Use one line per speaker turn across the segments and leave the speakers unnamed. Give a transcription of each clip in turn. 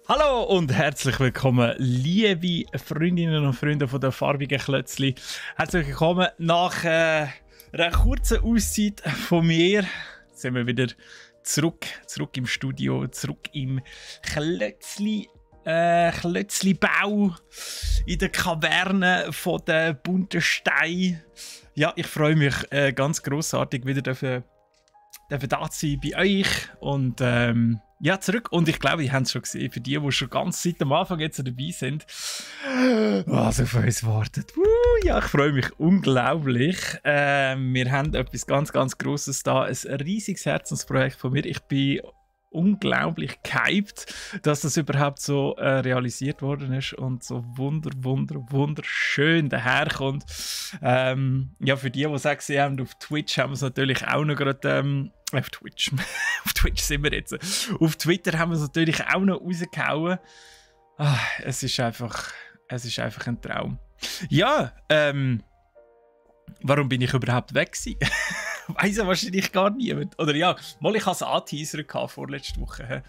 Hallo und herzlich willkommen, liebe Freundinnen und Freunde von der farbigen Klötzli. Herzlich willkommen nach einer kurzen Auszeit von mir. Sind wir wieder zurück im Studio, zurück im Klötzli-Bau in der Kaverne von der bunten Steine. Ja, ich freue mich ganz grossartig wieder dürfen da sein bei euch und ja, zurück. Und ich glaube, ihr habt es schon gesehen, für die schon ganz seit dem Anfang jetzt dabei sind, was auf uns wartet. Ja, ich freue mich unglaublich. Wir haben etwas ganz, ganz Grosses da, ein riesiges Herzensprojekt von mir. Ich bin unglaublich gehypt, dass das überhaupt so realisiert worden ist und so wunderschön daherkommt. Ja, für die sagen, sie haben auf Twitch, haben wir es natürlich auch noch gerade auf Twitch. Auf Twitch sind wir jetzt. Auf Twitter haben wir es natürlich auch noch rausgehauen. Es ist einfach ein Traum. Ja, warum bin ich überhaupt weg gewesen? Weiss ja wahrscheinlich gar niemand. Oder ja, mal ich hatte es angeteasert vorletzte Woche.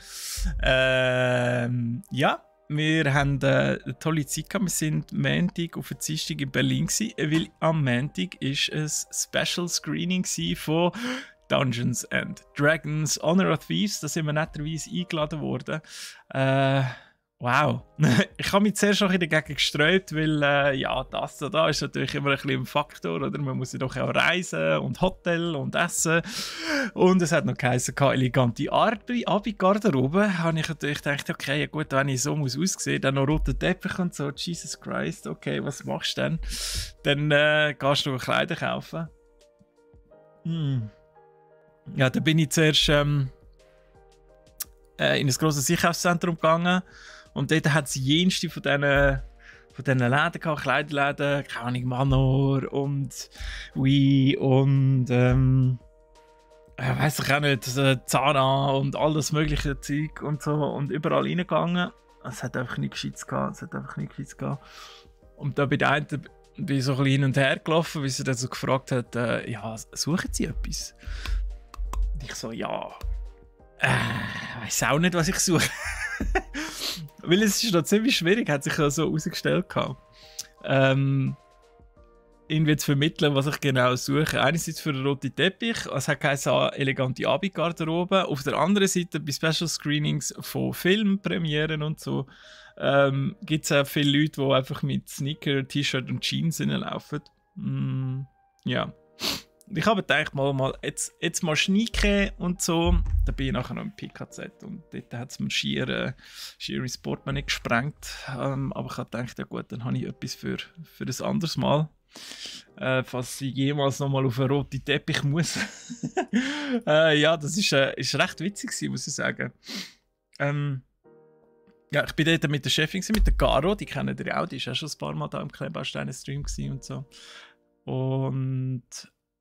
Ja, wir haben eine tolle Zeit gehabt. Wir sind Montag auf Dienstag in Berlin gewesen, weil am Montag ist ein Special Screening von Dungeons and Dragons Honor of Thieves. Da sind wir netterweise eingeladen worden. Wow. Ich habe mich zuerst noch dagegen gesträubt, weil ja, das da ist natürlich immer ein bisschen ein Faktor, oder? Man muss ja doch auch reisen und Hotel und essen. Und es hat noch geheißen, elegante Abendgarderobe. Habe ich natürlich gedacht, okay, gut, wenn ich so muss aussehen, dann noch roter Teppich und so, Jesus Christ, okay, was machst du denn? Dann gehst du noch Kleider kaufen. Ja, dann bin ich zuerst in ein grosses Einkaufszentrum gegangen. Und dort hat es jenste von diesen Läden gehabt, Kleiderläden, keine Ahnung, Manor und Wii und weiss ich auch nicht, Zara und all das mögliche Zeug und so und überall reingegangen. Es hat einfach nichts Gescheites gehabt, Und da bei der einen bin ich so ein bisschen hin und her gelaufen, weil sie dann so gefragt hat, ja, suchen Sie etwas? Und ich so, ja, weiss auch nicht, was ich suche. Weil es ist noch ziemlich schwierig, hat sich ja so herausgestellt. Irgendwie zu vermitteln, was ich genau suche. Einerseits für einen roten Teppich, es hat geheißen, elegante Abendgarderobe. Auf der anderen Seite bei Special Screenings von Filmpremieren und so gibt es auch viele Leute, die einfach mit Sneaker, T-Shirt und Jeans laufen. Ja. Ich habe gedacht, mal jetzt mal schnieken und so. Da bin ich nachher noch im PKZ und dort hat es mir schier ins Portemonnaie gesprengt. Aber ich habe gedacht, ja gut, dann habe ich etwas für ein anderes Mal. Falls ich jemals noch mal auf einen roten Teppich muss. Ja, das ist recht witzig gewesen, muss ich sagen. Ja, ich bin dort mit der Chefin, mit der Caro, die kennen ihr auch, die ist auch schon ein paar Mal da im Kleebausteinen-Stream gewesen und so. Und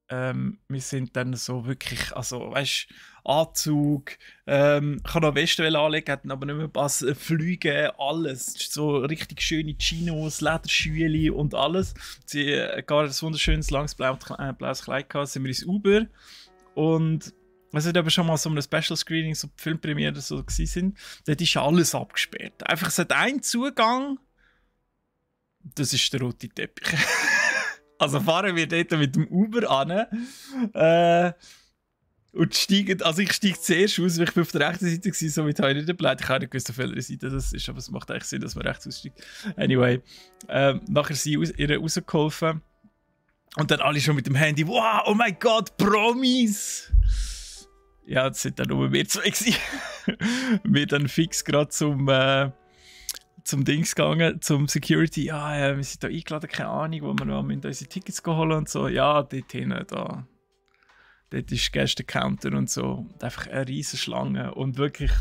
wir sind dann so wirklich, also weißt du, Anzug, ich kann noch Weste anlegen, hatten aber nicht mehr Pass, Flüge, alles, so richtig schöne Chinos, Lederschüle und alles. Sie gar ein wunderschönes, langes blaues Kleid gehabt, sind wir ins Uber und also da aber schon mal so einem Special Screening, so Filmpremiere so gewesen sind, dort ist alles abgesperrt. Einfach, es hat einen Zugang, das ist der rote Teppich. Also fahren wir dort mit dem Uber an und steigen, also ich steige zuerst aus, weil ich bin auf der rechten Seite war, somit habe ich nicht gebleibt. Ich habe nicht gewusst, auf welcher Seite das ist, aber es macht eigentlich Sinn, dass man rechts aussteigt. Anyway, nachher sind ihr rausgeholfen und dann alle schon mit dem Handy, wow, oh mein Gott, Promis! Ja, das sind dann nur wir zwei gewesen. Wir dann fix gerade zum Dings gegangen, zum Security. Ja, wir sind da eingeladen, keine Ahnung, wo wir noch unsere Tickets holen und so. Ja, dort hinten, da. Dort ist Gäste-Counter und so. Und einfach eine riesige Schlange. Und wirklich,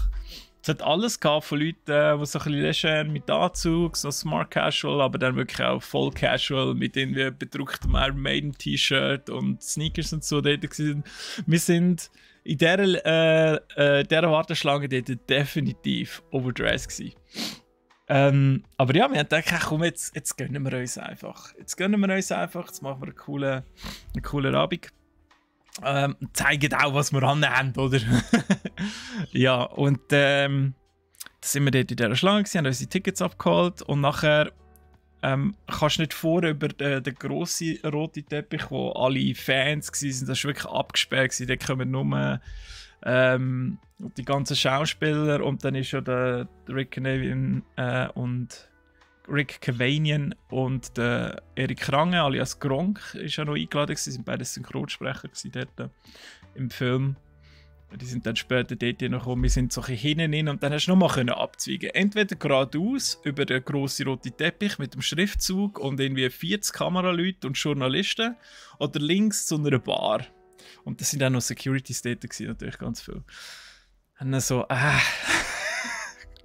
es hat alles gehabt von Leuten, die so ein bisschen leger mit Anzug, so Smart Casual, aber dann wirklich auch voll Casual mit irgendwie bedrucktem Iron Maiden T-Shirt und Sneakers und so dort gewesen. Wir sind in dieser Warteschlange dort definitiv overdressed gewesen. Aber ja, wir haben gedacht, komm, jetzt gönnen wir uns einfach. Jetzt machen wir einen coolen Abend. Zeigen auch, was wir annehmen, oder? Ja, und sind wir dort in dieser Schlange, haben unsere Tickets abgeholt und nachher kannst du nicht vor über den grossen roten Teppich, wo alle Fans waren. Das war wirklich abgesperrt. Da kommen nur die ganzen Schauspieler und dann ist ja der Rick Cavanian und der Erik Range alias Gronk ist ja noch eingeladen. Sie sind beide Synchronsprecher dort im Film. Die sind dann später dort noch gekommen. Wir sind so ein bisschen hinten und dann hast du noch mal abzweigen. Entweder geradeaus über den grossen roten Teppich mit dem Schriftzug und irgendwie 40 Kameraleute und Journalisten oder links zu einer Bar. Und das sind auch noch Securities dort gewesen, natürlich ganz viel. Und dann so,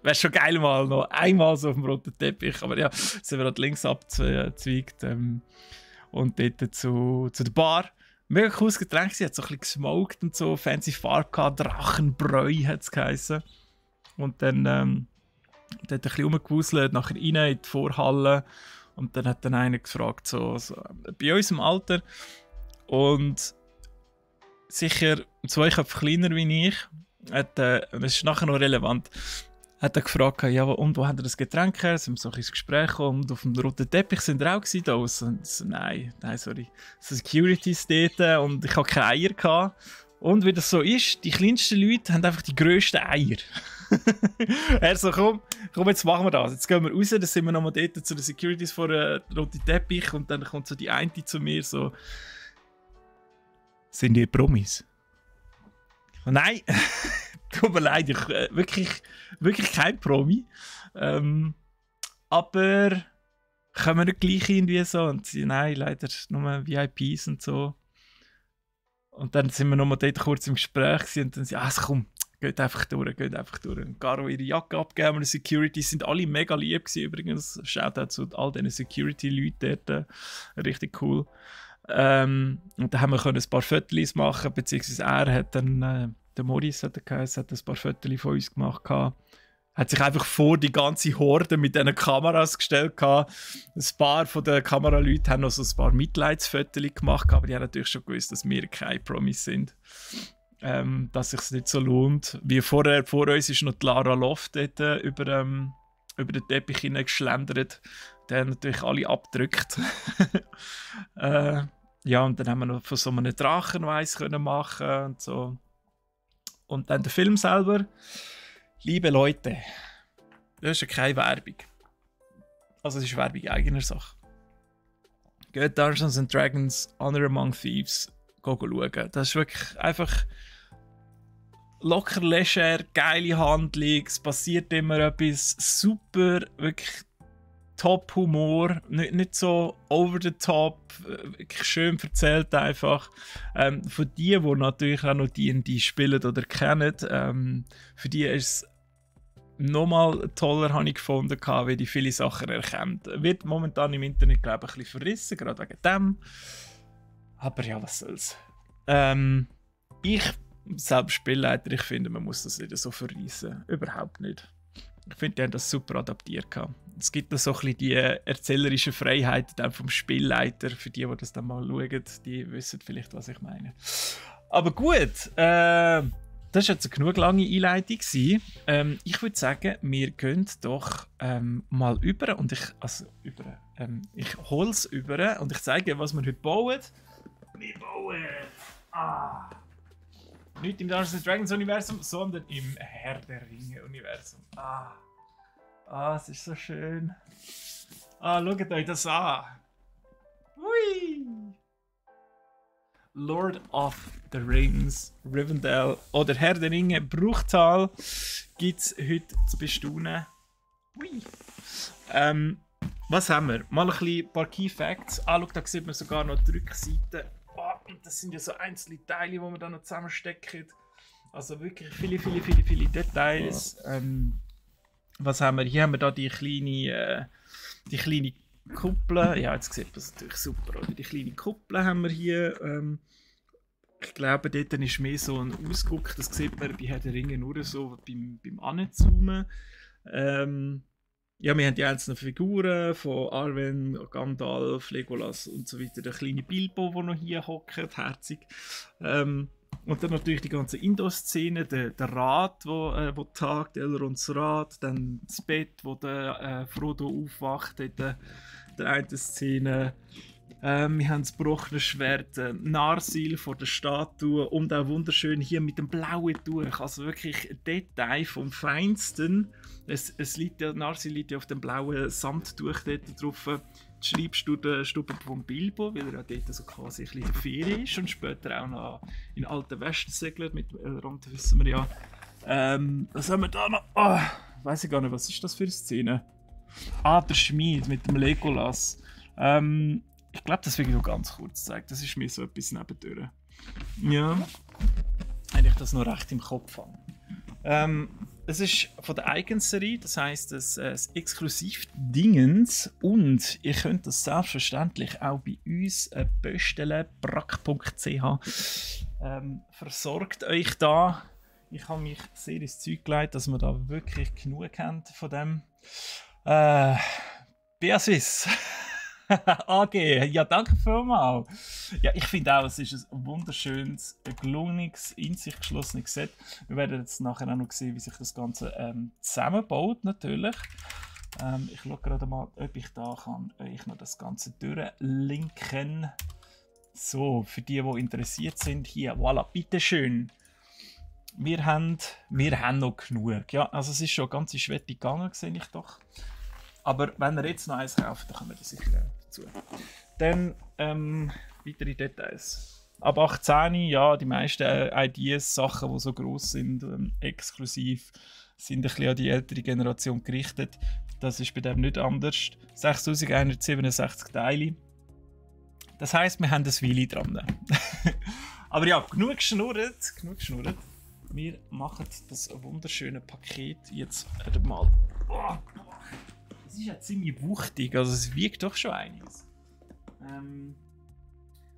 wäre schon geil mal noch einmal so auf dem roten Teppich. Aber ja, sind wir halt links abgezweigt und dort zu der Bar. Mega cooles Getränk, sie hat so ein bisschen gesmoked und so, fancy Farbe gehabt, Drachenbräu hat es geheißen. Und dann dort ein bisschen rumgewuselt, nachher rein in die Vorhalle. Und dann hat dann einer gefragt, so bei uns im Alter. Und sicher 2 Köpfe kleiner wie ich, das ist nachher noch relevant, hat er gefragt, ja, und wo hat er das Getränk her? Sind wir so ins Gespräch gekommen und auf dem roten Teppich sind wir auch da. Und so, nein, sorry. So Securities dort und ich hatte keine Eier gehabt. Und wie das so ist, die kleinsten Leute haben einfach die grössten Eier. Er so, komm, jetzt machen wir das. Jetzt gehen wir raus, dann sind wir nochmal dort zu den Securities vor dem roten Teppich und dann kommt so die eine zu mir so, sind die Promis? Nein, tut mir leid, ich wirklich kein Promi. Aber können wir nicht gleich irgendwie so? Und sie, nein, leider nur VIPs und so. Und dann sind wir noch mal dort kurz im Gespräch und dann sie, komm, geht einfach durch. Und Caro ihre Jacke abgegeben und die Security sind alle mega lieb gewesen, übrigens. Shoutout zu all diesen Security-Leuten dort. Richtig cool. Und dann haben wir ein paar Fotos machen, beziehungsweise er hat dann, der Maurice hat ein paar Fotos von uns gemacht. Hat sich einfach vor die ganze Horde mit diesen Kameras gestellt. Ein paar von den Kameraleuten haben noch so ein paar Mitleidsfotos gemacht, aber die haben natürlich schon gewusst, dass wir keine Promis sind. Dass es sich nicht so lohnt. Wie vor uns ist noch die Lara Loft dort über den Teppich hineingeschlendert. Die haben natürlich alle abgedrückt. Ja, und dann haben wir noch von so einem Drachen noch eins machen und so. Und dann der Film selber. Liebe Leute, das ist ja keine Werbung. Also es ist Werbung eigener Sache. Geht Dungeons and Dragons, Honor Among Thieves, schauen. Das ist wirklich einfach locker, leger, geile Handlung, es passiert immer etwas, super, wirklich Top-Humor, nicht so over the top, wirklich schön erzählt einfach. Für die natürlich auch noch D&D spielen oder kennen, für die ist es nochmal toller, habe ich gefunden, weil die viele Sachen erkennt. Wird momentan im Internet, glaube ich, ein bisschen verrissen, gerade wegen dem. Aber ja, was soll's. Ich, selbst Spielleiter, ich finde, man muss das nicht so verreissen. Überhaupt nicht. Ich finde, die haben das super adaptiert. Es gibt noch so ein bisschen die erzählerische Freiheit dann vom Spielleiter. Für die das dann mal schauen, die wissen vielleicht, was ich meine. Aber gut, das war jetzt eine genug lange Einleitung. Ich würde sagen, wir gehen doch mal über und ich hole es über und ich zeige, was wir heute bauen. Wir bauen nicht im Dungeons & Dragons Universum, sondern im Herr der Ringe Universum. Es ist so schön. Schaut euch das an. Hui! Lord of the Rings, Rivendell oder Herr der Ringe, Bruchtal gibt es heute zu bestaunen. Hui! Was haben wir? Mal ein paar Key Facts. Schau, da sieht man sogar noch die Rückseite. Und das sind ja so einzelne Teile, die man da noch zusammenstecken. Also wirklich viele Details. Was haben wir? Hier haben wir da die kleine Kuppel. Ja, jetzt sieht man es natürlich super, oder? Die kleine Kuppel haben wir hier. Ich glaube, dort ist mehr so ein Ausguck. Das sieht man bei Herr der Ringe nur so beim Anzoomen. Ja, wir haben die einzelnen Figuren von Arwen, Gandalf, Legolas und so weiter. Der kleine Bilbo, der noch hier hockt, herzig. Und dann natürlich die ganze Indoor-Szene, der Rat, wo tagt, Elronds Rat, dann das Bett, wo der Frodo aufwacht in der einen Szene. Wir haben das gebrochene Schwert, Narsil vor der Statue und auch wunderschön hier mit dem blauen Tuch. Also wirklich ein Detail vom Feinsten. Narsil liegt ja auf dem blauen Samttuch dort drauf. Die Schreibstube von Bilbo, weil er ja dort so quasi ein bisschen in der Ferien ist und später auch noch in alten Westen segelt. Mit Elrond wissen wir ja. Was haben wir da noch? Oh, weiß ich gar nicht, was ist das für eine Szene? Ah, der Schmied mit dem Legolas. Ich glaube, das will ich noch ganz kurz zeigen. Das ist mir so etwas nebendurch. Ja. Wenn ich das noch recht im Kopf habe. Es ist von der Eigenserie, das heisst, es Exklusiv-Dingens und ihr könnt das selbstverständlich auch bei uns bestellen, brack.ch. Versorgt euch da. Ich habe mich sehr ins Zeug gelegt, dass wir da wirklich genug haben von dem. Beasis. AG, ja danke vielmals. Ja, ich finde auch, es ist ein wunderschönes, gelungenes, in sich geschlossenes Set. Wir werden jetzt nachher auch noch sehen, wie sich das Ganze zusammenbaut, natürlich. Ich schaue gerade mal, ob ich da kann euch noch das Ganze durchlinken. So, für die interessiert sind, hier, voilà, bitteschön. Wir haben noch genug. Ja, also es ist schon ganz in Schwette gegangen, sehe ich doch. Aber wenn ihr jetzt noch eins kauft, dann kommen wir das sicher dazu. Dann weitere Details. Ab 18, ja, die meisten Ideas, Sachen, die so gross sind, exklusiv, sind ein bisschen an die ältere Generation gerichtet. Das ist bei dem nicht anders. 6167 Teile. Das heisst, wir haben ein Weile dran. Aber ja, genug geschnurrt. Wir machen das wunderschöne Paket jetzt mal. Oh. Es ist ja ziemlich wuchtig, also es wiegt doch schon einiges.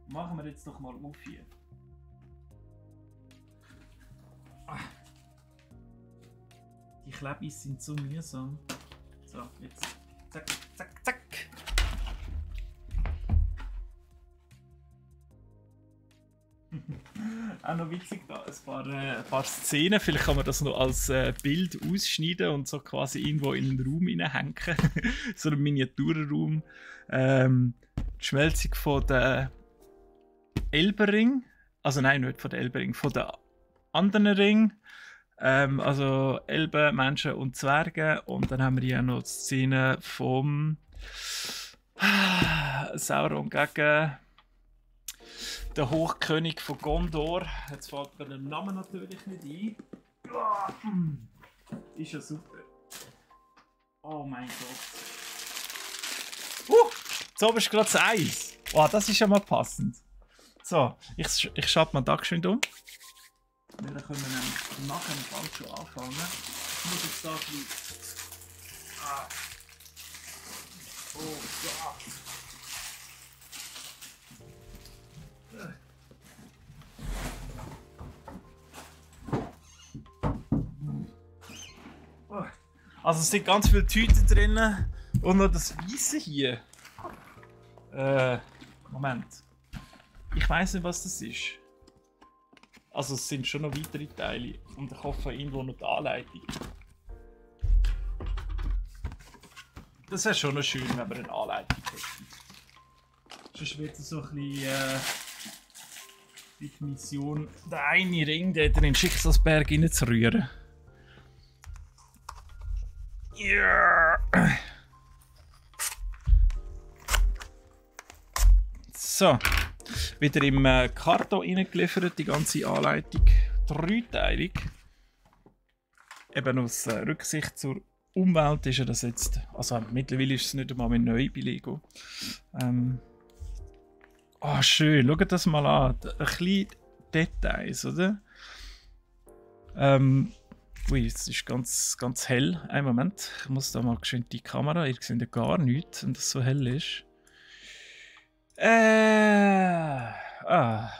Machen wir jetzt doch mal auf hier. Die Klebis sind so mühsam. So, jetzt zack, zack, zack. Auch noch witzig da, ein paar Szenen, vielleicht kann man das noch als Bild ausschneiden und so quasi irgendwo in einen Raum hineinhängen. So einen Miniaturraum. Die Schmelzung von der Elbering, also nein, nicht von der Elbering, von der anderen Ring. Also Elben, Menschen und Zwerge. Und dann haben wir hier noch die Szene vom Sauron gegen der Hochkönig von Gondor. Jetzt fällt mir der Name natürlich nicht ein. Ist ja super. Oh mein Gott. Jetzt oben ist gerade das Eis. Oh, das ist ja mal passend. So, ich schalte mal da schön um. Wir können nämlich nachher bald schon anfangen. Ich muss jetzt da ein bisschen... Oh Gott. Also es sind ganz viele Tüten drin und noch das Weiße hier. Moment. Ich weiß nicht, was das ist. Also es sind schon noch weitere Teile und ich hoffe irgendwo noch die Anleitung. Das wäre schon noch schön, wenn wir eine Anleitung hätten. Sonst wird es so ein bisschen die Mission, den einen Ring dort in den Schicksalsberg reinzurühren. Yeah. So, wieder im Karton reingeliefert, die ganze Anleitung. Dreiteilig. Eben aus Rücksicht zur Umwelt ist ja das jetzt. Also mittlerweile ist es nicht einmal mehr neu bei Lego. Oh, schön, schaut das mal an. Ein bisschen Details, oder? Ui, es ist ganz hell. Einen Moment, ich muss da mal schön die Kamera. Ihr seht ja gar nichts, wenn das so hell ist.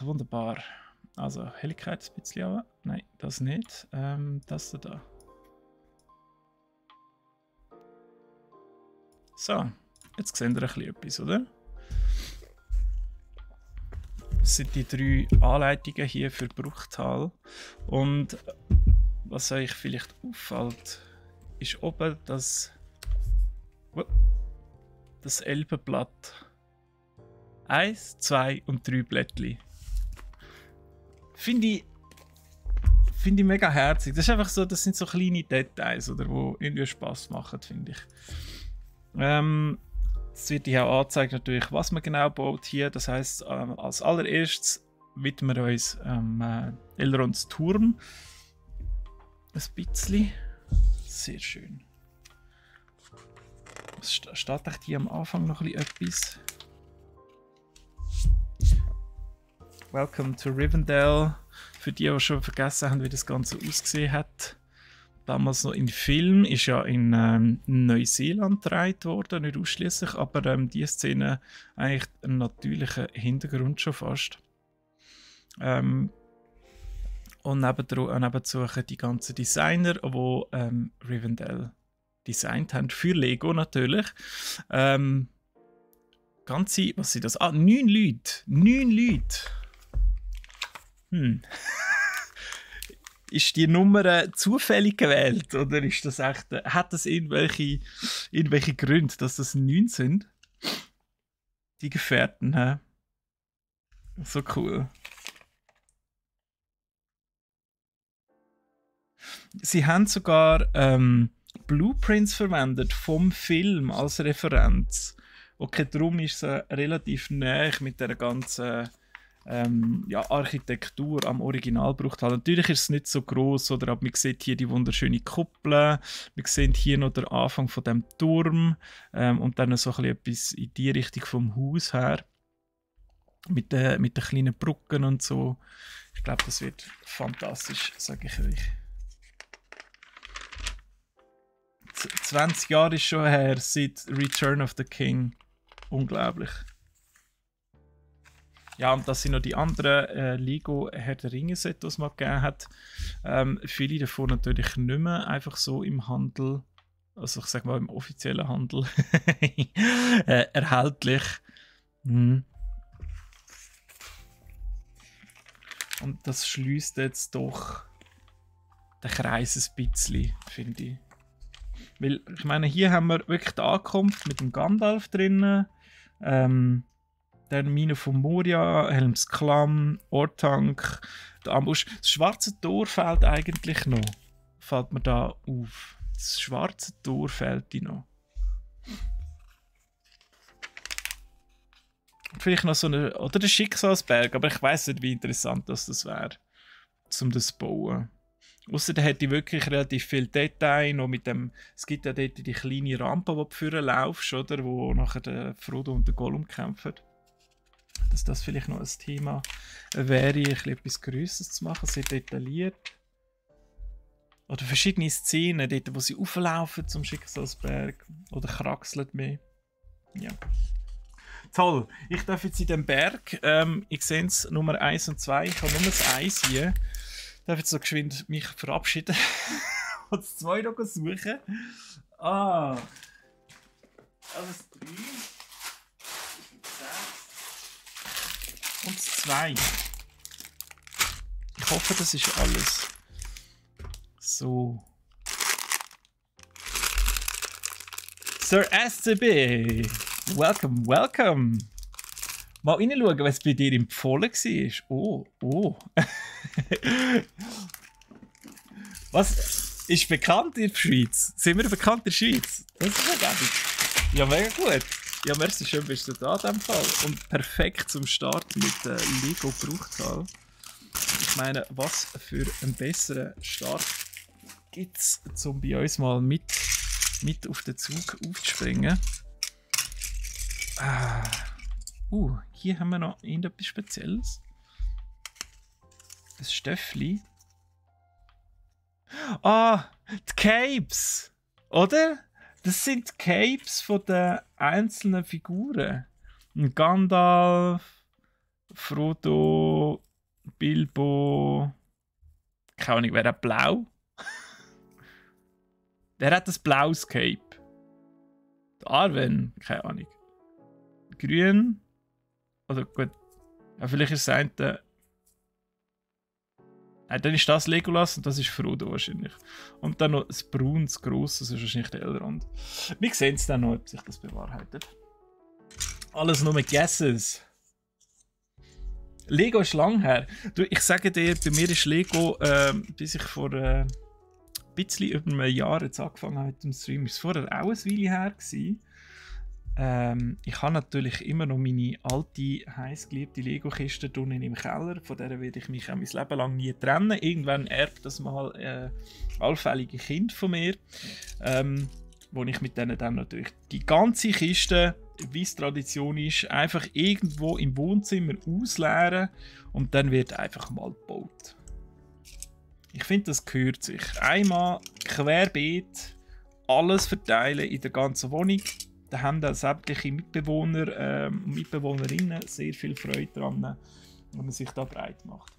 Wunderbar. Also, Helligkeit ein bisschen aber. Nein, das nicht. Das da. So, jetzt seht ihr ein bisschen etwas, oder? Das sind die 3 Anleitungen hier für Bruchtal. Und was euch vielleicht auffällt, ist oben das Elbenblatt. 1, 2 und 3 Blättchen. Finde ich mega herzig. Das ist einfach so, das sind so kleine Details, oder, die irgendwie Spaß machen, finde ich. Es wird hier auch angezeigt, natürlich, was man genau baut hier. Das heisst, als allererstes widmen wir uns Elrons Turm. Ein bisschen. Sehr schön. Es steht echt hier am Anfang noch ein bisschen etwas. Welcome to Rivendell. Für die schon vergessen haben, wie das Ganze ausgesehen hat. Damals noch in Film, ist ja in Neuseeland gedreht worden, nicht ausschließlich, aber diese Szene eigentlich einen natürlichen Hintergrund schon fast. Und nebenzu die ganzen Designer, die Rivendell designt haben, für Lego natürlich. Ganze, was sind das? 9 Leute. 9 Leute. Ist die Nummer zufällig gewählt oder ist das echt, hat das irgendwelche Gründe, dass das 9 sind? Die Gefährten, hä? So cool. Sie haben sogar Blueprints verwendet vom Film als Referenz. Okay, darum ist es relativ näher mit der ganzen Architektur am Original braucht halt. Natürlich ist es nicht so groß, oder, aber man sieht hier die wunderschöne Kuppel, man sieht hier noch den Anfang von dem Turm und dann so etwas in die Richtung vom Haus her mit den kleinen Brücken und so. Ich glaube, das wird fantastisch, sage ich euch. 20 Jahre ist schon her seit Return of the King. Unglaublich. Ja, und das sind noch die anderen Lego Herr der Ringe-Sets, die es mal gegeben hat. Viele davon natürlich nicht mehr einfach so im Handel, also ich sage mal im offiziellen Handel, erhältlich. Und das schließt jetzt doch den Kreis ein bisschen, finde ich. Weil, ich meine, hier haben wir wirklich die Ankunft mit dem Gandalf drinnen. Der Mine von Moria, Helms Klamm, Orthanc, der Ambush. Das schwarze Tor fehlt eigentlich noch. Fällt mir da auf. Das schwarze Tor fehlt noch. Vielleicht noch so eine. Oder der Schicksalsberg, aber ich weiß nicht, wie interessant das wäre, um das zu bauen. Außerdem hätte ich wirklich relativ viel Detail noch mit dem. Es gibt ja dort die kleine Rampe, wo du vorne laufst, oder? Wo nachher der Frodo und der Gollum kämpfen. Dass das vielleicht noch ein Thema wäre, etwas Größeres zu machen, sehr detailliert. Oder verschiedene Szenen, dort, wo sie auflaufen zum Schicksalsberg oder kraxeln mehr. Ja. Toll, ich darf jetzt in den Berg, ich sehe es, Nummer 1 und 2, ich habe nur das 1 hier. Ich darf jetzt so geschwind mich verabschieden und das 2 noch suchen. Das 3. Und das 2. Ich hoffe, das ist alles. So. Sir SCB, welcome, welcome. Mal reinschauen, was bei dir empfohlen war. Oh. Was ist bekannt in der Schweiz? Sind wir bekannt in der Schweiz? Das ist ja gäbig. Ja, mega gut. Ja, merci schön, bist du da in diesem Fall. Und perfekt zum Start mit Lego Bruchtal. Ich meine, was für einen besseren Start gibt es, um bei uns mal mit auf den Zug aufzuspringen. Hier haben wir noch irgendetwas Spezielles. Ein Stöffli. Die Capes! Oder? Das sind die Capes von den einzelnen Figuren. Gandalf, Frodo, Bilbo. Keine Ahnung, wer hat blau? Wer hat das blaues Cape? Der Arwen? Keine Ahnung. Grün? Oder gut. Ja, vielleicht ist es eine... Nein, dann ist das Legolas und das ist Frodo wahrscheinlich. Und dann noch das Braun, das Grosse, das ist wahrscheinlich der Elrond. Wir sehen es dann noch, ob sich das bewahrheitet. Alles nur mit Guesses. Lego ist lang her. Du, ich sage dir, bei mir ist Lego, bis ich vor ein bisschen über einem Jahr jetzt angefangen habe mit dem Stream, ist es vorher auch ein Weile her gewesen. Ich habe natürlich immer noch meine alte, heißgeliebte Lego-Kiste unten im Keller. Von der werde ich mich auch mein Leben lang nie trennen. Irgendwann erbt das mal allfällige Kind von mir. Wo ich mit denen dann natürlich die ganze Kiste, wie es Tradition ist, einfach irgendwo im Wohnzimmer ausleeren und dann wird einfach mal gebaut. Ich finde, das gehört sich. Einmal querbeet alles verteilen in der ganzen Wohnung. Da haben dann sämtliche Mitbewohner und Mitbewohnerinnen sehr viel Freude daran, wenn man sich da breit macht.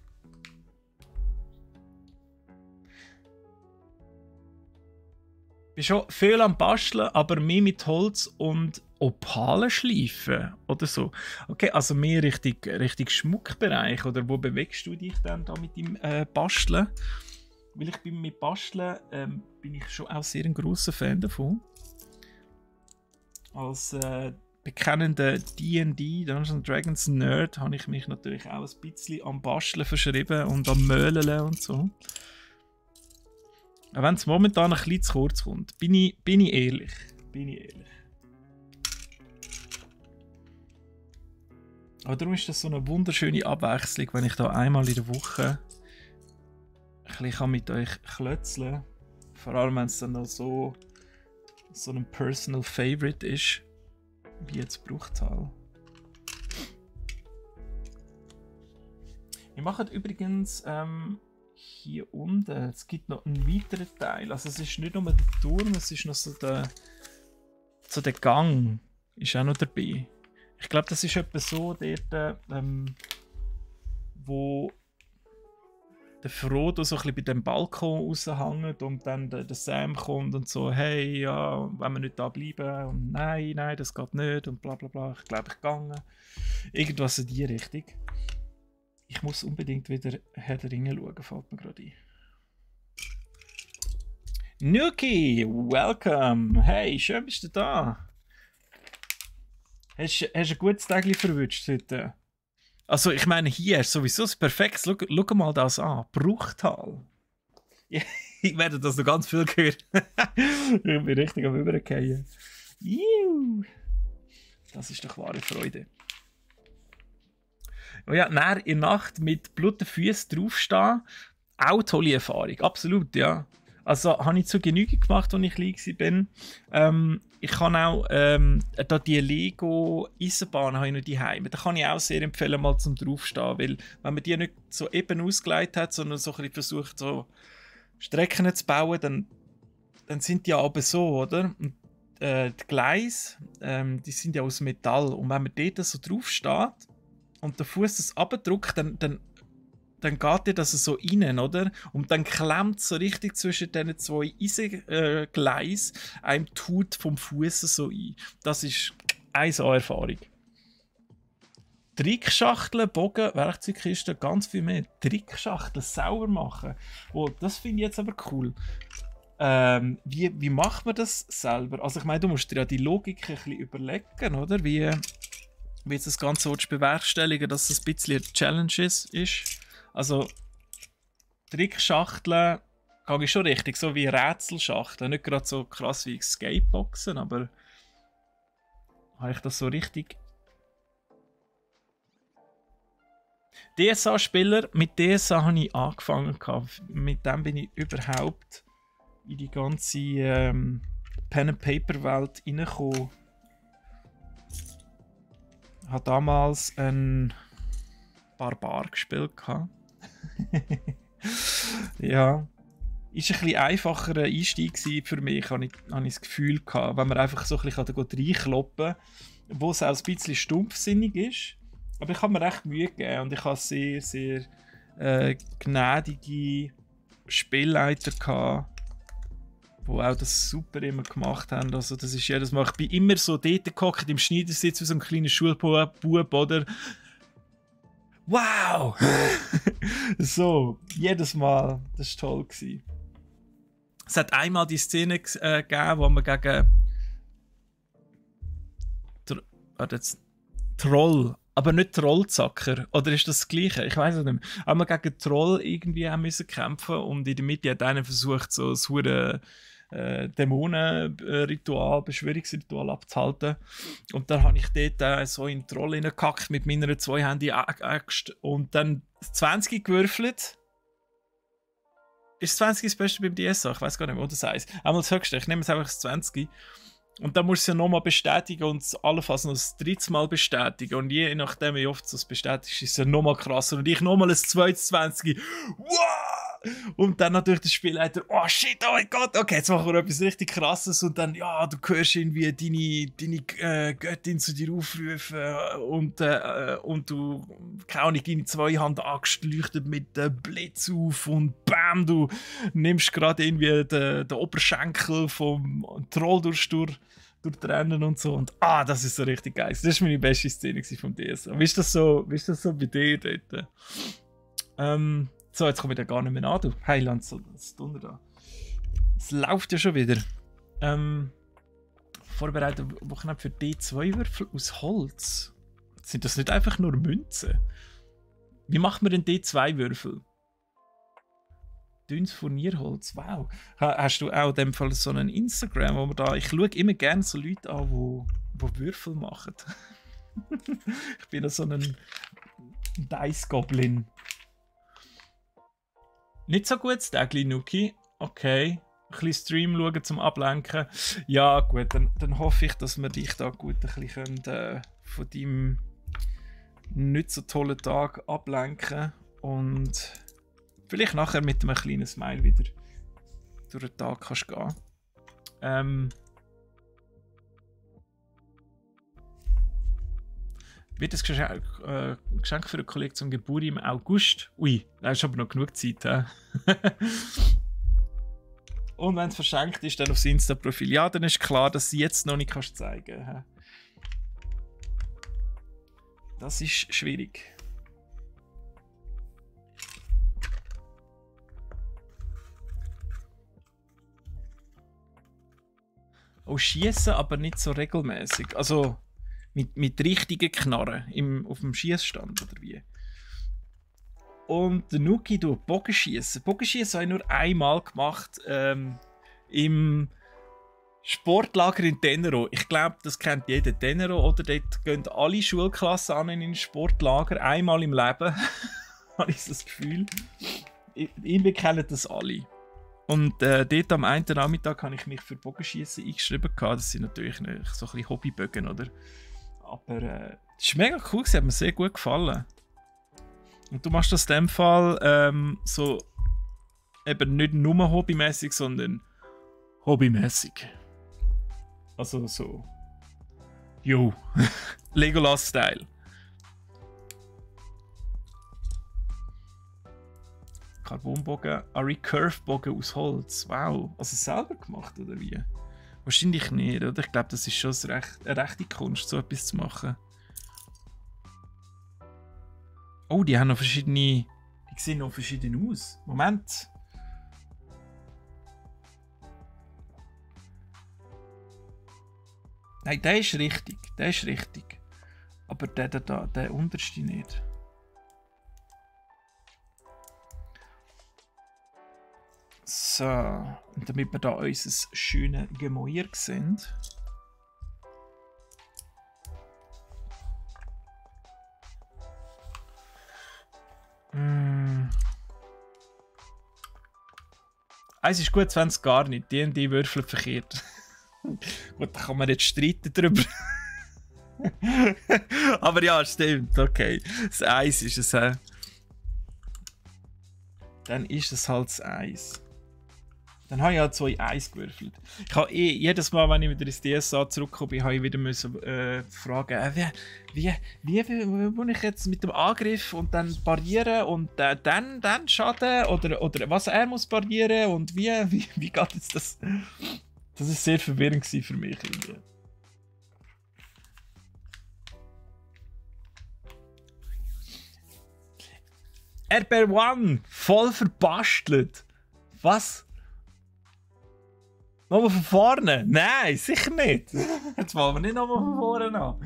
Ich bin schon viel am Basteln, aber mehr mit Holz und Opalen schleifen oder so. Okay, also mehr richtig Schmuckbereich. Oder wo bewegst du dich dann da mit dem Basteln? Weil ich bin mit Basteln bin ich schon auch sehr ein grosser Fan davon. Als bekennender D&D, Dungeons & Dragons Nerd, habe ich mich natürlich auch ein bisschen am Basteln verschrieben und am Möhlen und so. Auch wenn es momentan ein bisschen zu kurz kommt, bin ich ehrlich. Aber darum ist das so eine wunderschöne Abwechslung, wenn ich da einmal in der Woche ein bisschen mit euch klötzeln kann. Vor allem, wenn es dann noch so ein Personal Favorite ist, wie jetzt Bruchtal. Wir machen übrigens hier unten, es gibt noch einen weiteren Teil. Also es ist nicht nur der Turm, es ist noch so der Gang ist auch noch dabei. Ich glaube, das ist etwa so dort, wo der Frodo so ein bisschen bei dem Balkon raushängt und dann der Sam kommt und so, hey, ja, wenn wir nicht da bleiben und nein, das geht nicht und bla bla bla, ich glaube, ich gehe. Irgendwas in die Richtung. Ich muss unbedingt wieder Herr der Ringe schauen, fällt mir gerade ein. Nuki, welcome! Hey, schön bist du da. Hast du ein gutes Tag verwünscht heute? Also ich meine, hier ist sowieso perfekt. Schau mal das an. Bruchtal. Ich werde das noch ganz viel hören. Ich bin richtig am Übergehen. Das ist doch wahre Freude. Oh ja, in der Nacht mit blutigen Füßen draufstehen, auch tolle Erfahrung. Absolut, ja. Also habe ich zur Genüge gemacht, als ich klein war. Ich kann auch da die Lego Eisenbahn habe ich noch daheim. Da kann ich auch sehr empfehlen, mal zum draufstehen, weil wenn man die nicht so eben ausgelegt hat, sondern so ein bisschen versucht, so Strecken zu bauen, dann sind die aber so, oder? Und, die Gleise, die sind ja aus Metall und wenn man dort so drauf steht und der Fuß das abdrückt, dann geht dir das so rein, oder? Und dann klemmt es so richtig zwischen diesen zwei Eisengleisen einem die Haut vom Fuß so ein. Das ist eine so Erfahrung. Trickschachteln, Bogen, Werkzeugkisten, ganz viel mehr. Trickschachteln sauber machen. Oh, das finde ich jetzt aber cool. Wie macht man das selber? Also ich meine, du musst dir ja die Logik ein bisschen überlegen, oder? Wie jetzt das Ganze bewerkstelligen, dass es ein bisschen eine Challenge ist. Also, Trickschachteln gehe ich schon richtig, so wie Rätselschachteln. Nicht gerade so krass wie Skateboxen, aber habe ich das so richtig. DSA-Spieler, mit DSA habe ich angefangen. Mit dem bin ich überhaupt in die ganze Pen-and-Paper-Welt reingekommen. Ich habe damals einen Barbar gespielt. Ja. Ist ein bisschen einfacherer Einstieg für mich, habe ich das Gefühl gehabt, wenn man einfach so ein bisschen reinkloppen kann, wo es auch ein bisschen stumpfsinnig ist. Aber ich habe mir recht Mühe gegeben und ich habe sehr, sehr gnädige Spielleiter gehabt, die auch das super immer gemacht haben. Also das ist jedes Mal, ich bin immer so dort gehockt im Schneidersitz wie so ein kleiner Schulbub, oder? Wow! So, jedes Mal. Das war toll. Es hat einmal die Szene gegeben, wo man gegen Troll, aber nicht Trollzacker. Oder ist das das Gleiche? Ich weiß es nicht mehr. Aber wir gegen Troll irgendwie haben müssen kämpfen und in der Mitte hat einer versucht, so ein hure Dämonenritual, Beschwörungsritual abzuhalten. Und dann habe ich dort so in den Troll reingekackt mit meiner Zwei-Hände-Axt und dann 20 gewürfelt. Ist 20 das Beste beim DSA? Ich weiß gar nicht mehr, oder das heißt. Einmal das Höchste, ich nehme es einfach das 20. Und dann musst du es ja nochmal bestätigen und allenfalls noch das 13. Mal bestätigen. Und je nachdem, wie oft du es bestätigst, ist es ja nochmal krasser. Und ich nochmal ein zweites 20. Wow! Und dann natürlich der Spielleiter, oh shit, oh mein Gott, okay, jetzt machen wir etwas richtig Krasses. Und dann, ja, du hörst irgendwie deine Göttin zu dir aufrufen und du, keine Ahnung, deine Zweihand-Axt leuchtet mit Blitz auf und bam, du nimmst gerade irgendwie den Oberschenkel vom Troll durchtrennen und so. Und das ist so richtig geil. Das war meine beste Szene vom DSA. Wie ist das so bei dir dort? So, jetzt komme ich da gar nicht mehr an, du. Heiland, so das Donner da. Es läuft ja schon wieder. Vorbereitet Wochenende für D2-Würfel aus Holz. Sind das nicht einfach nur Münzen? Wie macht man denn D2-Würfel? Dünnes Furnierholz, wow. Hast du auch in dem Fall so einen Instagram, wo man da... Ich schaue immer gerne so Leute an, die Würfel machen. Ich bin so ein Dice-Goblin. Nicht so gut, Stagli Nuki. Okay. Ein bisschen Stream schauen zum Ablenken. Ja, gut, dann hoffe ich, dass wir dich da gut ein bisschen von deinem nicht so tollen Tag ablenken und vielleicht nachher mit einem kleinen Smile wieder durch den Tag kannst gehen. Wird das Geschenk für eine Kollege zum Geburt im August? Ui, da ist aber noch genug Zeit. Und wenn es verschenkt ist, dann aufs Insta-Profil. Ja, dann ist klar, dass du jetzt noch nicht zeigen kannst. Das ist schwierig. Oh, schießen, aber nicht so regelmäßig. Also mit richtigen Knarren auf dem Schießstand oder wie? Und der Nuki tut Bogenschießen. Bogenschießen habe ich nur einmal gemacht im Sportlager in Tenero. Ich glaube, das kennt jeder Tenero, oder? Dort gehen alle Schulklassen an in ein Sportlager. Einmal im Leben habe ich das Gefühl. Irgendwie kennen das alle. Und dort am einen Nachmittag habe ich mich für Bogenschießen eingeschrieben. Das sind natürlich so ein bisschen Hobbybögen, oder? Aber es war mega cool, es hat mir sehr gut gefallen. Und du machst das in dem Fall so eben nicht nur hobbymäßig, sondern hobbymäßig. Also so. Jo. Legolas-Style. Carbonbogen, Recurve-Bogen aus Holz. Wow. Also selber gemacht, oder wie? Wahrscheinlich nicht, oder? Ich glaube, das ist schon eine rechte Kunst, so etwas zu machen. Oh, die haben noch verschiedene... Die sehen noch verschieden aus. Moment. Nein, der ist richtig. Der ist richtig. Aber der unterste nicht. So, und damit wir da unser schönes Gemäuer sehen. Eins ist gut, 20 gar nicht. Die würfeln verkehrt. Gut, da kann man jetzt streiten drüber. Aber ja, stimmt, okay. Das Eis ist es. Dann ist es halt das Eis. Dann habe ich halt 2 Eis gewürfelt. Ich habe jedes Mal, wenn ich wieder ins DSA zurückkomme, habe ich wieder müssen, fragen, wie muss ich jetzt mit dem Angriff und dann parieren und dann Schaden oder was er muss parieren und wie geht jetzt das? Das ist sehr verwirrend für mich irgendwie. RBR One, voll verbastelt. Was? Nochmal von vorne? Nein, sicher nicht. Jetzt wollen wir nicht nochmal von vorne an.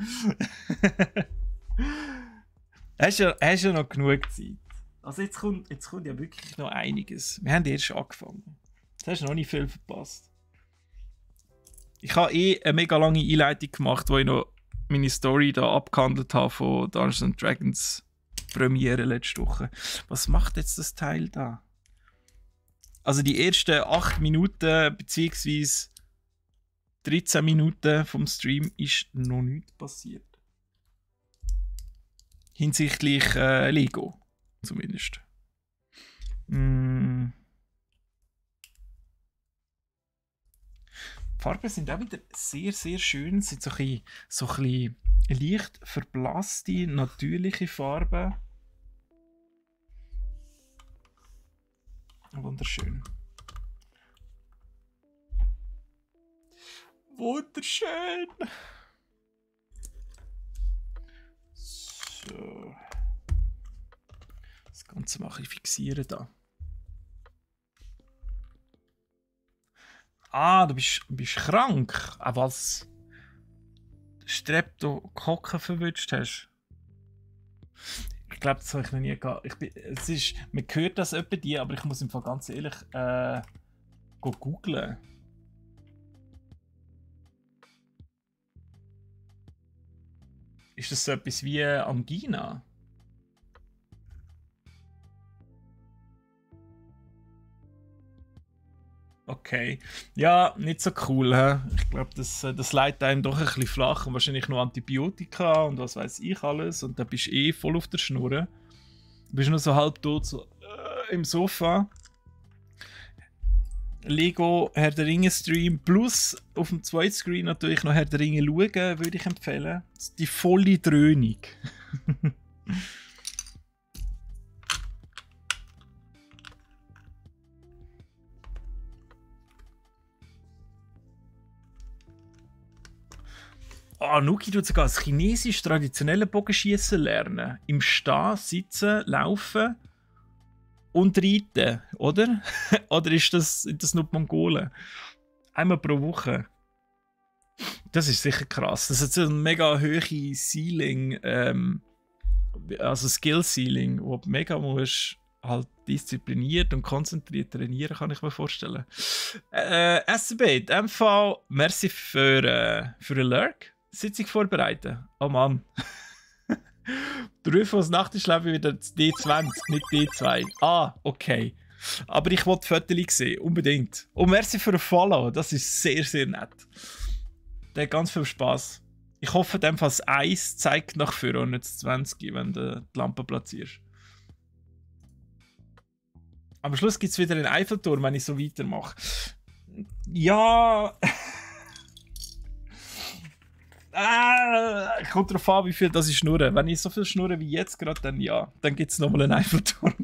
Hast ja noch genug Zeit. Also jetzt kommt ja wirklich noch einiges. Wir haben erst angefangen. Jetzt hast du noch nicht viel verpasst. Ich habe eine mega lange Einleitung gemacht, wo ich noch meine Story da abgehandelt habe von Dungeons & Dragons Premiere letzte Woche. Was macht jetzt das Teil da? Also die ersten 8 Minuten bzw. 13 Minuten vom Stream ist noch nichts passiert. Hinsichtlich Lego zumindest. Die Farben sind auch wieder sehr, sehr schön. Es sind so ein bisschen leicht verblasste, natürliche Farben. Wunderschön. Wunderschön. So. Das Ganze mache ich fixieren da. Ah, du bist krank. Ah, was? Streptokokken verwünscht hast. Ich glaube, das habe ich noch nie gehabt. Man hört das etwa die, aber ich muss im Fall ganz ehrlich googlen. Ist das so etwas wie Angina? Okay. Ja, nicht so cool. He? Ich glaube, das leitet einem doch ein bisschen flach und wahrscheinlich noch Antibiotika und was weiß ich alles. Und dann bist du eh voll auf der Schnur. Du bist nur so halb tot so, im Sofa. Lego Herr der Ringe Stream plus auf dem zweiten Screen natürlich noch Herr der Ringe schauen, würde ich empfehlen. Die volle Dröhnung. Nuki tut sogar das chinesisch traditionelle Bogenschießen lernen. Im Stehen, Sitzen, Laufen und Reiten, oder? Oder sind das nur die Mongolen? Einmal pro Woche. Das ist sicher krass. Das hat so ein mega hohe Ceiling, also Skill Ceiling, wo du mega musst halt diszipliniert und konzentriert trainieren, kann ich mir vorstellen. SB, in dem Fall, merci für den Lurk. Sitzung vorbereiten. Oh Mann. Der Rufus Nachtischleben wieder D20, nicht D2. Ah, okay. Aber ich wollte Fotos sehen, unbedingt. Und merci für den Follow, das ist sehr, sehr nett. Der hat ganz viel Spaß. Ich hoffe, dem Fall das 1 zeigt nach vorne und nicht das 20, wenn du die Lampe platzierst. Am Schluss gibt es wieder einen Eiffelturm, wenn ich so weitermache. Ja. Kommt darauf an, wie viel das ich schnurre. Wenn ich so viel schnurre wie jetzt gerade, dann ja. Dann gibt es nochmal einen Eiffelturm.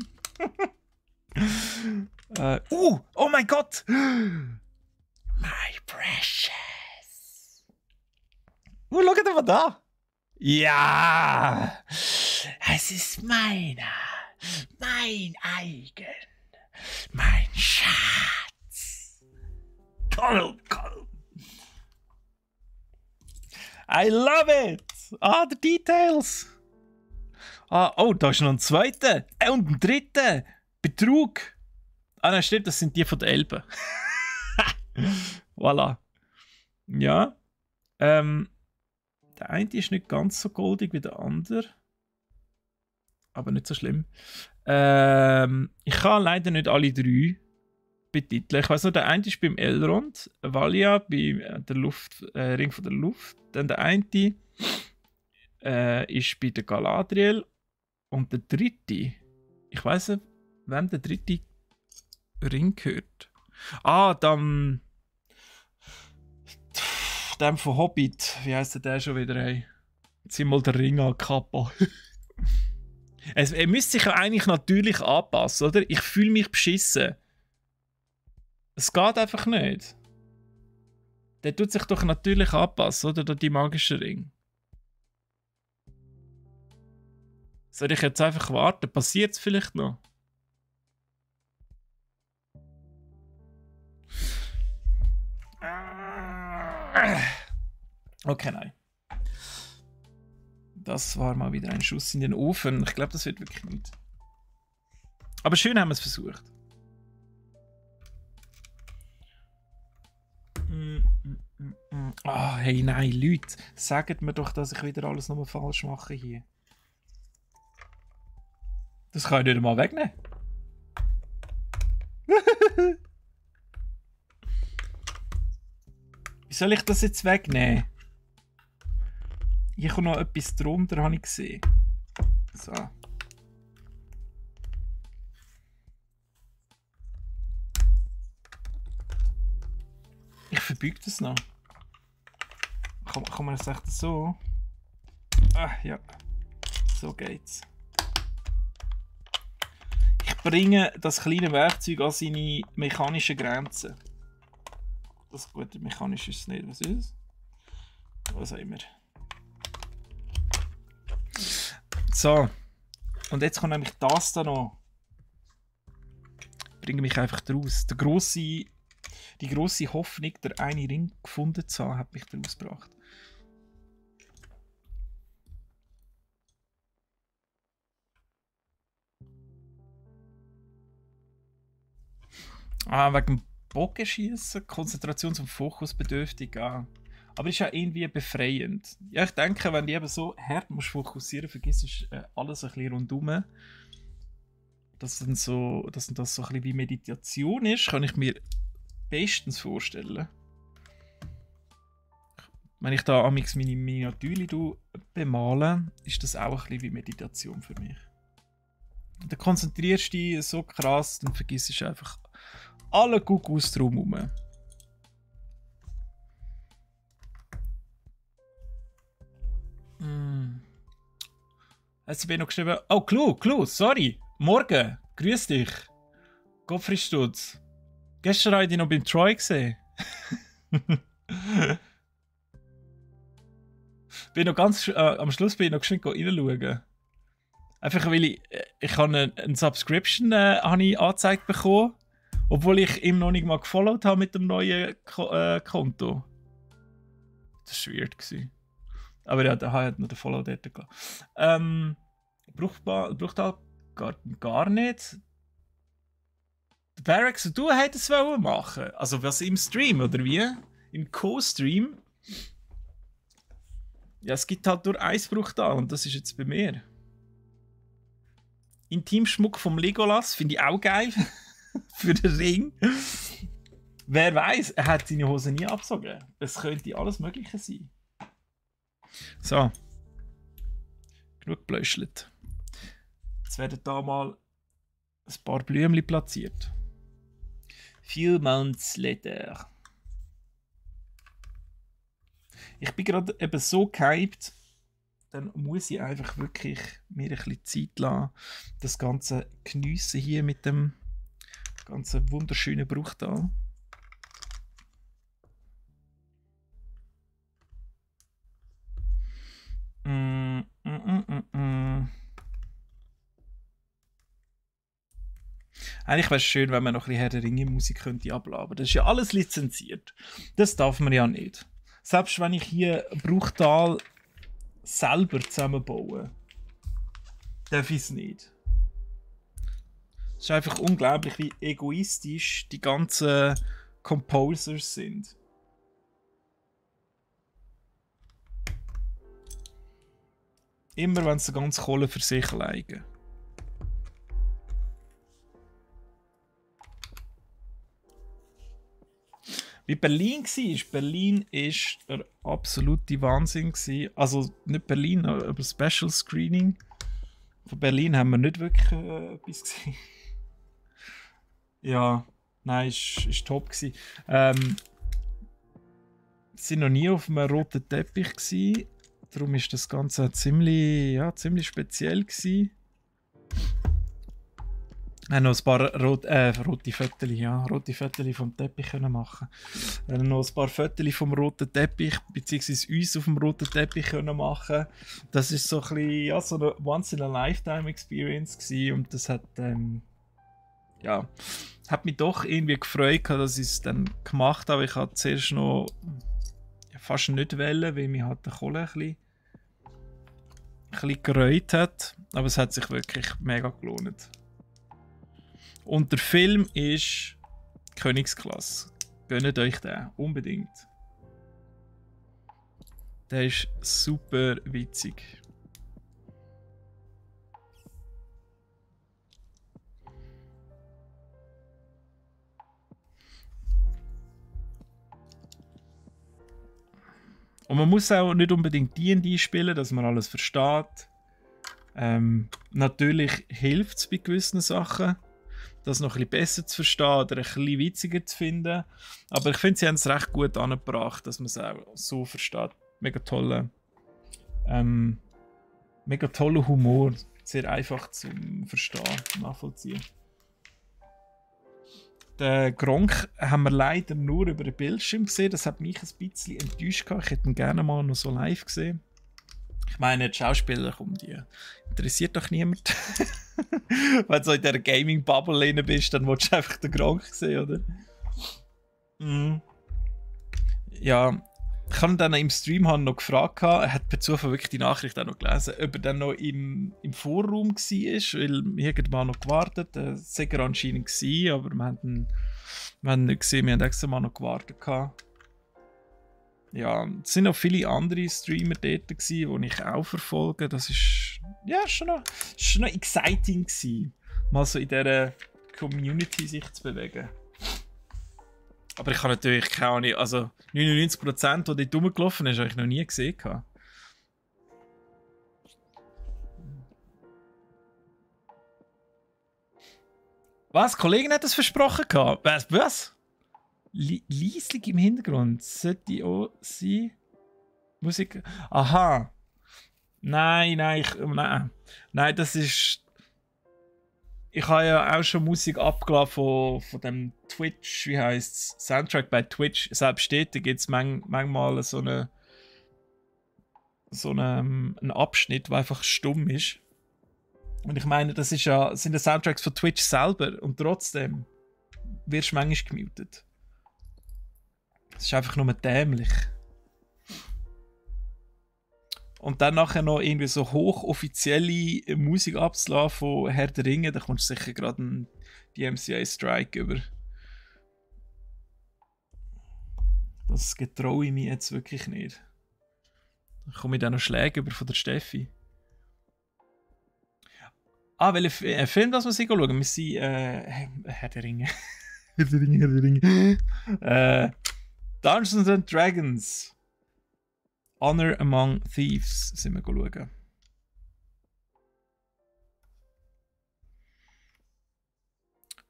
Oh mein Gott! My precious! Schaut mal da! Ja! Es ist meiner! Mein eigen! Mein Schatz! Komm! I love it! Ah, the details! Oh, da ist noch ein zweiter! Und ein dritter! Betrug! Ah, nein, stimmt, das sind die von der Elbe. Voilà. Ja. Der eine ist nicht ganz so goldig wie der andere. Aber nicht so schlimm. Ich kann leider nicht alle 3 betiteln. Ich weiss noch, der eine ist beim Elrond, Valia bei der Ring von der Luft. Dann der eine ist bei der Galadriel. Und der dritte, ich weiss nicht, wem der dritte Ring gehört. Ah, dann dem von Hobbit. Wie heisst der schon wieder? Hey? Zieh mal den Ring an, Kappa. Er müsste sich ja eigentlich natürlich anpassen, oder? Ich fühle mich beschissen. Es geht einfach nicht. Der tut sich doch natürlich anpassen, oder? Die magischen Ring. Soll ich jetzt einfach warten? Passiert es vielleicht noch? Okay, nein. Das war mal wieder ein Schuss in den Ofen. Ich glaube, das wird wirklich nicht. Aber schön haben wir es versucht. Ah, hey, nein, Leute. Sagt mir doch, dass ich wieder alles nochmal falsch mache hier. Das kann ich nicht einmal wegnehmen. Wie soll ich das jetzt wegnehmen? Hier kommt noch etwas drunter, habe ich gesehen. So. Ich verbeuge das noch. Kann man das echt so? Ah, ja. So geht's. Ich bringe das kleine Werkzeug an seine mechanischen Grenzen. Das gute mechanisch ist es nicht. Was ist es? Was auch immer. So. Und jetzt kommt nämlich das da noch. Bringe mich einfach draus. Die grosse Hoffnung, der eine Ring gefunden zu haben, hat mich daraus gebracht. Wegen dem Bogenschießen, Konzentrations- und Fokusbedürftig. Aber ist ja irgendwie befreiend. Ja, ich denke, wenn du eben so hart musst fokussieren, vergisst du alles ein bisschen rundherum. Dass das so ein bisschen wie Meditation ist, kann ich mir bestens vorstellen. Wenn ich da amix meine Miniaturen bemale, ist das auch ein bisschen wie Meditation für mich. Und dann konzentrierst du dich so krass, dann vergisst du einfach alle Gugus drumherum. Jetzt habe ich noch geschrieben, oh, Clou, sorry, morgen, grüß dich, Gottfried Stutz. Gestern habe ich dich noch beim Troy gesehen. Bin noch ganz, am Schluss bin ich noch geschwind reinschauen. Einfach weil ich habe eine Subscription angezeigt bekommen, obwohl ich ihm noch nicht mal gefollowt habe mit dem neuen Konto. Das war weird. Aber ja, der hat noch den Follow dort gelassen. Braucht halt gar nicht. Der Barracks und du hätten es machen. Also was im Stream, oder wie? Im Co-Stream. Ja, es gibt halt nur ein Bruchtal und das ist jetzt bei mir. Intimschmuck vom Legolas finde ich auch geil. Für den Ring. Wer weiß, er hat seine Hose nie abgezogen. Es könnte alles Mögliche sein. So. Genug blöschelt. Jetzt werden da mal ein paar Blümchen platziert. Few months later. Ich bin gerade eben so gehypt, dann muss ich einfach wirklich mir ein bisschen Zeit lassen, das Ganze geniessen hier mit dem ganzen wunderschönen Bruchtal. Eigentlich wäre es schön, wenn man noch ein bisschen Herr der Ringe Musik könnte abladen. Aber das ist ja alles lizenziert. Das darf man ja nicht. Selbst wenn ich hier Bruchtal selber zusammenbaue, darf ich es nicht. Es ist einfach unglaublich, wie egoistisch die ganzen Composers sind. Immer wenn sie ganz Kohle für sich legen. Wie Berlin war. Berlin war der absolute Wahnsinn. Also nicht Berlin, aber Special Screening. Von Berlin haben wir nicht wirklich etwas gesehen. Ja, nein, ist top gewesen. Wir waren noch nie auf einem roten Teppich gewesen. Darum war das Ganze ziemlich speziell gewesen. Wir haben noch ein paar rote Fotos, ja, rote Fotos vom Teppich können machen. Wir haben noch ein paar Fotos vom roten Teppich, beziehungsweise uns auf dem roten Teppich können machen. Das ist so ein bisschen, ja, so eine Once-in-a-Lifetime-Experience gewesen und das hat, ja, hat mich doch irgendwie gefreut, dass ich es dann gemacht habe. Ich hatte zuerst noch fast nicht wollen, weil mich halt der Kohle ein bisschen gereut hat. Aber es hat sich wirklich mega gelohnt. Und der Film ist Königsklasse. Gönnt euch den, unbedingt. Der ist super witzig. Und man muss auch nicht unbedingt D&D spielen, dass man alles versteht. Natürlich hilft es bei gewissen Sachen, das noch ein bisschen besser zu verstehen oder ein bisschen witziger zu finden. Aber ich finde, sie haben es recht gut angebracht, dass man es auch so versteht. Mega toller Humor. Sehr einfach zum Verstehen, nachvollziehen. Den Gronkh haben wir leider nur über den Bildschirm gesehen. Das hat mich ein bisschen enttäuscht. Ich hätte ihn gerne mal noch so live gesehen. Ich meine, die Schauspieler, die interessiert doch niemand. Wenn du so in dieser Gaming-Bubble drin bist, dann willst du einfach den Gronkh sehen, oder? Mm. Ja, ich habe ihn dann im Stream noch gefragt, er hat per Zufall wirklich die Nachricht auch noch gelesen, ob er dann noch im Vorraum war, weil wir irgendwann noch gewartet, das war er anscheinend gewesen, aber wir haben ihn nicht gesehen, wir haben extra mal noch gewartet. Ja, es sind noch viele andere Streamer dort gewesen, die ich auch verfolge, das ist ja schon noch exciting gewesen, mal so in dieser Community sich zu bewegen. Aber ich habe natürlich keine Ahnung, also 99%, die dort rumgelaufen ist, habe ich noch nie gesehen. Was? Die Kollegin hat das versprochen? Was? Leislich im Hintergrund. Sollte auch sein. Musik. Aha. Nein, das ist. Ich habe ja auch schon Musik abgeladen von dem Twitch, wie heisst es? Soundtrack bei Twitch. Selbst dort gibt es manchmal so einen Abschnitt, der einfach stumm ist. Und ich meine, das sind die Soundtracks von Twitch selber und trotzdem wirst du manchmal gemutet. Das ist einfach nur dämlich. Und dann nachher noch irgendwie so hochoffizielle Musik abzulassen von Herr der Ringe, da kommst du sicher gerade einen DMCA-Strike über. Das getraue ich mir jetzt wirklich nicht. Da komme ich dann noch Schläge über von der Steffi. Welchen Film, das wir schauen? Wir sind Herr der Ringe. Herr der Ringe. Dungeons and Dragons. Honor Among Thieves sind wir schauen.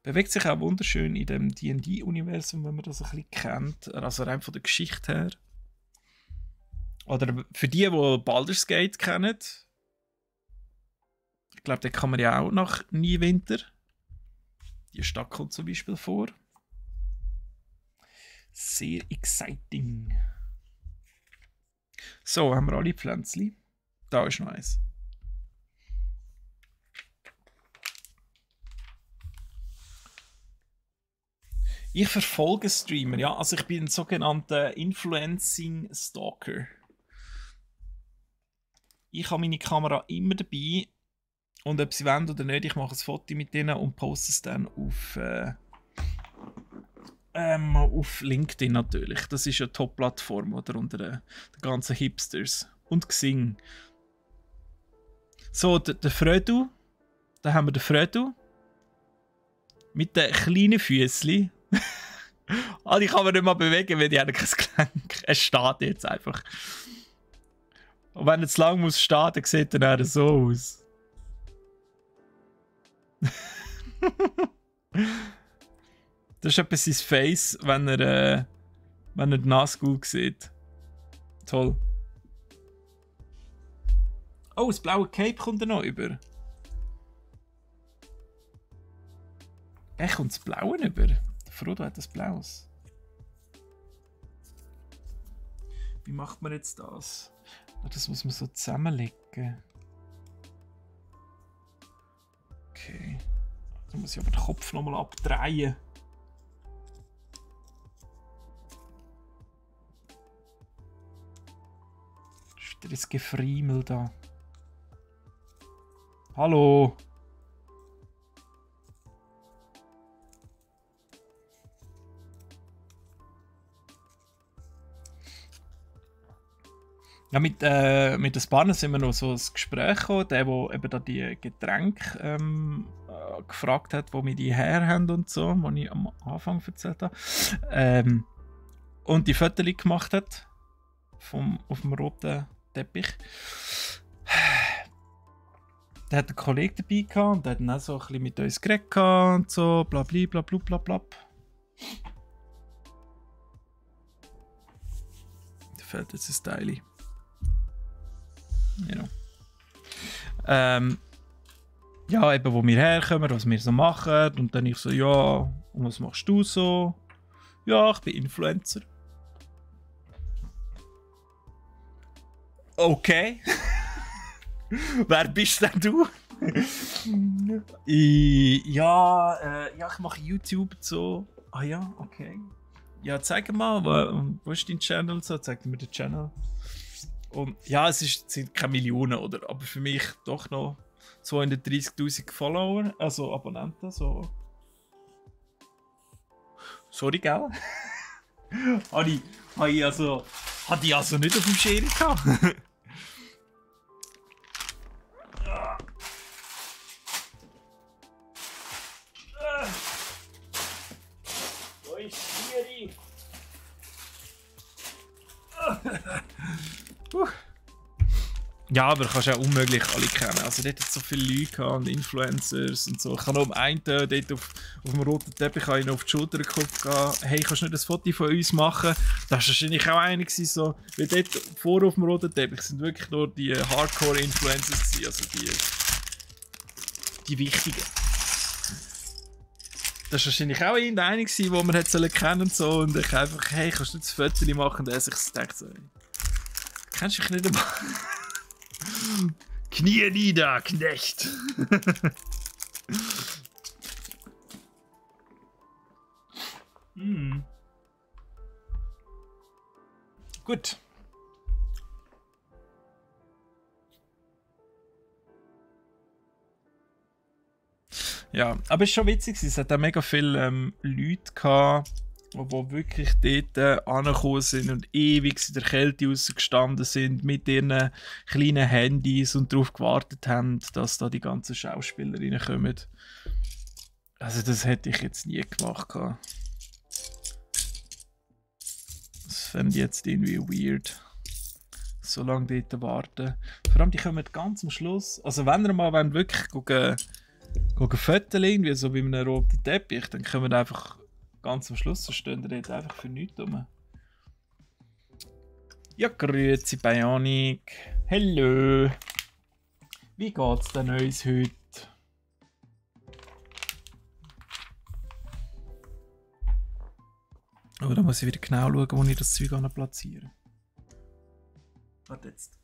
Bewegt sich auch wunderschön in dem D&D-Universum, wenn man das ein bisschen kennt. Also rein von der Geschichte her. Oder für die Baldur's Gate kennen. Ich glaube, den kann man ja auch nach Niewinter. Die Stadt kommt zum Beispiel vor. Sehr exciting. So, haben wir alle Pflänzchen. Da ist noch eins. Ich verfolge Streamer, ja. Also ich bin ein sogenannter Influencing Stalker. Ich habe meine Kamera immer dabei. Und ob sie wollen oder nicht, ich mache ein Foto mit denen und poste es dann auf LinkedIn natürlich. Das ist eine Top-Plattform oder unter den ganzen Hipsters. Und Xing. So, der Frödu. Da haben wir den Frödu. Mit den kleinen Füßchen. Die kann man nicht mal bewegen, weil die haben kein Gelenk. Er steht jetzt einfach. Und wenn er zu lang muss stehen, dann sieht er so aus. Das ist etwas sein Face, wenn er die Nazgul sieht. Toll. Oh, das blaue Cape kommt er noch über. Kommt das Blaue über? Der Frodo hat das Blaues. Wie macht man jetzt das? Das muss man so zusammenlegen. Okay. Da muss ich aber den Kopf nochmal abdrehen. Das ist wieder das Gefriemel da. Hallo! Ja, mit den Partnern sind wir noch so ins Gespräch gekommen, der eben da die Getränke gefragt hat, wo wir die her haben und so, was ich am Anfang erzählt habe. Und die Fotos gemacht hat auf dem roten Teppich. Der hat einen Kollegen dabei gehabt und der hat dann auch so ein bisschen mit uns geredet und so, bla bla bla bla bla bla. Da fehlt jetzt ein Teil. Genau. Ja, eben wo wir herkommen, was wir so machen. Und dann ich so, ja, und was machst du so? Ja, ich bin Influencer. Okay. Wer bist denn du? Ja, ich mache YouTube und so. Ah ja, okay. Ja, zeig mal, wo ist dein Channel? So, zeig mir den Channel. Und ja, sind keine Millionen, oder? Aber für mich doch noch 230.000 Follower, also Abonnenten, so. Sorry, gell? Hatte ich also nicht auf dem Schirm gehabt. Wo ist Schiri? Ja, aber du kannst auch unmöglich alle kennen. Also dort hat es so viele Leute gehabt und Influencers und so. Ich habe noch einen dort auf dem roten Teppich noch auf die Schulter geguckt. Hey, kannst du nicht ein Foto von uns machen? Das war wahrscheinlich auch einer so. Weil dort vor auf dem roten Teppich sind wirklich nur die Hardcore-Influencers gewesen, also die wichtigen. Das war wahrscheinlich auch irgendeiner gewesen, den man hätte kennen und so. Und ich einfach, hey, kannst du nicht ein Foto machen? Und er sich gedacht so, kennst du mich nicht einmal? Knie nieder, Knecht! Gut. Ja, aber es ist schon witzig, es hat auch mega viele Leute gehabt, die wirklich dort angekommen sind und ewig in der Kälte rausgestanden sind mit ihren kleinen Handys und darauf gewartet haben, dass da die ganzen Schauspielerinnen kommen. Also das hätte ich jetzt nie gemacht. Das fände ich jetzt irgendwie weird. So lange dort warten. Vor allem, die kommen ganz am Schluss. Also wenn ihr mal wirklich gucken Fotos irgendwie so bei einem roten Teppich, dann können wir einfach ganz am Schluss, so stehen wir dort einfach für nichts rum. Ja, grüezi Bionic. Hallo. Wie geht's denn uns heute? Oh, da muss ich wieder genau schauen, wo ich das Zeug platziere. Warte jetzt.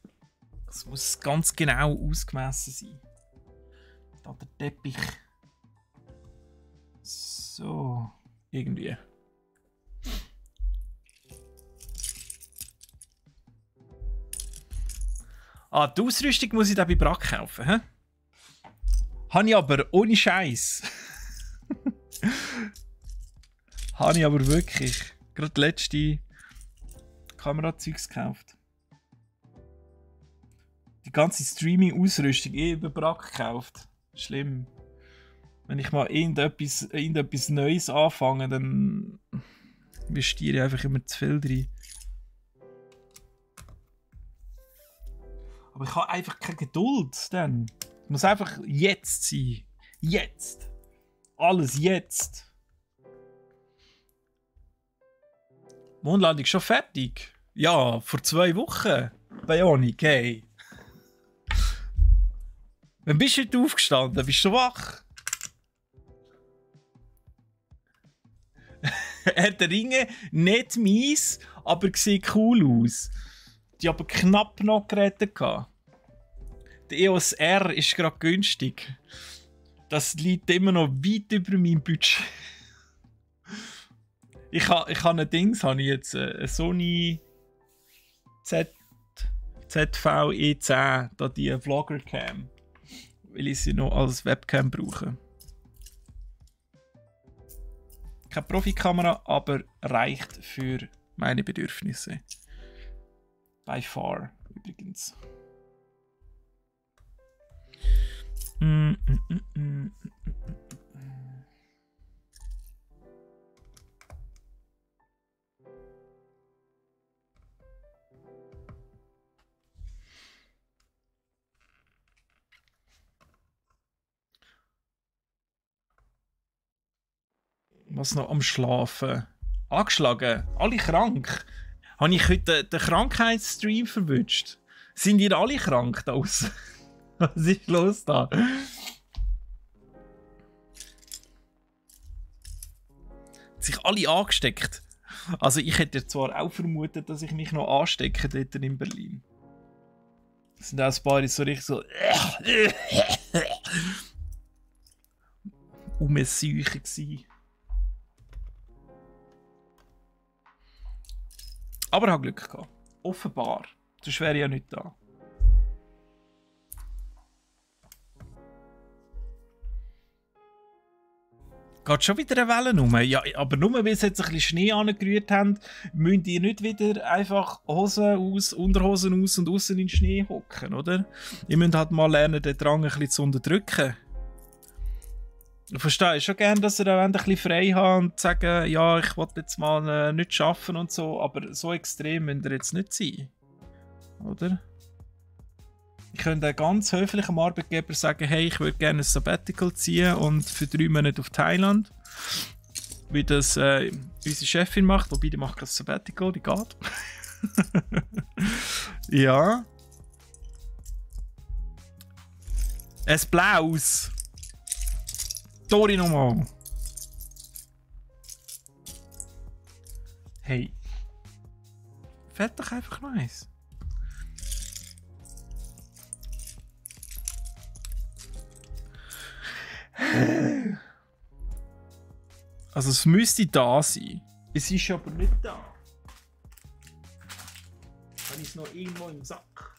Das muss ganz genau ausgemessen sein. Da der Teppich. So. Irgendwie. Die Ausrüstung muss ich da bei Brack kaufen, hä? Habe ich aber ohne Scheiß. Habe ich aber wirklich gerade letzte Kamerazeugs gekauft. Die ganze Streaming-Ausrüstung über Brack gekauft. Schlimm. Wenn ich mal irgendetwas Neues anfange, dann investiere ich einfach immer zu viel drin. Aber ich habe einfach keine Geduld dann. Es muss einfach jetzt sein. Jetzt. Alles jetzt. Mondlandung schon fertig? Ja, vor 2 Wochen. Bionic, hey. Wann bist du heute aufgestanden? Bist du wach? Herr der Ringe, nicht mies, aber sieht cool aus. Die haben aber knapp noch Geräte gehabt. Der EOS R ist gerade günstig. Das liegt immer noch weit über meinem Budget. Ich habe ein Dings, habe ich jetzt eine Sony ZV-E10, da die Vlogger-Cam, weil ich sie noch als Webcam brauche. Keine Profikamera, aber reicht für meine Bedürfnisse. By far, übrigens. Was noch am Schlafen? Angeschlagen? Alle krank? Habe ich heute den Krankheitsstream verwünscht? Sind ihr alle krank da draußen? Was ist los da? Sich alle angesteckt. Also ich hätte zwar auch vermutet, dass ich mich noch anstecke dort in Berlin. Es sind auch ein paar so richtig so Umseuchen gsi. Aber ich habe Glück gehabt. Offenbar. Sonst wäre ich ja nicht da. Geht schon wieder eine Welle rum? Ja, aber nur weil sie jetzt ein bisschen Schnee angerührt haben, müsst ihr nicht wieder einfach Hosen aus, Unterhosen aus und außen in den Schnee hocken, oder? Ihr müsst halt mal lernen, den Drang ein bisschen zu unterdrücken. Ich verstehe schon gerne, dass ihr auch ein bisschen frei habt und sagen, ja, ich will jetzt mal nicht arbeiten und so, aber so extrem müsst ihr jetzt nicht sein. Oder? Ich könnte ganz höflich am Arbeitgeber sagen, hey, ich würde gerne ein Sabbatical ziehen und für 3 Monate auf Thailand. Wie das unsere Chefin macht, wobei die macht kein Sabbatical, die geht. Ja. Ein Blaues. Tori nochmal. Hey. Fährt doch einfach noch eins. Also es müsste da sein. Es ist aber nicht da. Habe ich es noch irgendwo im Sack?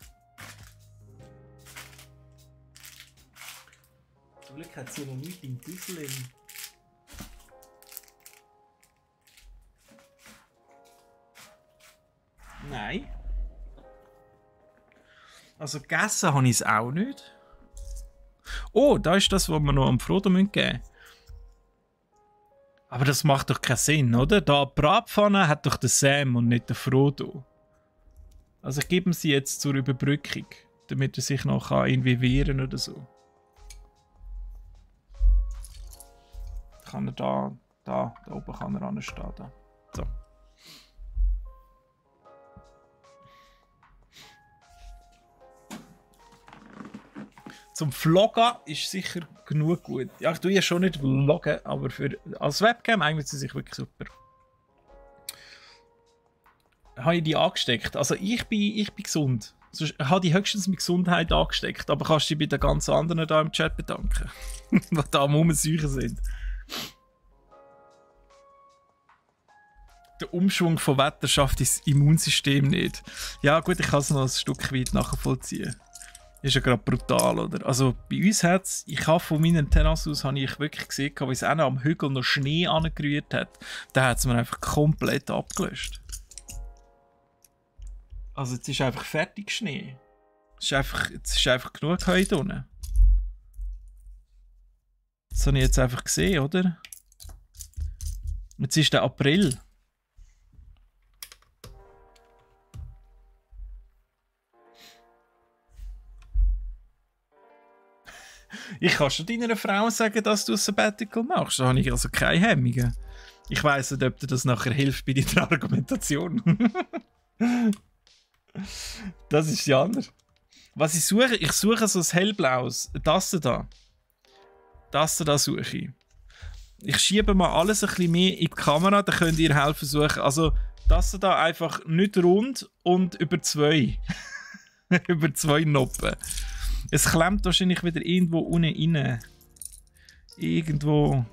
Zum Glück hat es hier noch nichts im Düssel. Nein. Also gegessen habe ich es auch nicht. Oh, da ist das, was wir noch am Frodo geben müssen. Aber das macht doch keinen Sinn, oder? Da Bratpfanne hat doch der Sam und nicht der Frodo. Also ich gebe ihm sie jetzt zur Überbrückung, damit er sich noch irgendwie wehren oder so. Kann er da oben kann er anstehen. Da. So. Zum Vloggen ist sicher genug gut. Ja, ich tue ja schon nicht vloggen, aber als Webcam eignet sie sich wirklich super. Habe ich die angesteckt? Also ich bin gesund. Ich habe die höchstens mit Gesundheit angesteckt, aber kannst du dich bei den ganz anderen da im Chat bedanken, die da am Rumsäuchen sind. Der Umschwung von Wetter schafft das Immunsystem nicht. Ja gut, ich kann es noch ein Stück weit nachvollziehen. Ist ja gerade brutal, oder? Also bei uns hat es, ich habe von meiner Terrasse aus habe ich wirklich gesehen, wie es auch noch am Hügel noch Schnee angerührt hat. Da hat es mir einfach komplett abgelöscht. Also jetzt ist einfach fertig Schnee. Jetzt ist einfach genug heute unten. Das habe ich jetzt einfach gesehen, oder? Jetzt ist der April. Ich kann schon deiner Frau sagen, dass du ein Sabbatical machst. Da habe ich also keine Hemmungen. Ich weiss nicht, ob dir das nachher hilft bei deiner Argumentation. Das ist ja anders. Was ich suche? Ich suche so ein hellblaues. Das da. Das da suche ich. Ich schiebe mal alles ein bisschen mehr in die Kamera, dann könnt ihr helfen suchen. Also, das da einfach nicht rund und über 2. Über 2 Noppen. Es klemmt wahrscheinlich wieder irgendwo unten rein. Irgendwo.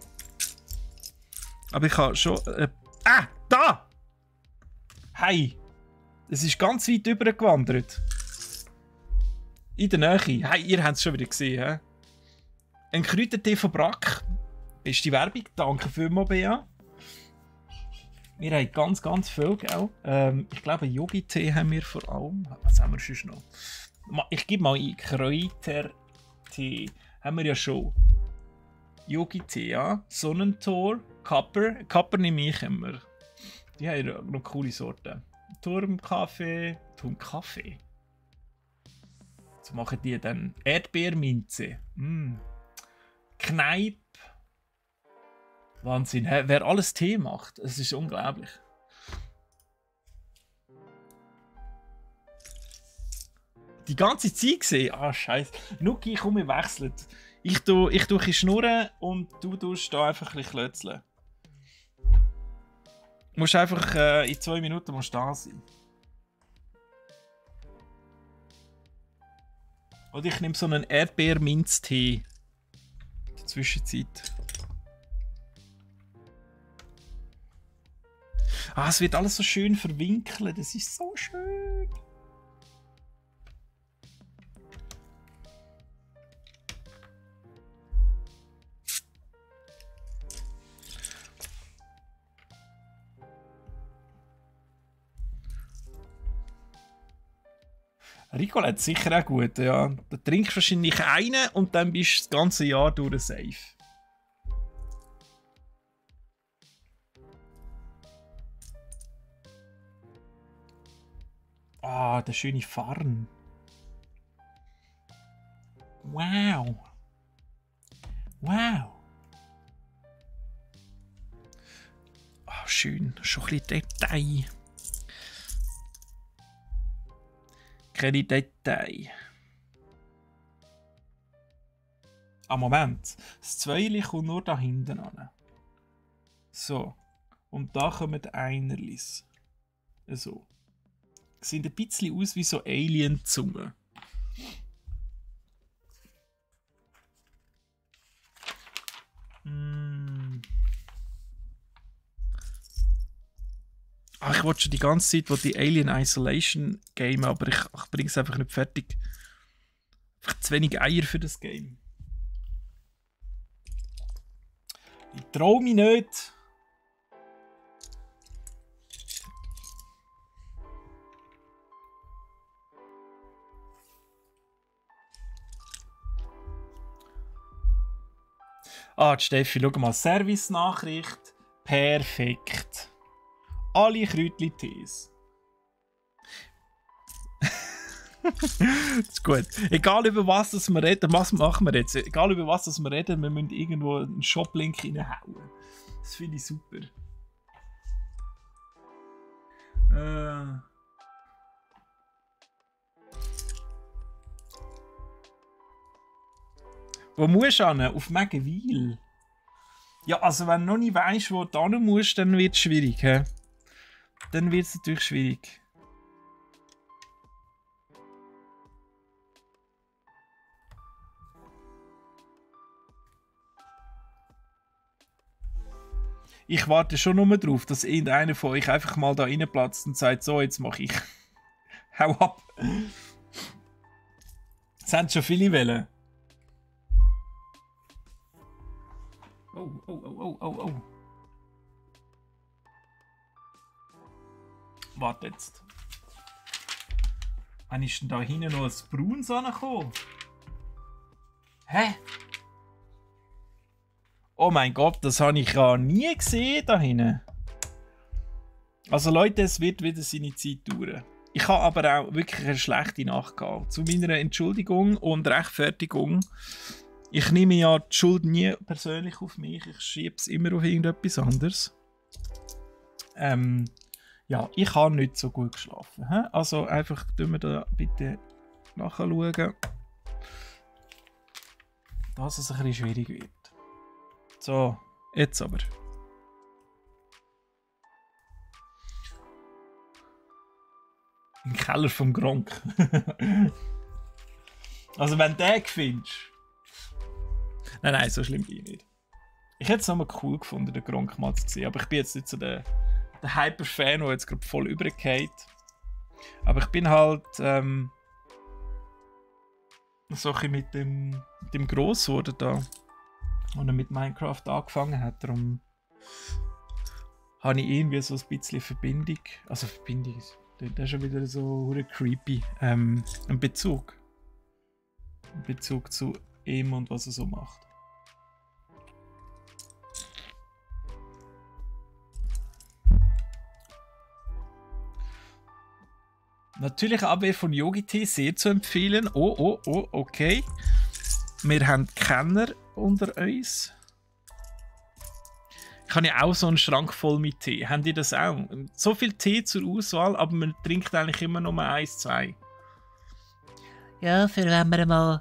Aber ich habe schon... da! Hey! Es ist ganz weit übergewandert. In der Nähe. Hey, ihr habt es schon wieder gesehen, hä? Ein Kräutertee von Brack. Beste Werbung. Danke vielmals, Bea. Wir haben ganz, ganz viel, gell? Ich glaube, Yogi-Tee haben wir vor allem. Was haben wir sonst noch? Ich gebe mal ein. Kräutertee. Haben wir ja schon. Yogi-Tee, ja. Sonnentor. Kapper. Kapper nehme ich immer. Die haben ja noch coole Sorten. Turmkaffee. Turmkaffee. So machen die dann Erdbeerminze. Kneipp. Wahnsinn, wer alles Tee macht, es ist unglaublich. Die ganze Zeit gesehen? Ah, scheiße. Nuki, komm, wir wechseln. Ich tue ein schnurren und du tust da einfach ein bisschen klötzeln. Du musst einfach in 2 Minuten musst da sein. Oder ich nehme so einen Erdbeerminztee. In der Zwischenzeit. Ah, es wird alles so schön verwinkelt. Das ist so schön. Ricola hat sicher auch gut, ja. Da trinkst du wahrscheinlich einen und dann bist du das ganze Jahr durch safe. Ah, der schöne Farn. Wow. Wow. Ah, schön. Schon ein bisschen Detail. Keine Detail. Ah, Moment. Das Zweili kommt nur da hinten an. So. Und da kommen Einerlis. So. Sieht ein bisschen aus wie so Alien-Zungen. Ach, ich wollte schon die ganze Zeit die Alien Isolation Game, aber ich bringe es einfach nicht fertig. Einfach zu wenig Eier für das Game. Ich traue mich nicht. Ah, Steffi, schau mal. Service-Nachricht. Perfekt. Alle Kräutli-Tees. Das ist gut. Egal über was wir reden, was machen wir jetzt? Egal über was wir reden, wir müssen irgendwo einen Shop-Link reinhauen. Das finde ich super. Wo musst du hin? Auf Megenwil? Ja, also wenn du noch nicht weißt, wo du hin musst, dann wird es schwierig. He? Dann wird es natürlich schwierig. Ich warte schon nur darauf, dass irgendeiner von euch einfach mal da reinplatzt und sagt, so, jetzt mache ich. Hau ab! Es haben schon viele Wellen. Oh. Warte jetzt. Wann ist denn da hinten noch ein Bruns angekommen? Hä? Oh mein Gott, das habe ich ja nie gesehen da hinten. Also Leute, es wird wieder seine Zeit dauern. Ich habe aber auch wirklich eine schlechte Nacht gehabt. Zu meiner Entschuldigung und Rechtfertigung. Ich nehme ja die Schuld nie persönlich auf mich. Ich schiebe es immer auf irgendetwas anderes. Ja, ich habe nicht so gut geschlafen. He? Also einfach tun wir da bitte nachschauen, dass es ein bisschen schwierig wird. So, Jetzt aber. Im Keller vom Gronk. Also wenn du den findest. Nein, so schlimm bin ich nicht. Ich hätte es nochmal cool gefunden, den Gronk mal zu sehen. Aber ich bin jetzt nicht so der Hyper-Fan, der jetzt gerade voll übergeht. Aber ich bin halt so ein bisschen mit dem Grosswurden da, als er mit Minecraft angefangen hat. Darum habe ich irgendwie so ein bisschen Verbindung. Also Verbindung, das ist schon wieder so creepy. Ein Bezug. Ein Bezug zu ihm und was er so macht. Natürlich AB von Yogi-Tee sehr zu empfehlen. Oh, okay. Wir haben Kenner unter uns. Ich habe ja auch so einen Schrank voll mit Tee. Habt ihr das auch? So viel Tee zur Auswahl, aber man trinkt eigentlich immer nur 1, 2.
Ja, für wenn wir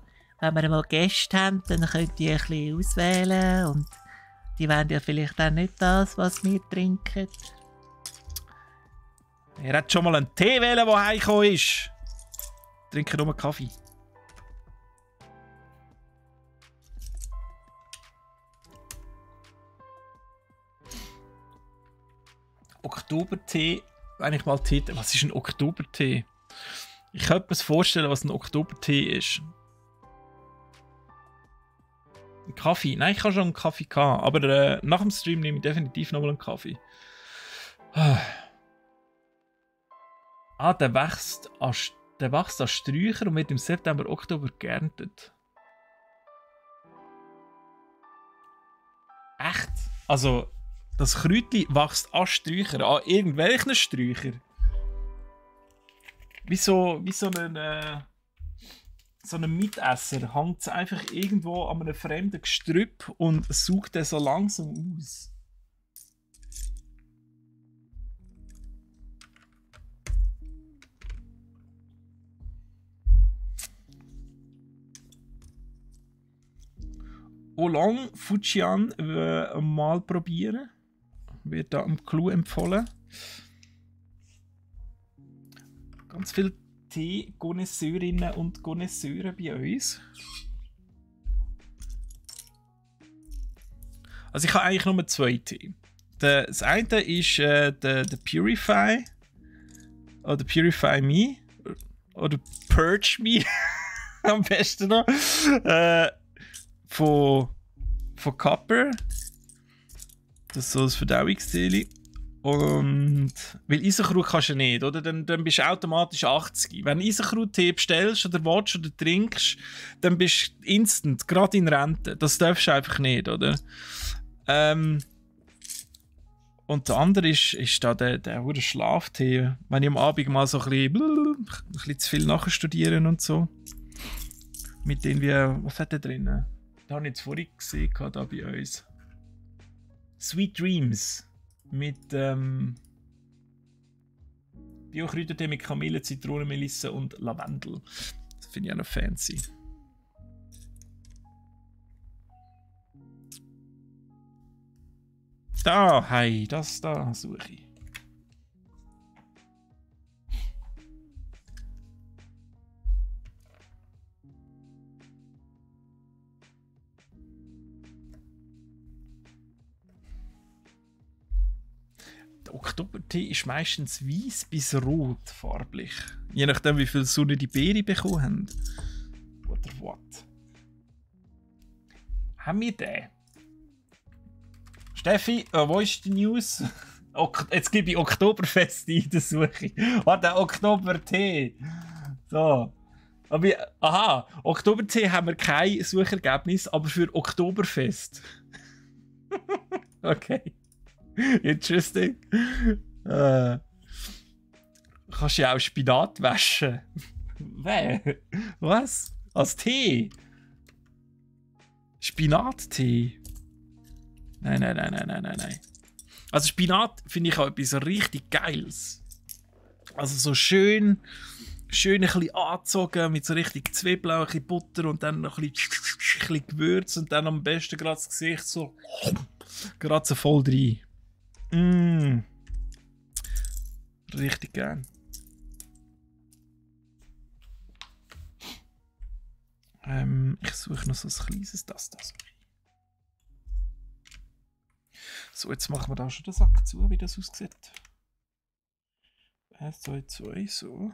mal Gäste haben, dann könnt ihr ein bisschen auswählen und die wollen ja vielleicht auch nicht das, was wir trinken.
Er hat schon mal einen Tee wählen, der heimgekommen ist. Trinken nur Kaffee. Oktobertee, wenn ich mal Tee. Was ist ein Oktobertee? Ich könnte mir vorstellen, was ein Oktobertee ist. Ein Kaffee? Nein, ich habe schon einen Kaffee gehabt, aber nach dem Stream nehme ich definitiv nochmal einen Kaffee. Der wächst an Sträuchern und wird im September, Oktober geerntet. Echt? Also, das Kräutchen wächst an Sträuchern, an irgendwelchen Sträuchern. Wie so ein Mitesser hängt es einfach irgendwo an einem fremden Gestrüpp und saugt den so langsam aus. Oolong Fujian mal probieren. Wird da am Clou empfohlen. Ganz viele Tee-Connoisseurinnen und Connoisseure bei uns. Also ich habe eigentlich nur 2 Tee. Das eine ist der Purify. Oder Purify Me. Oder Purge Me. Am besten noch. Von Copper. Das ist so das Verdauungstee. Und weil Eisenkraut kannst du nicht, oder? Dann bist du automatisch 80. Wenn du Eisenkraut-Tee bestellst oder willst oder trinkst, dann bist du instant, gerade in Rente. Das darfst du einfach nicht, oder? Und der andere ist da der Schlaftee. Wenn ich am Abend mal so ein bisschen zu viel nachstudieren und so. Mit irgendwie, was hat der drin? Da habe ich jetzt vorhin gesehen, da bei uns. Sweet Dreams. Mit Bio-Kräutertee mit Kamille, Zitrone, Melisse und Lavendel. Das finde ich auch noch fancy. Das da suche ich. Der Oktobertee ist meistens weiß bis rot farblich. Je nachdem, wie viel Sonne die Beere bekommen haben. Oder what? Haben wir den? Steffi, wo ist die News? Jetzt gebe ich Oktoberfest ein, das suche ich. Warte, Oktobertee. So. Aber, Oktobertee haben wir kein Suchergebnis, aber für Oktoberfest. Okay. Interesting. Kannst du ja auch Spinat waschen. Was? Als Tee? Spinattee? Nein. Also Spinat finde ich auch etwas richtig Geiles. Also so schön schön ein bisschen angezogen mit so richtig Zwiebeln, ein bisschen Butter und dann noch ein bisschen Gewürz und dann am besten gerade das Gesicht so gerade so voll rein. Richtig gern. Ich suche noch so ein kleines das. So, jetzt machen wir da schon den Sack zu, wie das aussieht. 1, 2, 2, so.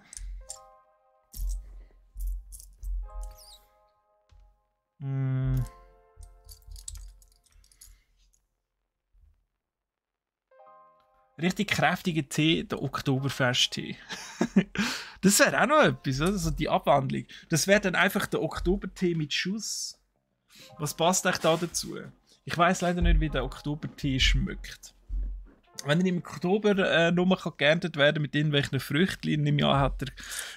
Richtig kräftiger Tee, der Oktoberfest-Tee. Das wäre auch noch etwas, oder? So die Abwandlung. Das wäre dann einfach der Oktobertee mit Schuss. Was passt euch da dazu? Ich weiß leider nicht, wie der Oktobertee schmeckt. Wenn er im Oktober nur geerntet werden mit irgendwelchen Früchten, im Jahr hat er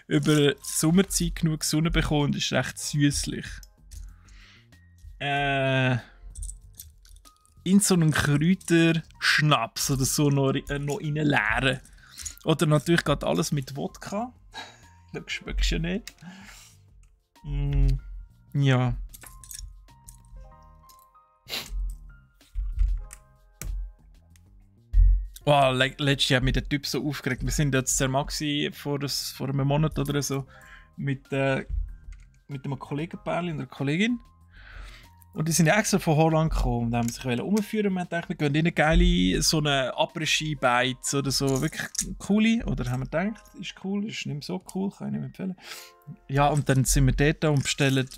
über die Sommerzeit genug Sonne bekommen und ist recht süßlich. In so einem Kräuterschnaps oder so noch reinleeren. Oder natürlich geht alles mit Wodka. Das schmeckst du ja nicht. Ja. Wow, letztes Jahr hat mich der Typ so aufgeregt. Wir sind jetzt der Maxi vor einem Monat oder so mit einem Kollegenpärchen und einer Kollegin. Und die sind extra von Holland gekommen und haben sich umführen. Wir dachten, wir gehen in eine geile so eine Après-Ski-Beiz oder so. Wirklich coole. Oder haben wir gedacht, ist cool, ist nicht mehr so cool, kann ich nicht mehr empfehlen. Ja, und dann sind wir dort und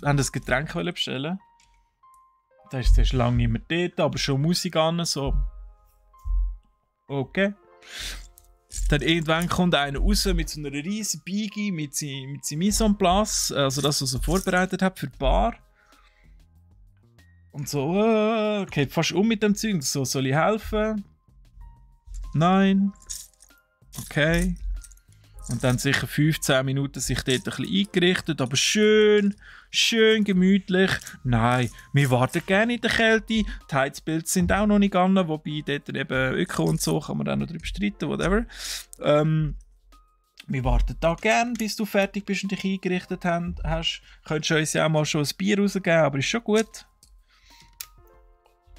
haben das Getränk bestellen. Da ist zuerst lange nicht mehr dort, aber schon Musik an, so. Okay. Dann irgendwann kommt einer raus mit so einer riesen Biege, mit seinem Mise en place, also das, was er vorbereitet hat für die Bar. Und so, geht fast mit dem Zeug. So, soll ich helfen? Nein. Okay. Und dann sicher 15 Minuten sich dort ein bisschen eingerichtet, aber schön gemütlich. Nein, wir warten gerne in der Kälte. Die Heizbilder sind auch noch nicht gegangen, wobei dort eben Öko und so kann man auch noch drüber streiten, whatever. Wir warten da gerne, bis du fertig bist und dich eingerichtet hast. Könntest du uns ja auch mal schon ein Bier rausgeben, aber ist schon gut.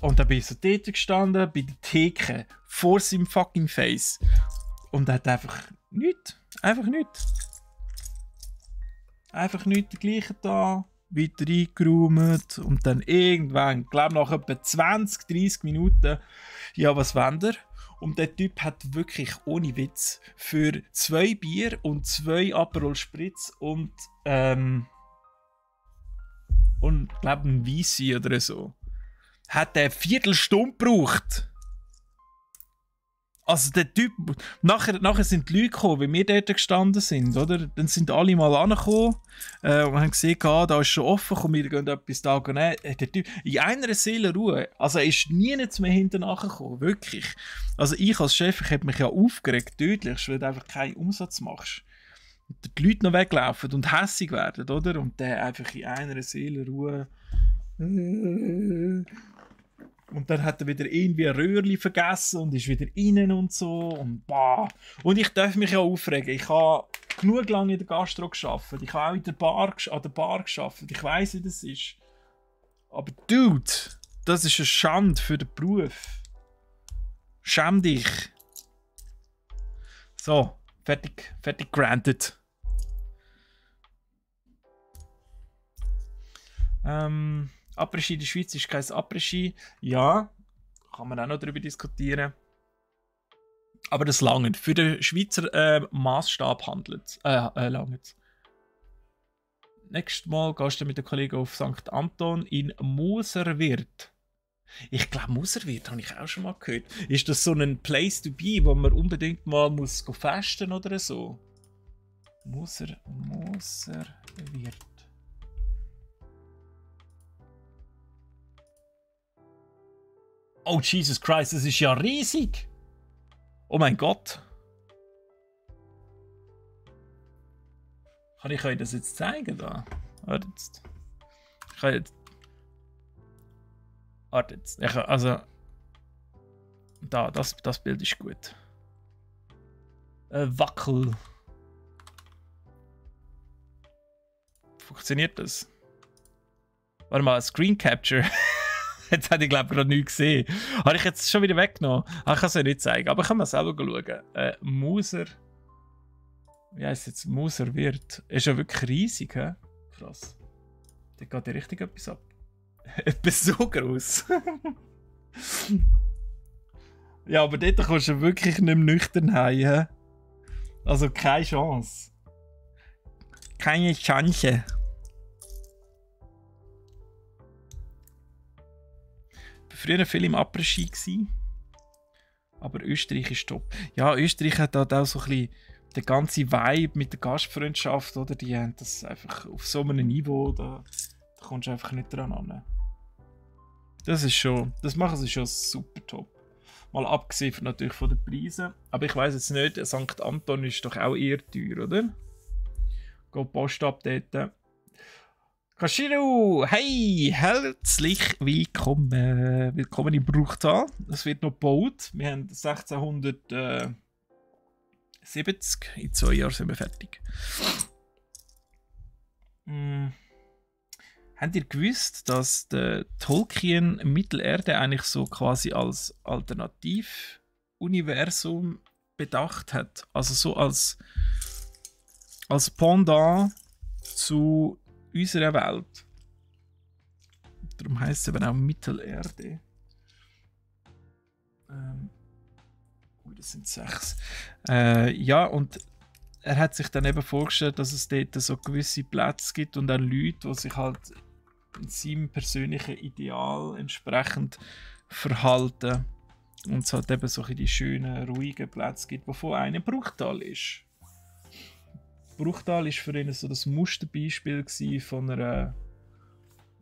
Und dann bin ich so dort gestanden, bei der Theke, vor seinem fucking Face. Und er hat einfach nichts. Einfach nichts. Einfach nichts dergleichen da. Weiter eingeräumt. Und dann irgendwann, ich glaube nach etwa 20, 30 Minuten, ja, was wollt ihr? Und der Typ hat wirklich, ohne Witz, für 2 Bier und 2 Aperol Spritz und glaube ein Weissi oder so, hat er eine Viertelstunde gebraucht. Also der Typ, nachher sind die Leute gekommen, wie wir dort gestanden sind, oder? Dann sind alle mal angekommen und haben gesehen, da ist schon offen, komm, wir gehen etwas da nehmen. Der Typ, in einer Seelenruhe, also er ist nie mehr hinten nachgekommen, wirklich. Also ich als Chef, ich habe mich ja aufgeregt, tödlich, weil du einfach keinen Umsatz machst. Und die Leute noch weglaufen und hässig werden, oder? Und der einfach in einer Seelenruhe. Und dann hat er wieder irgendwie ein Röhrchen vergessen und ist wieder innen und so. Und bah. Und ich darf mich ja aufregen. Ich habe genug lange in der Gastro gearbeitet. Ich habe auch an der Bar gearbeitet. Ich weiss, wie das ist. Aber Dude, das ist eine Schande für den Beruf. Schäm dich. So, fertig granted. Après-Ski in der Schweiz ist kein Après-Ski. Ja, kann man auch noch darüber diskutieren. Aber das langt. Für den Schweizer Massstab langt. Nächstes Mal gehst du mit den Kollegen auf St. Anton in Moserwirt. Ich glaube, Moserwirt habe ich auch schon mal gehört. Ist das so ein Place to be, wo man unbedingt mal muss festen oder so? Moserwirt. Oh, Jesus Christ, das ist ja riesig! Oh mein Gott! Kann ich euch das jetzt zeigen da? Warte jetzt. Ich kann jetzt. Warte jetzt. Also. Da, das Bild ist gut. Wackel. Funktioniert das? Warte mal, Screen Capture. Jetzt hätte ich glaube gerade nichts gesehen. Habe ich jetzt schon wieder weggenommen? Ah, ich kann es ja nicht zeigen, aber ich kann mal selber schauen. Muser. Wie heisst jetzt? Muser Wirt. Ist ja wirklich riesig, hä? Krass. Da geht ja richtig etwas ab. Etwas so groß. Ja, aber dort kommst du wirklich nicht mehr nüchtern heim, hä? Also keine Chance. Keine Chance. Ich war früher viel im Après-Ski, aber Österreich ist top. Ja, Österreich hat halt auch so ein bisschen den ganzen Vibe mit der Gastfreundschaft, oder? Die haben das einfach auf so einem Niveau, da kommst du einfach nicht dran an. Das machen sie schon super top. Mal abgesehen natürlich von den Preisen. Aber ich weiss jetzt nicht, St. Anton ist doch auch eher teuer, oder? Geht Post updaten. Kashiru, hey, herzlich willkommen. Willkommen in Bruchtal. Es wird noch gebaut. Wir haben 1670. In 2 Jahren sind wir fertig. Habt ihr gewusst, dass der Tolkien Mittelerde eigentlich so quasi als Alternativuniversum bedacht hat? Also so als Pendant zu unserer Welt. Darum heisst es eben auch Mittelerde. Das sind 6. Ja, und er hat sich dann eben vorgestellt, dass es dort so gewisse Plätze gibt und auch Leute, die sich halt seinem persönlichen Ideal entsprechend verhalten. Und es halt eben so die schönen, ruhigen Plätze gibt, wovon einer Bruchtal ist. Bruchtal war für ihn so das Musterbeispiel von einer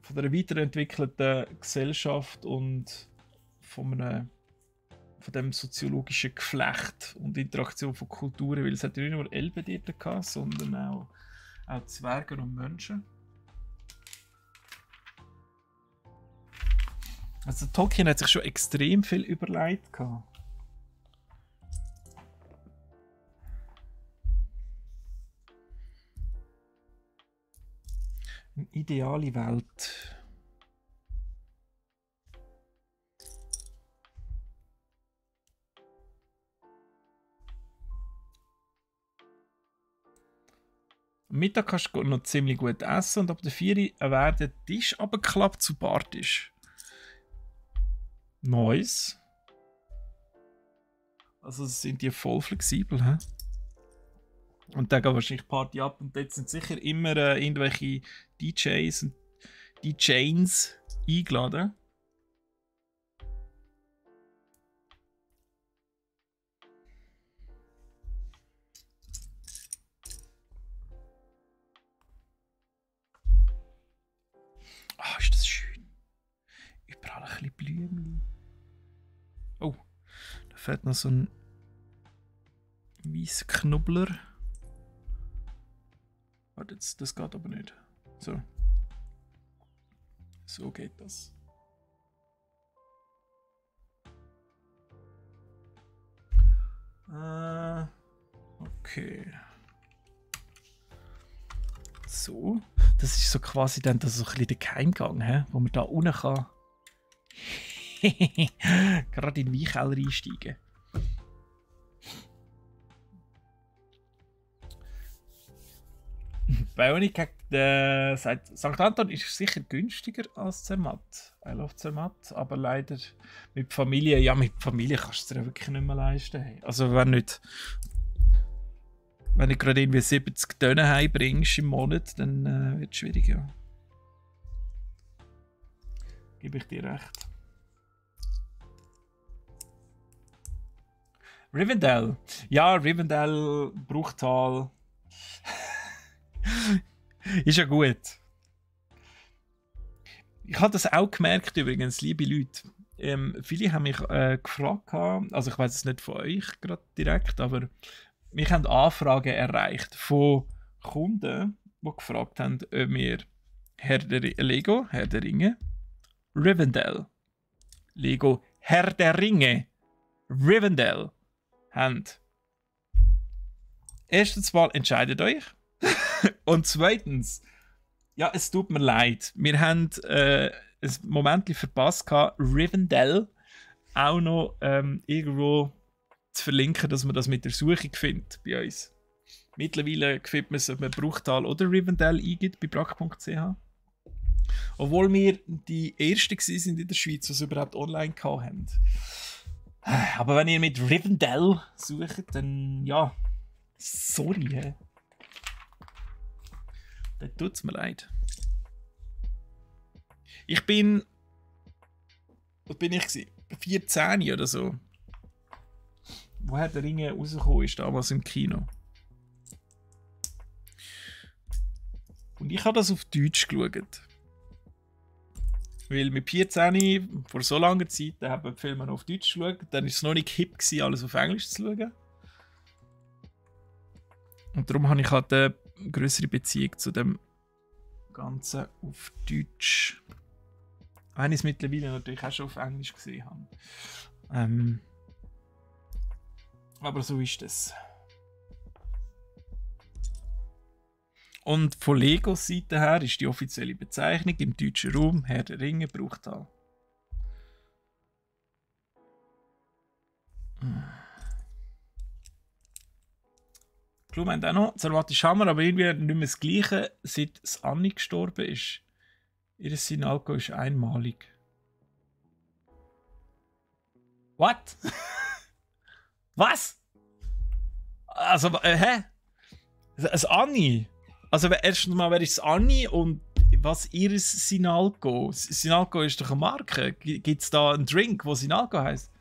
weiterentwickelten Gesellschaft und von dem soziologischen Geflecht und Interaktion von Kulturen, weil es hat ja nicht nur Elben dort gehabt, sondern auch Zwerge und Menschen. Also Tolkien hat sich schon extrem viel überlegt gehabt. Eine ideale Welt. Am Mittag kannst du noch ziemlich gut essen und ab der 4 Uhr wird der Tisch abgeklappt zu Bartisch. Nice. Also sind die voll flexibel, hä? Und dann geht wahrscheinlich Party ab und dort sind sicher immer irgendwelche DJs und DJs eingeladen. Ah, ist das schön. Überall ein bisschen Blümchen. Oh, da fehlt noch so ein weißer Knubbler. Warte, das geht aber nicht. So. So geht das. Okay. So. Das ist so quasi dann so ein bisschen der Geheimgang, wo man da unten kann. Gerade in den Weinkeller einsteigen. Bionic sagt, St. Anton ist sicher günstiger als Zermatt. I love Zermatt, aber leider mit Familie. Ja, mit Familie kannst du es dir wirklich nicht mehr leisten. Hey. Also wenn du gerade irgendwie 70 Tonnen heimbringst im Monat, dann wird es schwierig, ja. Gebe ich dir recht. Rivendell. Ja, Rivendell, Bruchtal. Ist ja gut. Ich habe das auch gemerkt übrigens, liebe Leute. Viele haben mich gefragt, also ich weiß es nicht von euch gerade direkt, aber mich haben Anfragen erreicht von Kunden, die gefragt haben, ob wir Lego, Herr der Ringe, Rivendell, Lego, Herr der Ringe, Rivendell haben. Erstens mal entscheidet euch. Und zweitens, Ja, es tut mir leid. Wir haben ein Moment verpasst, Rivendell auch noch irgendwo zu verlinken, dass man das mit der Suche findet bei uns. Mittlerweile findet man es, ob man Bruchtal oder Rivendell eingibt bei brack.ch. Obwohl wir die Ersten waren in der Schweiz, die es überhaupt online hatten. Aber wenn ihr mit Rivendell sucht, dann ja, sorry. He. Dann tut es mir leid. Ich bin. Was bin ich gewesen? 14 oder so. Woher der Ring rausgekommen ist, damals im Kino. Und ich habe das auf Deutsch geschaut. Weil mit 14, vor so langer Zeit, da haben wir die Filme noch auf Deutsch geschaut. Dann war es noch nicht hip gewesen, alles auf Englisch zu schauen. Und darum habe ich halt eine größere Beziehung zu dem Ganzen auf Deutsch. Wenn ich es mittlerweile natürlich auch schon auf Englisch gesehen habe. Aber so ist es. Und von Legos Seite her ist die offizielle Bezeichnung im deutschen Raum Herr der Ringe Bruchtal. Blum hat auch noch Zermatt Hammer, aber irgendwie nicht mehr das Gleiche, seit Anni gestorben ist. Ihr Sinalco ist einmalig. What? Was? Also, hä? Das Anni? Also erstens mal, wer ist Anni und was ihr Sinalco? Sinalco ist doch eine Marke. Gibt es da einen Drink, der Sinalco heisst?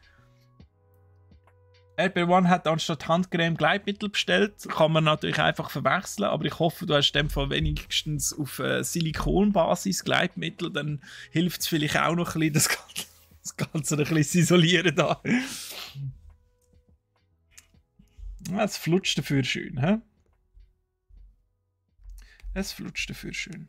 RB1 hat anstatt Handcreme Gleitmittel bestellt. Kann man natürlich einfach verwechseln, aber ich hoffe, du hast in dem Fall wenigstens auf Silikonbasis Gleitmittel, dann hilft es vielleicht auch noch ein bisschen, das Ganze ein bisschen zu isolieren da. Es flutscht dafür schön, hä? Es flutscht dafür schön.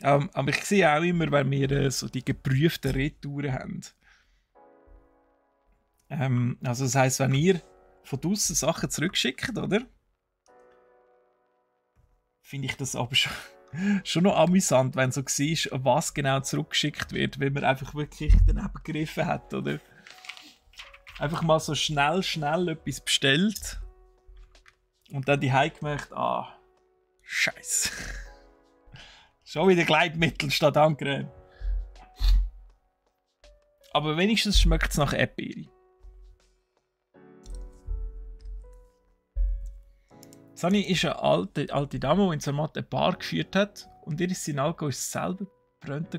Aber ich sehe auch immer, wenn wir so die geprüften Retouren haben. Also das heisst, wenn ihr von draussen Sachen zurückschickt, oder? Finde ich das aber schon noch amüsant, wenn so siehst, was genau zurückgeschickt wird, wenn man einfach wirklich daneben gegriffen hat, oder? Einfach mal so schnell etwas bestellt und dann die Hause gemerkt, Scheiße. Schon wieder Gleitmittel statt Handcreme. Aber wenigstens schmeckt es nach Erdbeere. Sani ist eine alte Dame, die in Zermatt eine Bar geführt hat und ihr Sinalco war selber Brönte.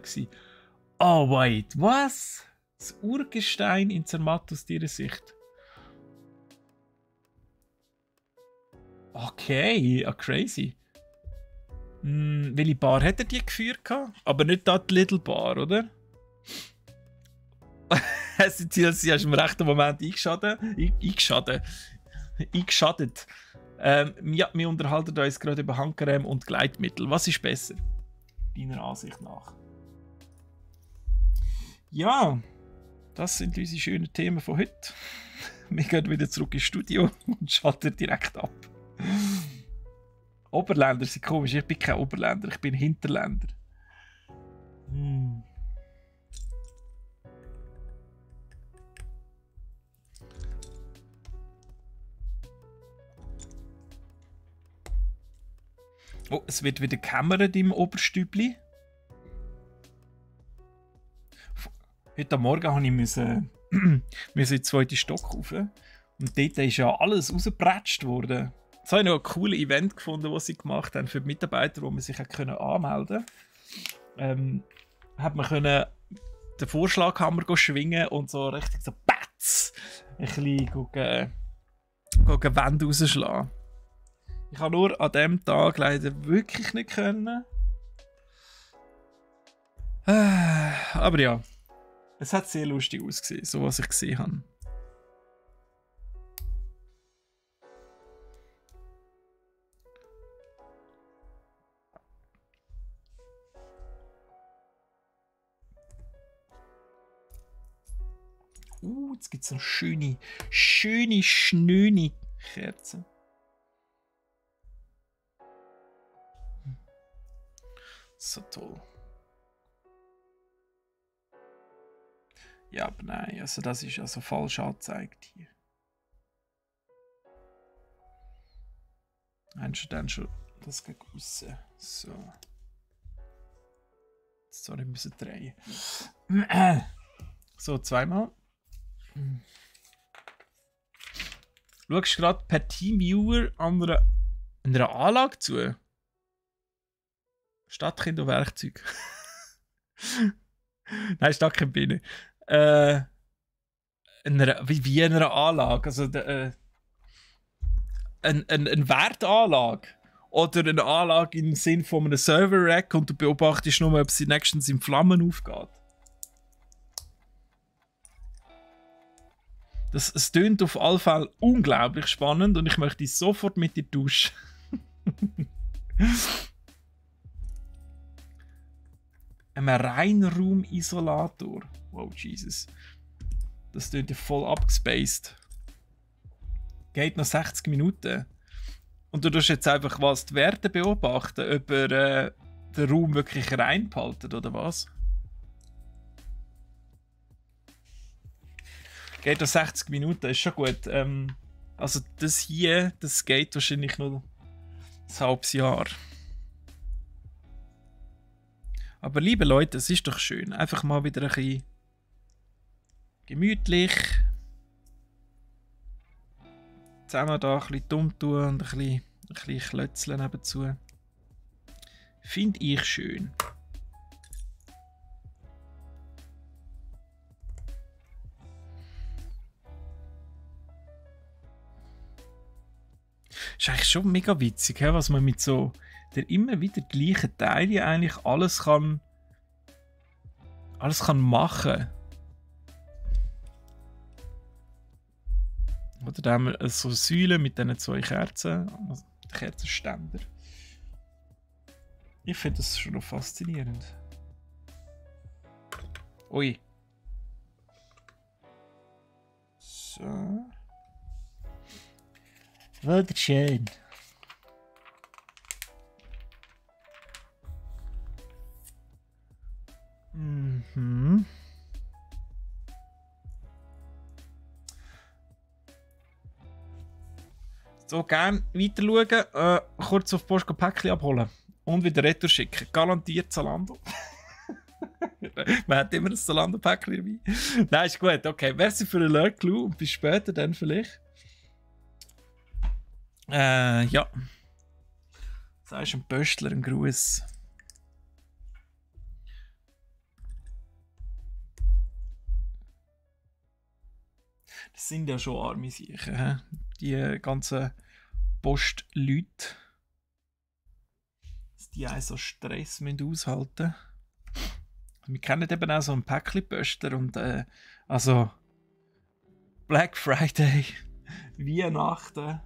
Oh wait, was? Das Urgestein in Zermatt aus ihrer Sicht. Okay, crazy. Welche Bar hat er die geführt? Aber nicht da die Little Bar, oder? Sie hast im rechten Moment eingeschadet. Ja, wir unterhalten uns gerade über Handcreme und Gleitmittel. Was ist besser? Deiner Ansicht nach. Ja, das sind unsere schönen Themen von heute. Wir gehen wieder zurück ins Studio und schalten direkt ab. Oberländer sind komisch. Ich bin kein Oberländer, ich bin Hinterländer. Oh, es wird wieder gekämmert im Oberstübli. Heute Morgen musste ich in den zweiten Stock rauf. Und dort ist ja alles rausgepratscht worden. Jetzt habe ich noch ein cooles Event gefunden, das sie gemacht haben für die Mitarbeiter, wo man sich anmelden konnte. Hat man können den Vorschlaghammer schwingen und so richtig so Batz ein bisschen Wände rausschlagen. Ich habe nur an diesem Tag leider wirklich nicht können. Aber ja, es hat sehr lustig ausgesehen, so was ich gesehen habe. Jetzt gibt es so schöne, schnöne Kerzen. So toll. Ja, aber nein, also das ist also falsch angezeigt hier. Haben Sie dann schon das gegen aussen? So. Jetzt soll ich müssen drehen. So, zweimal. Schaust du gerade per Teamviewer an einer Anlage zu? Stadtkind und Werkzeug. Nein, Stadtkind bin ich. Wie in einer Anlage. Also eine Wertanlage. Oder eine Anlage im Sinn von einem Server-Rack und du beobachtest nur, ob sie nächstens in Flammen aufgeht. Es tönt auf alle Fälle unglaublich spannend und ich möchte sofort mit dir tauschen. Ein Reinraumisolator. Wow, Jesus. Das tönt ja voll abgespaced. Geht noch 60 Minuten. Und du tust jetzt einfach was die Werte beobachten, ob er den Raum wirklich rein behalten, oder was? Geht noch 60 Minuten, ist schon gut. Also das hier, das geht wahrscheinlich noch ein halbes Jahr. Aber liebe Leute, es ist doch schön. Einfach mal wieder ein bisschen gemütlich. Zusammen da ein bisschen dumm tun und ein bisschen klötzeln nebenzu. Finde ich schön. Ist eigentlich schon mega witzig, was man mit so der immer wieder gleichen Teilen eigentlich alles kann machen. Oder da haben wir so Säulen mit diesen zwei Kerzen, also Kerzenständer. Ich finde das schon noch faszinierend. Ui. So.
Wunderschön.
Mhm. So, gerne weiter schauen, kurz auf Post Päckchen abholen und wieder retour schicken. Garantiert Zalando. Man hat immer ein Zalando-Päckchen dabei. Nein, ist gut, okay. Merci für den Lurk-Clou und bis später dann vielleicht. Ja. Sagst dem Pöstler einen Gruß. Das sind ja schon arme Sachen, die ganzen Postleute. Dass die auch so Stress aushalten müssen. Wir kennen eben auch so einen Päckchen-Pöster und also Black Friday, Weihnachten,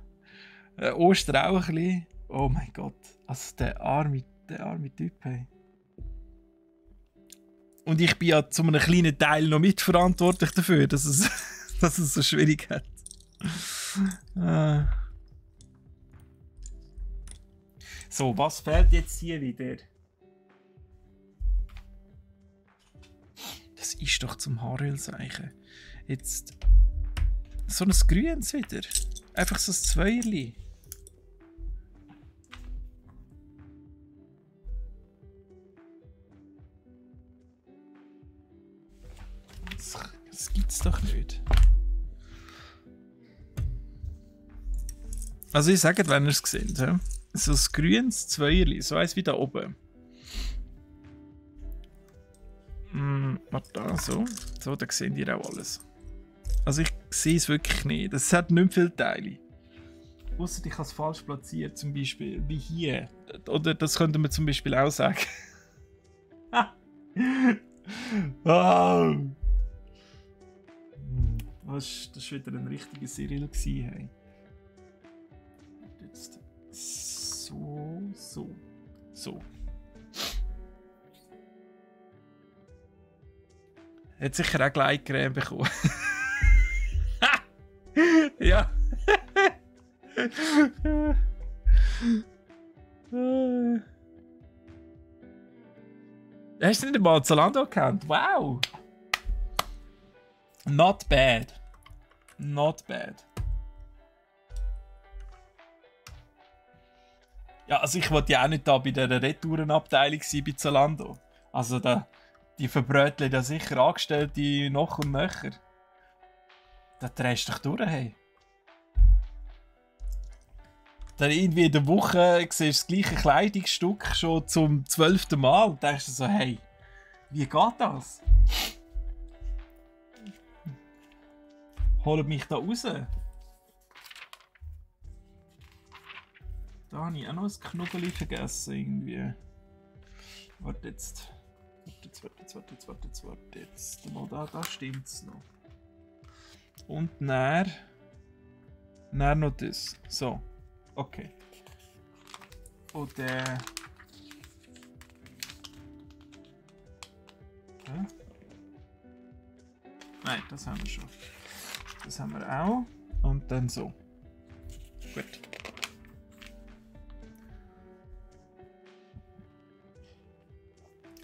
Ostern auch ein bisschen. Oh mein Gott, also der arme Typ. Hey. Und ich bin ja zu einem kleinen Teil noch mitverantwortlich dafür, dass es so schwierig hat. So, was fehlt jetzt hier wieder? Das ist doch zum Haarölseichen. Jetzt so ein Grünes wieder. Einfach so ein Zweierli. Das gibt's doch nicht. Also ich sage, wenn ihr es seht, so ein grünes Zweierli, so eins wie da oben. Warte da, so, da seht ihr auch alles. Also ich sehe es wirklich nicht. Es hat nicht viele Teile. Ausser ich habe es falsch platziert, zum Beispiel, wie hier. Oder das könnte man zum Beispiel auch sagen. Oh. Das war wieder ein richtiger Serial. Hey. Jetzt so. Hat sicher auch Gleitcreme bekommen. Ja. Hast du nicht mal Zalando gekannt? Wow! Not bad. Not bad. Ja, also ich wollte ja auch nicht da bei der Retourenabteilung sein bei Zalando. Also die verbröteln da sicher Angestellte noch und nöcher. Da drehst du dich durch, hey. Dann irgendwie in der Woche siehst du das gleiche Kleidungsstück schon zum 12. Mal und denkst du so, hey, wie geht das? Holt mich da raus. Da habe ich auch noch ein Knubbeli vergessen irgendwie. Warte jetzt. Warte jetzt. Mal da stimmt's noch. Und dann noch das. So. Okay. Und Hä? Nein, das haben wir schon. Das haben wir auch. Und dann so. Gut.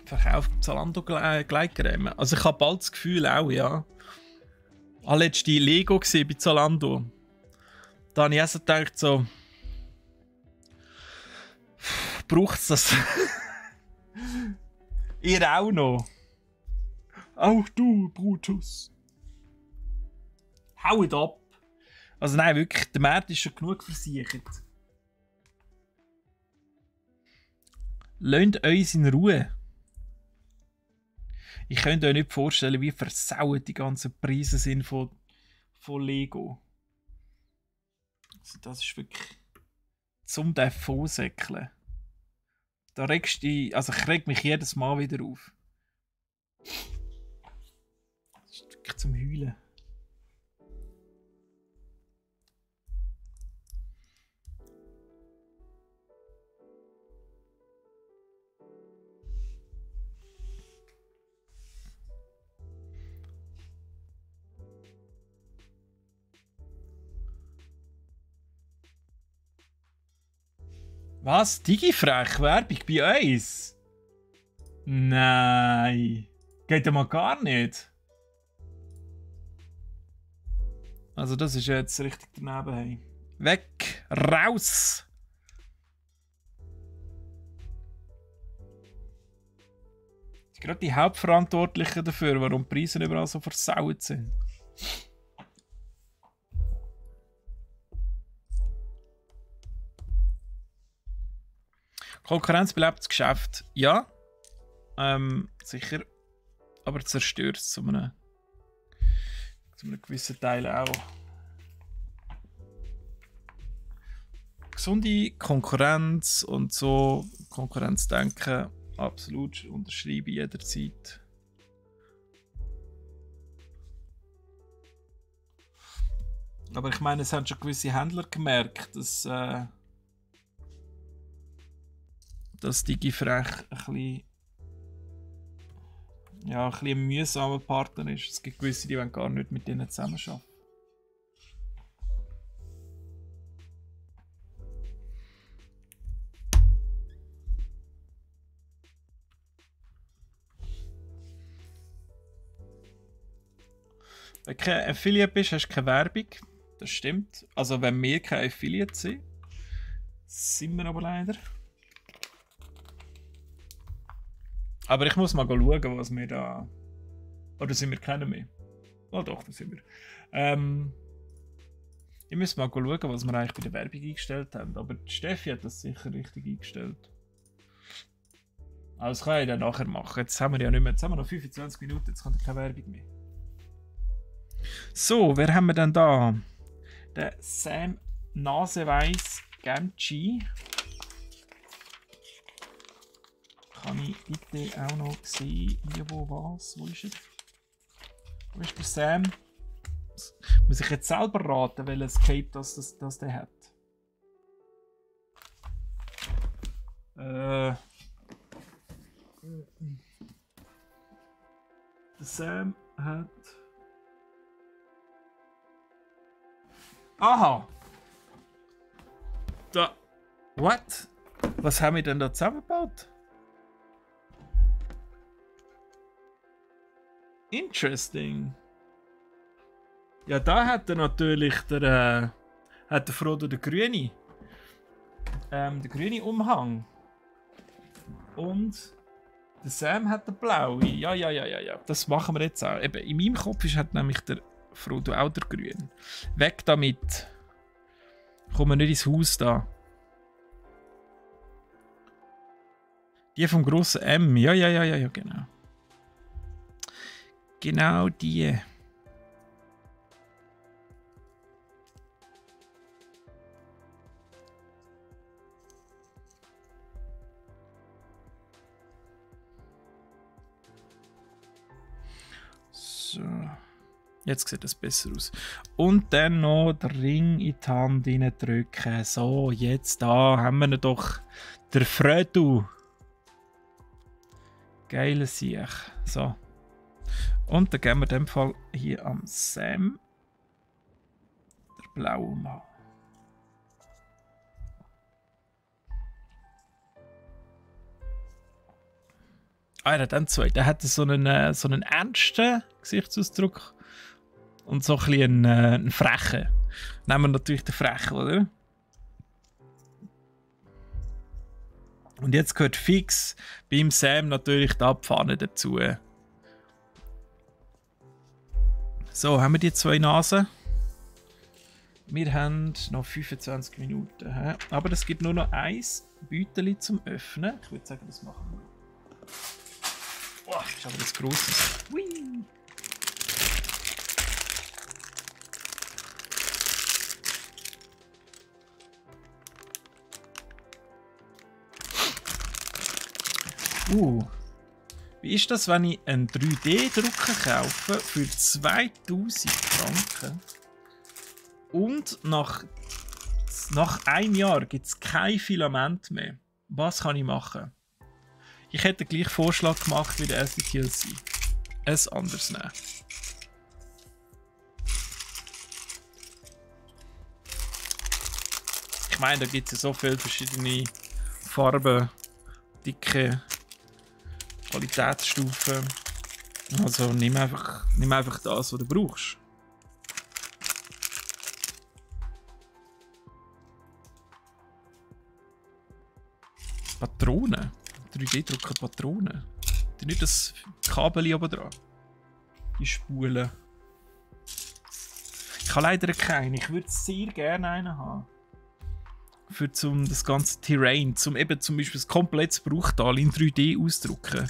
Verkauft Zalando Gleitcreme. Also ich habe bald das Gefühl auch, ja. Letzte Lego gesehen bei Zalando. Da habe ich also gedacht so, braucht es das? Ihr auch noch? Auch du, Brutus. Haut ab. Also nein, wirklich, der Markt ist schon genug versichert. Lasst uns in Ruhe. Ich könnte euch nicht vorstellen, wie versaut die ganzen Preise sind von Lego. Also das ist wirklich zum Davonsäckeln. Da regst du, also ich reg mich jedes Mal wieder auf. Das ist wirklich zum Heulen. Was? Digifrech? Werbung bei uns? Nein. Geht ja mal gar nicht. Also das ist jetzt richtig daneben. Hey. Weg! Raus! Das sind gerade die Hauptverantwortlichen dafür, warum die Preise überall so versaut sind. Konkurrenz belebt das Geschäft. Ja. Sicher. Aber zerstört es zu einem gewissen Teil auch. Gesunde Konkurrenz und so Konkurrenzdenken absolut unterschreibe ich jederzeit. Aber ich meine, es haben schon gewisse Händler gemerkt, dass Digifrech ein bisschen ein mühsamer Partner ist. Es gibt gewisse, die wollen gar nicht mit denen zusammenarbeiten. Wenn du kein Affiliate bist, hast du keine Werbung. Das stimmt. Also wenn wir kein Affiliate sind wir aber leider. Aber ich muss mal schauen, was wir da... Oder sind wir keine mehr? Oh doch, da sind wir. Ich muss mal schauen, was wir eigentlich bei der Werbung eingestellt haben. Aber die Steffi hat das sicher richtig eingestellt. Aber das kann ich dann nachher machen. Jetzt haben wir ja nicht mehr... Jetzt haben wir noch 25 Minuten, jetzt kommt keine Werbung mehr. So, wer haben wir denn da? Der Sam Naseweiss Gamgee. Kann ich bitte auch noch sehen, hier wo was? Wo ist er? Wo ist der Sam? Muss ich jetzt selber raten, welches Cape das der hat? Der Sam hat... Aha! Da. What? Was haben wir denn da zusammengebaut? Interesting. Ja, da hat er natürlich hat der Frodo den grünen. Den grünen Umhang. Und der Sam hat den blauen. Ja. Das machen wir jetzt auch. Eben, in meinem Kopf hat nämlich der Frodo auch der grüne. Weg damit. Kommen wir nicht ins Haus da. Die vom grossen M. Ja, genau. Genau die. So. Jetzt sieht das besser aus. Und dann noch den Ring in die Hand drücken. So, jetzt da haben wir ihn doch. Der Frodo. Geile Sieg. So. Und dann geben wir in dem Fall hier am Sam der blaue Umhang. Dann zwei. Der hat so einen ernsten Gesichtsausdruck und so ein bisschen einen frechen. Nehmen wir natürlich den frechen, oder? Und jetzt gehört fix beim Sam natürlich die Pfanne dazu. So, haben wir die zwei Nasen? Wir haben noch 25 Minuten. He? Aber es gibt nur noch ein Beutel zum Öffnen. Ich würde sagen, das machen wir. Oh, das ist aber das Grosses. Hui. Wie ist das, wenn ich einen 3D-Drucker kaufe für 2000 Franken und nach einem Jahr gibt es kein Filament mehr? Was kann ich machen? Ich hätte den gleichen Vorschlag gemacht wie der SDTLC. Es anders nehmen. Ich meine, da gibt es ja so viele verschiedene Farben, dicke Qualitätsstufen. Also nimm einfach das, was du brauchst. Patronen? 3D-Drucker Patronen? Die nicht das Kabel oben dran. Die Spulen. Ich habe leider keinen. Ich würde sehr gerne einen haben. Für das ganze Terrain, eben zum Beispiel das komplettes Bruchtal in 3D ausdrucken.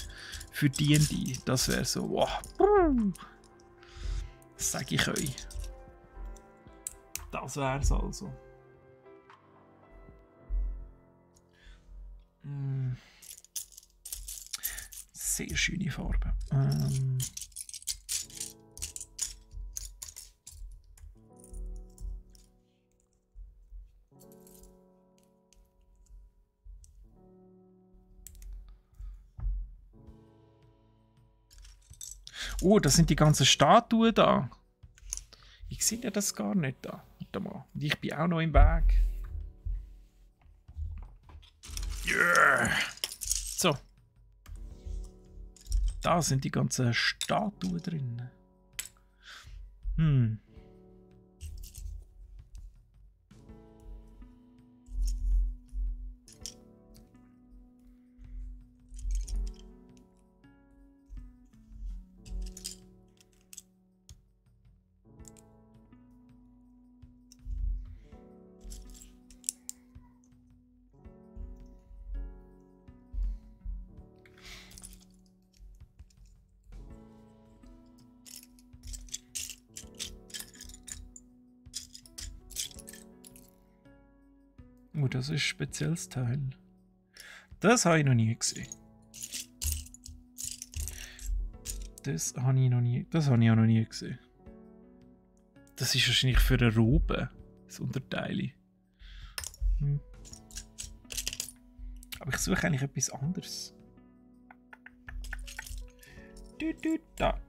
Für D&D. Das wäre so, wow. Das sage ich euch. Das wäre es also. Sehr schöne Farbe. Oh, das sind die ganzen Statuen da. Ich sehe ja das gar nicht da. Warte mal. Und ich bin auch noch im Weg. Yeah. So. Da sind die ganzen Statuen drin. Oh, das ist ein spezielles Teil. Das habe ich noch nie gesehen. Das habe ich auch noch nie gesehen. Das ist wahrscheinlich für eine Robe, das Unterteil. Aber ich suche eigentlich etwas anderes. Da.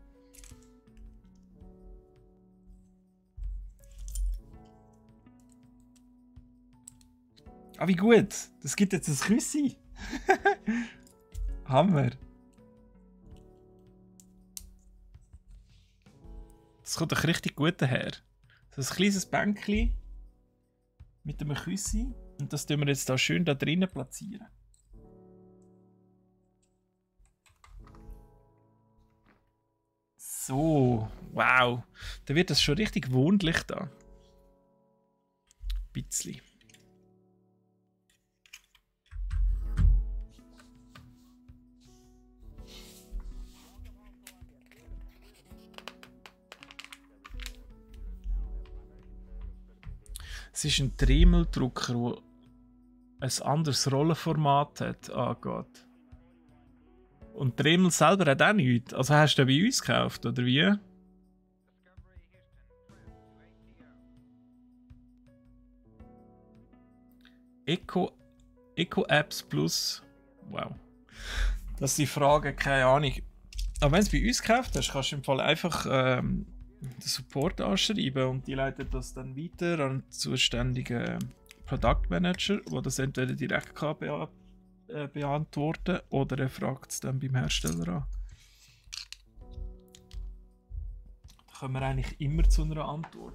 Ah, wie gut. Das gibt jetzt ein Küssi. Hammer. Das kommt doch richtig gut daher. So ein kleines Bänkchen mit einem Küssi. Und das tun wir jetzt da schön da drinnen platzieren. So, wow. Da wird das schon richtig wohnlich da. Bisschen. Es ist ein Dremeldrucker, der ein anderes Rollenformat hat. Ah Gott. Und Dremel selber hat auch nichts. Also hast du den bei uns gekauft, oder wie? Eco Apps Plus. Wow. Das sind Fragen, keine Ahnung. Aber wenn du es bei uns gekauft hast, kannst du im Fall einfach den Support anschreiben und die leiten das dann weiter an den zuständigen Product Manager, der das entweder direkt kann beantworten oder er fragt es dann beim Hersteller an. Da kommen wir eigentlich immer zu einer Antwort.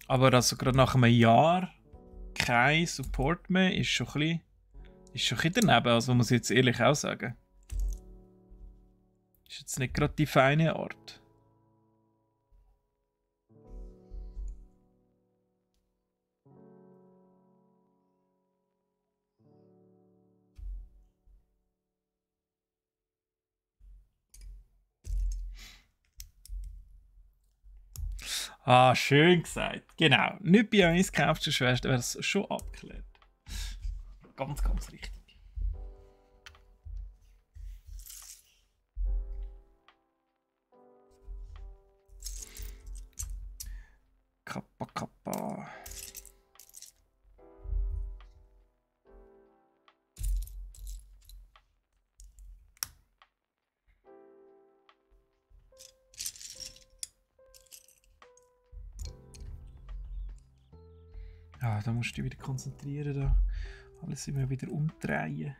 Aber also gerade nach einem Jahr kein Support mehr ist schon ein bisschen daneben, also muss ich jetzt ehrlich auch sagen. Ist jetzt nicht gerade die feine Art. Ah, schön gesagt. Genau. Nicht bei uns gekauft, sonst wäre es schon abgeklärt. Ganz, ganz richtig. Kappa, kappa. Ja, da musst du dich wieder konzentrieren. Da. Alles immer wieder umdrehen.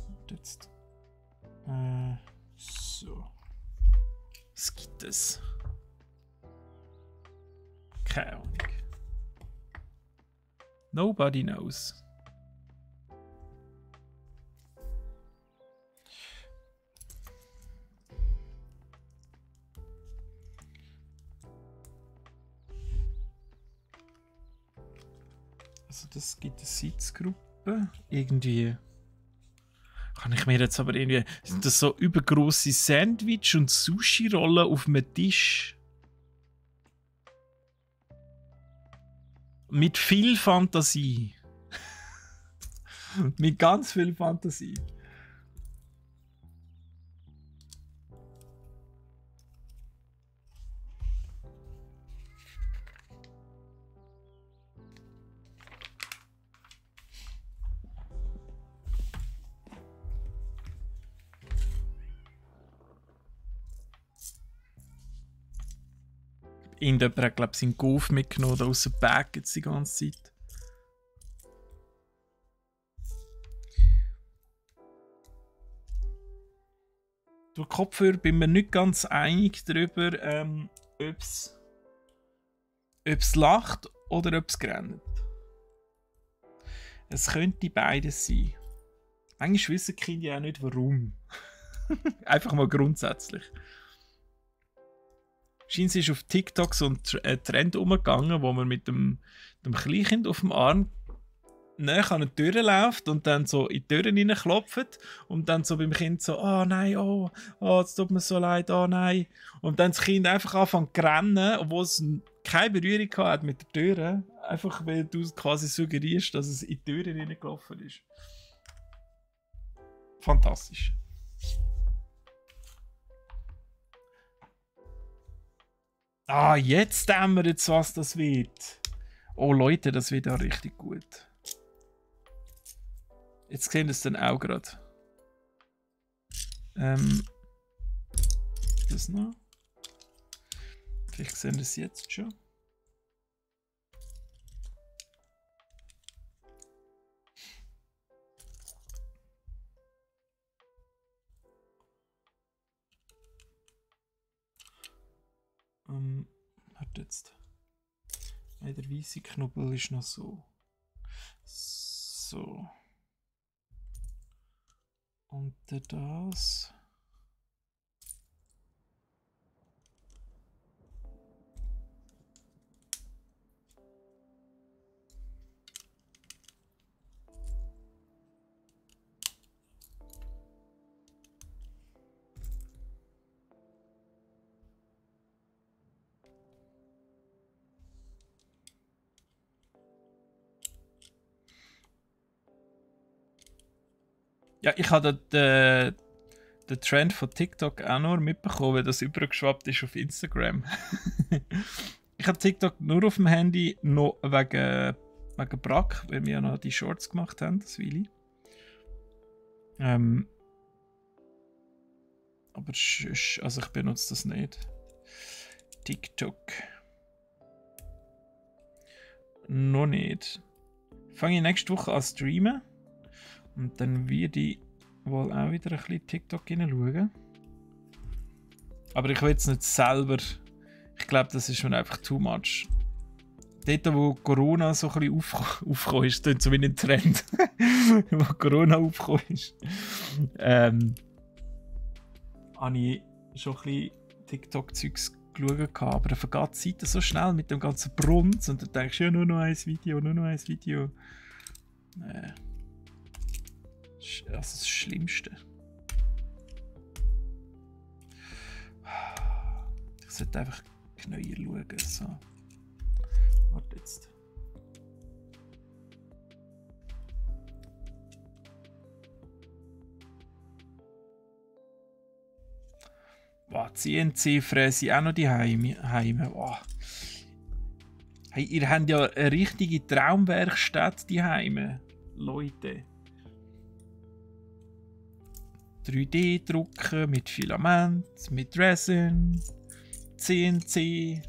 Und jetzt. So. Was gibt es? Keine Ahnung. Nobody knows. Also das gibt eine Sitzgruppe. Irgendwie kann ich mir jetzt aber irgendwie... Sind das so übergroße Sandwich- und Sushi-Rollen auf einem Tisch? Mit viel Fantasie. Mit ganz viel Fantasie. Irgendjemand hat, glaube ich, seinen Golf mitgenommen, da aus dem Bag jetzt die ganze Zeit. Durch Kopfhörer bin mir nicht ganz einig darüber, ob es lacht oder ob es grennt. Es könnte beides sein. Manchmal wissen die Kinder ja auch nicht warum. Einfach mal grundsätzlich. Scheint ist auf TikTok so ein Trend umgegangen, wo man mit dem Kleinkind auf dem Arm näher an eine Tür läuft und dann so in die Türen reinklopft und dann so beim Kind so, oh nein, oh, es tut mir so leid, oh nein. Und dann das Kind einfach anfängt zu rennen, obwohl es keine Berührung hat mit der Tür, einfach weil du quasi suggerierst, dass es in die Türen reingelaufen ist. Fantastisch. Ah, jetzt sehen wir jetzt, was das wird. Oh Leute, das wird auch richtig gut. Jetzt sehen wir es dann auch gerade. Das noch. Vielleicht sehen wir es jetzt schon. Warte jetzt. Nein, der weiße Knubbel ist noch so. So. Und das. Ja, ich habe den Trend von TikTok auch nur mitbekommen, weil das übergeschwappt ist auf Instagram. Ich habe TikTok nur auf dem Handy, noch wegen Brack, weil wir ja noch die Shorts gemacht haben, das Weile. Aber also ich benutze das nicht. TikTok. Noch nicht. Fange ich nächste Woche an zu streamen. Und dann werde ich wohl auch wieder ein bisschen TikTok hineinschauen. Aber ich will jetzt nicht selber. Ich glaube, das ist schon einfach too much. Dort, wo Corona so ein bisschen aufgekommen ist, das ist so wie ein Trend. Wo Corona aufgekommen ist, habe ich schon ein bisschen TikTok-Zeugs geschaut. Aber dann vergeht die Zeit so schnell mit dem ganzen Brunz. Und dann denkst du, ja, nur noch ein Video, nur noch ein Video. Das ist das Schlimmste. Ich sollte einfach neuer schauen. So. Warte jetzt. Boah, CNC fräse ich auch noch die Heime. Boah. Hey, ihr habt ja eine richtige Traumwerkstatt die Heime, Leute. 3D-Drucken mit Filament, mit Resin, CNC,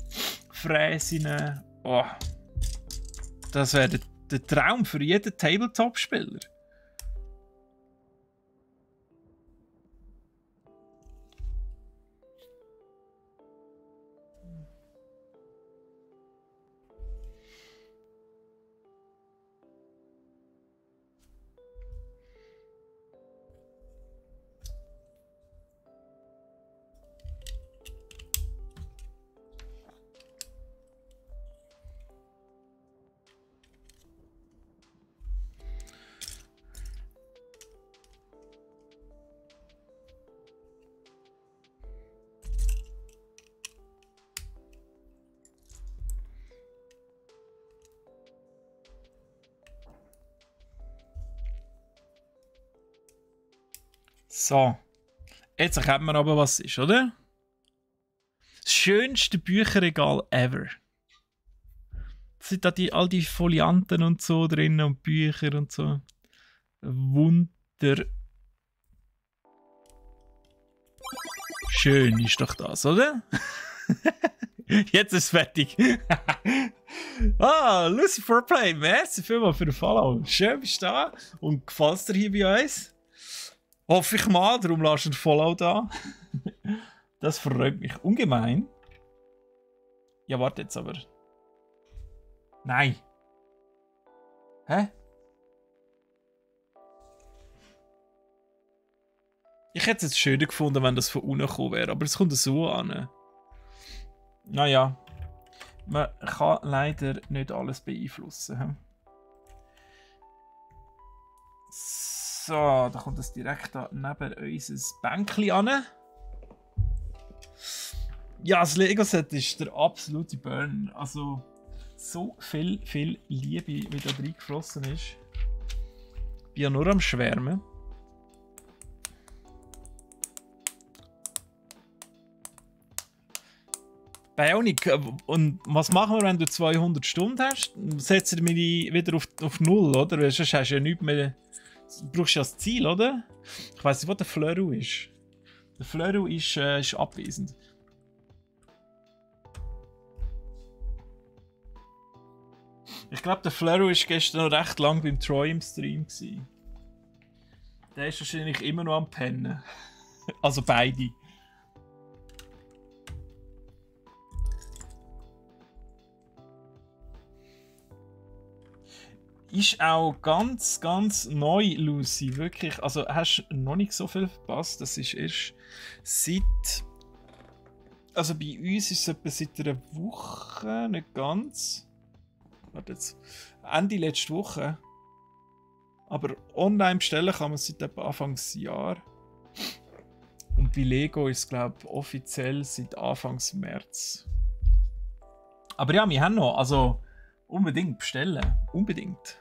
Fräsen. Oh, das wäre der Traum für jeden Tabletop-Spieler. So, jetzt erkennt man aber, was es ist, oder? Das schönste Bücherregal ever. Es sind da all die Folianten und so drin und Bücher und so. Wunder. Schön ist doch das, oder? Jetzt ist es fertig. Lucifer Play, merci vielmals für den Follow. Schön bist du da und gefällt es dir hier bei uns? Hoffe ich mal, darum lasst ein Follow da. Das freut mich ungemein. Ja, warte jetzt aber. Nein. Hä? Ich hätte es schöner gefunden, wenn das von unten gekommen wäre, aber es kommt so an. Naja. Man kann leider nicht alles beeinflussen. So, da kommt es direkt da neben unser Bänkchen an. Ja, das Lego-Set ist der absolute Burn. Also, so viel Liebe, wie da reingeflossen ist. Ich bin ja nur am Schwärmen. Bionic, und was machen wir, wenn du 200 Stunden hast? Setzen wir die wieder auf 0, oder? Weil sonst hast du ja nichts mehr. Du brauchst ja das Ziel, oder? Ich weiss nicht, wo der Fleur ist. Der Fleur ist abwesend. Ich glaube, der Flero war gestern noch recht lang beim Troy im Stream gewesen. Der ist wahrscheinlich immer noch am Pennen. Also beide. Ist auch ganz, ganz neu, Lucy. Wirklich. Also hast noch nicht so viel verpasst. Das ist erst seit. Also bei uns ist es etwa seit einer Woche, nicht ganz. Warte jetzt. Ende letzte Woche. Aber online bestellen kann man seit etwa Anfangsjahr. Und bei Lego ist es, glaube ich, offiziell seit Anfangs März. Aber ja, wir haben noch. Also unbedingt bestellen. Unbedingt.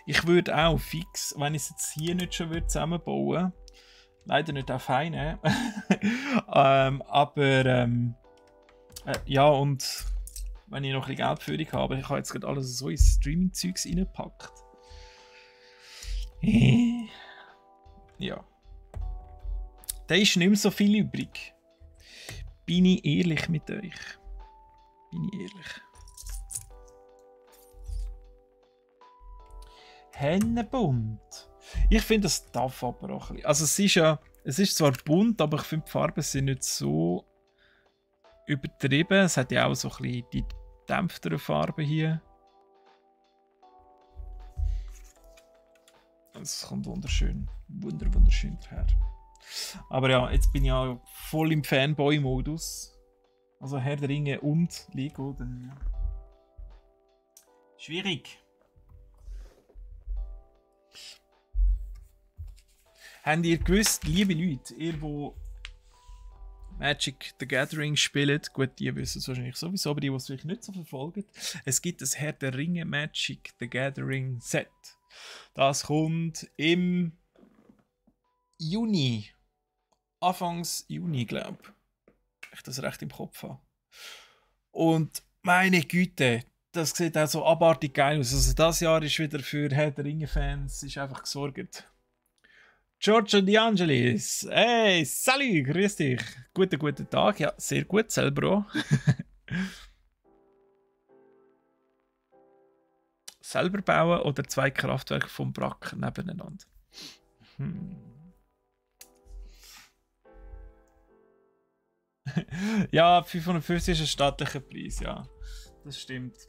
Ich würde auch fix, wenn ich es jetzt hier nicht schon zusammenbauen würde, leider nicht auf eine. Ja, und wenn ich noch ein bisschen Geld für dich habe, ich habe jetzt gerade alles so ins Streaming-Zeugs reingepackt. Ja. Da ist nicht mehr so viel übrig. Bin ich ehrlich mit euch? Bin ich ehrlich? Hennenbunt. Ich finde, das darf aber auch ein bisschen. Also es ist zwar bunt, aber ich finde, die Farben sind nicht so übertrieben. Es hat ja auch so ein bisschen die dämpftere Farbe hier. Es kommt wunderschön. Wunderschön her. Aber ja, jetzt bin ich ja voll im Fanboy-Modus. Also Herr der Ringe und Lego. Dann, ja. Schwierig. Habt ihr gewusst, liebe Leute, ihr, die Magic the Gathering spielt, gut, die wissen es wahrscheinlich sowieso, aber die es vielleicht nicht so verfolgen, es gibt das Herr der Ringe Magic the Gathering Set. Das kommt im Juni. Anfangs Juni, glaube ich. Ich das recht im Kopf habe. Und meine Güte, das sieht auch so abartig geil aus. Also das Jahr ist wieder für Herr der Ringe-Fans ist einfach gesorgt. Giorgio De Angelis, hey, salut, grüß dich. Guten Tag, ja, sehr gut, selber auch. Selber bauen oder 2 Kraftwerke vom Brack nebeneinander? Ja, 550 ist ein stattlicher Preis, ja. Das stimmt.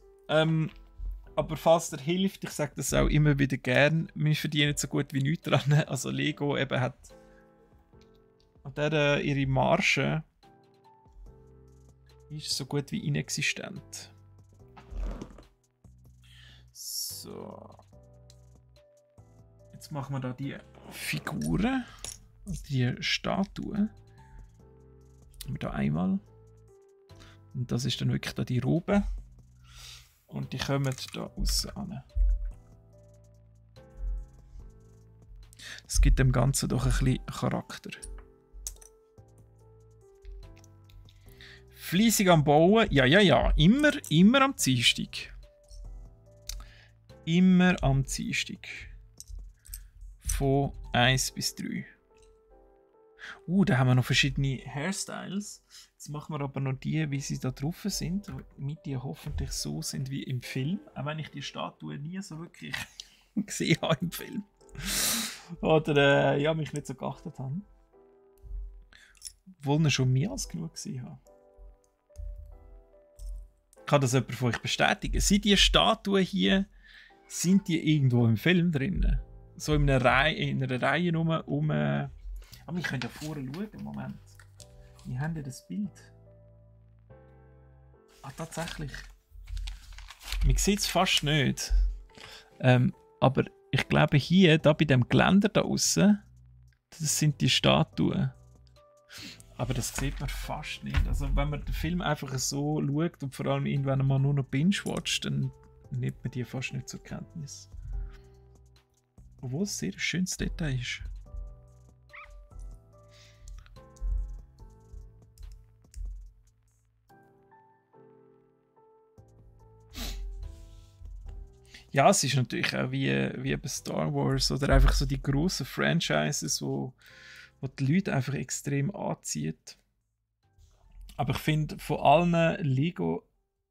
Aber falls dir hilft, ich sage das auch immer wieder gern, wir verdienen so gut wie nichts dran. Also Lego eben hat an der ihre Marge ist so gut wie inexistent. So. Jetzt machen wir da die Figuren, also die Statuen. Wir da einmal. Und das ist dann wirklich da die Robe. Und die kommen da raus an. Es gibt dem Ganzen doch ein bisschen Charakter. Fleissig am Bauen. Ja. Immer am Dienstag. Immer am Dienstag. Von 1 bis 3. Da haben wir noch verschiedene Hairstyles. Jetzt machen wir aber noch die, wie sie da drauf sind, damit die hoffentlich so sind wie im Film. Auch wenn ich die Statue nie so wirklich gesehen habe im Film. Oder ja, mich nicht so geachtet habe. Obwohl ich schon mehr als genug gesehen habe. Kann das jemand von euch bestätigen? Sind die Statuen hier, sind die irgendwo im Film drin? So in einer Reihe um aber wir können ja vorher schauen, Moment. Wir haben ja das Bild. Ah, tatsächlich. Man sieht es fast nicht. Aber ich glaube hier, da bei dem Geländer da außen, das sind die Statuen. Aber das sieht man fast nicht. Also wenn man den Film einfach so schaut und vor allem irgendwann mal nur noch binge-watcht, dann nimmt man die fast nicht zur Kenntnis. Obwohl es ein sehr schönes Detail ist. Ja, es ist natürlich auch wie bei Star Wars oder einfach so die grossen Franchises, wo was die Leute einfach extrem anzieht. Aber ich finde, von allen Lego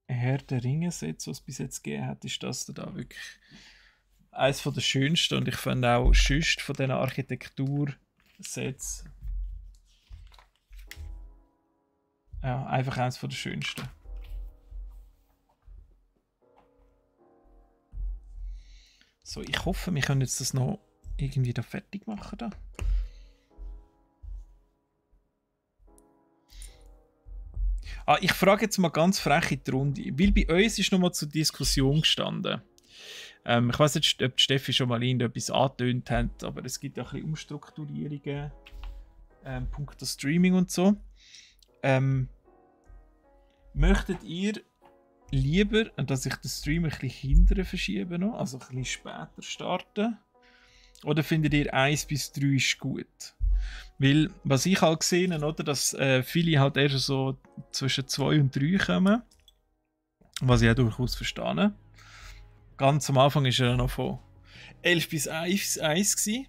Herr der Ringe-Sets, die es bis jetzt gegeben hat, ist das da wirklich eines der schönsten. Und ich finde auch sonst von diesen Architektur-Sets ja, einfach eines der schönsten. So, ich hoffe, wir können jetzt das noch irgendwie da fertig machen. Da. Ich frage jetzt mal ganz frech in die Runde, weil bei uns ist nochmal zur Diskussion gestanden. Ich weiß nicht, ob die Steffi schon mal irgendetwas angetönt hat, aber es gibt ja ein bisschen Umstrukturierungen, punkto Streaming und so. Möchtet ihr lieber, dass ich den Stream ein bisschen hinterher verschiebe noch, also ein bisschen später starten? Oder findet ihr 1 bis 3 ist gut? Weil, was ich halt gesehen habe, oder, dass viele halt erst so zwischen 2 und 3 kommen. Was ich auch durchaus verstehe. Ganz am Anfang war er noch von 11 bis 1 gewesen.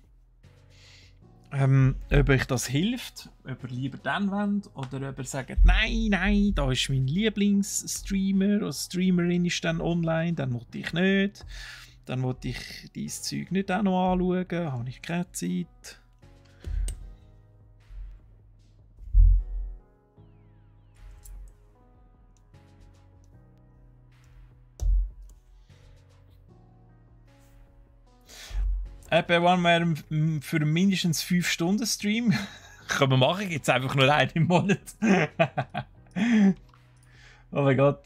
Ob euch das hilft, ob ihr lieber dann wollt, oder ob ihr sagt, nein, da ist mein Lieblingsstreamer oder Streamerin ist dann online, dann wollte ich nicht. Dann wollte ich dieses Zeug nicht auch noch anschauen, habe ich keine Zeit. Wenn wir für mindestens 5 Stunden Stream können wir machen, gibt es einfach nur einen im Monat. Oh mein Gott.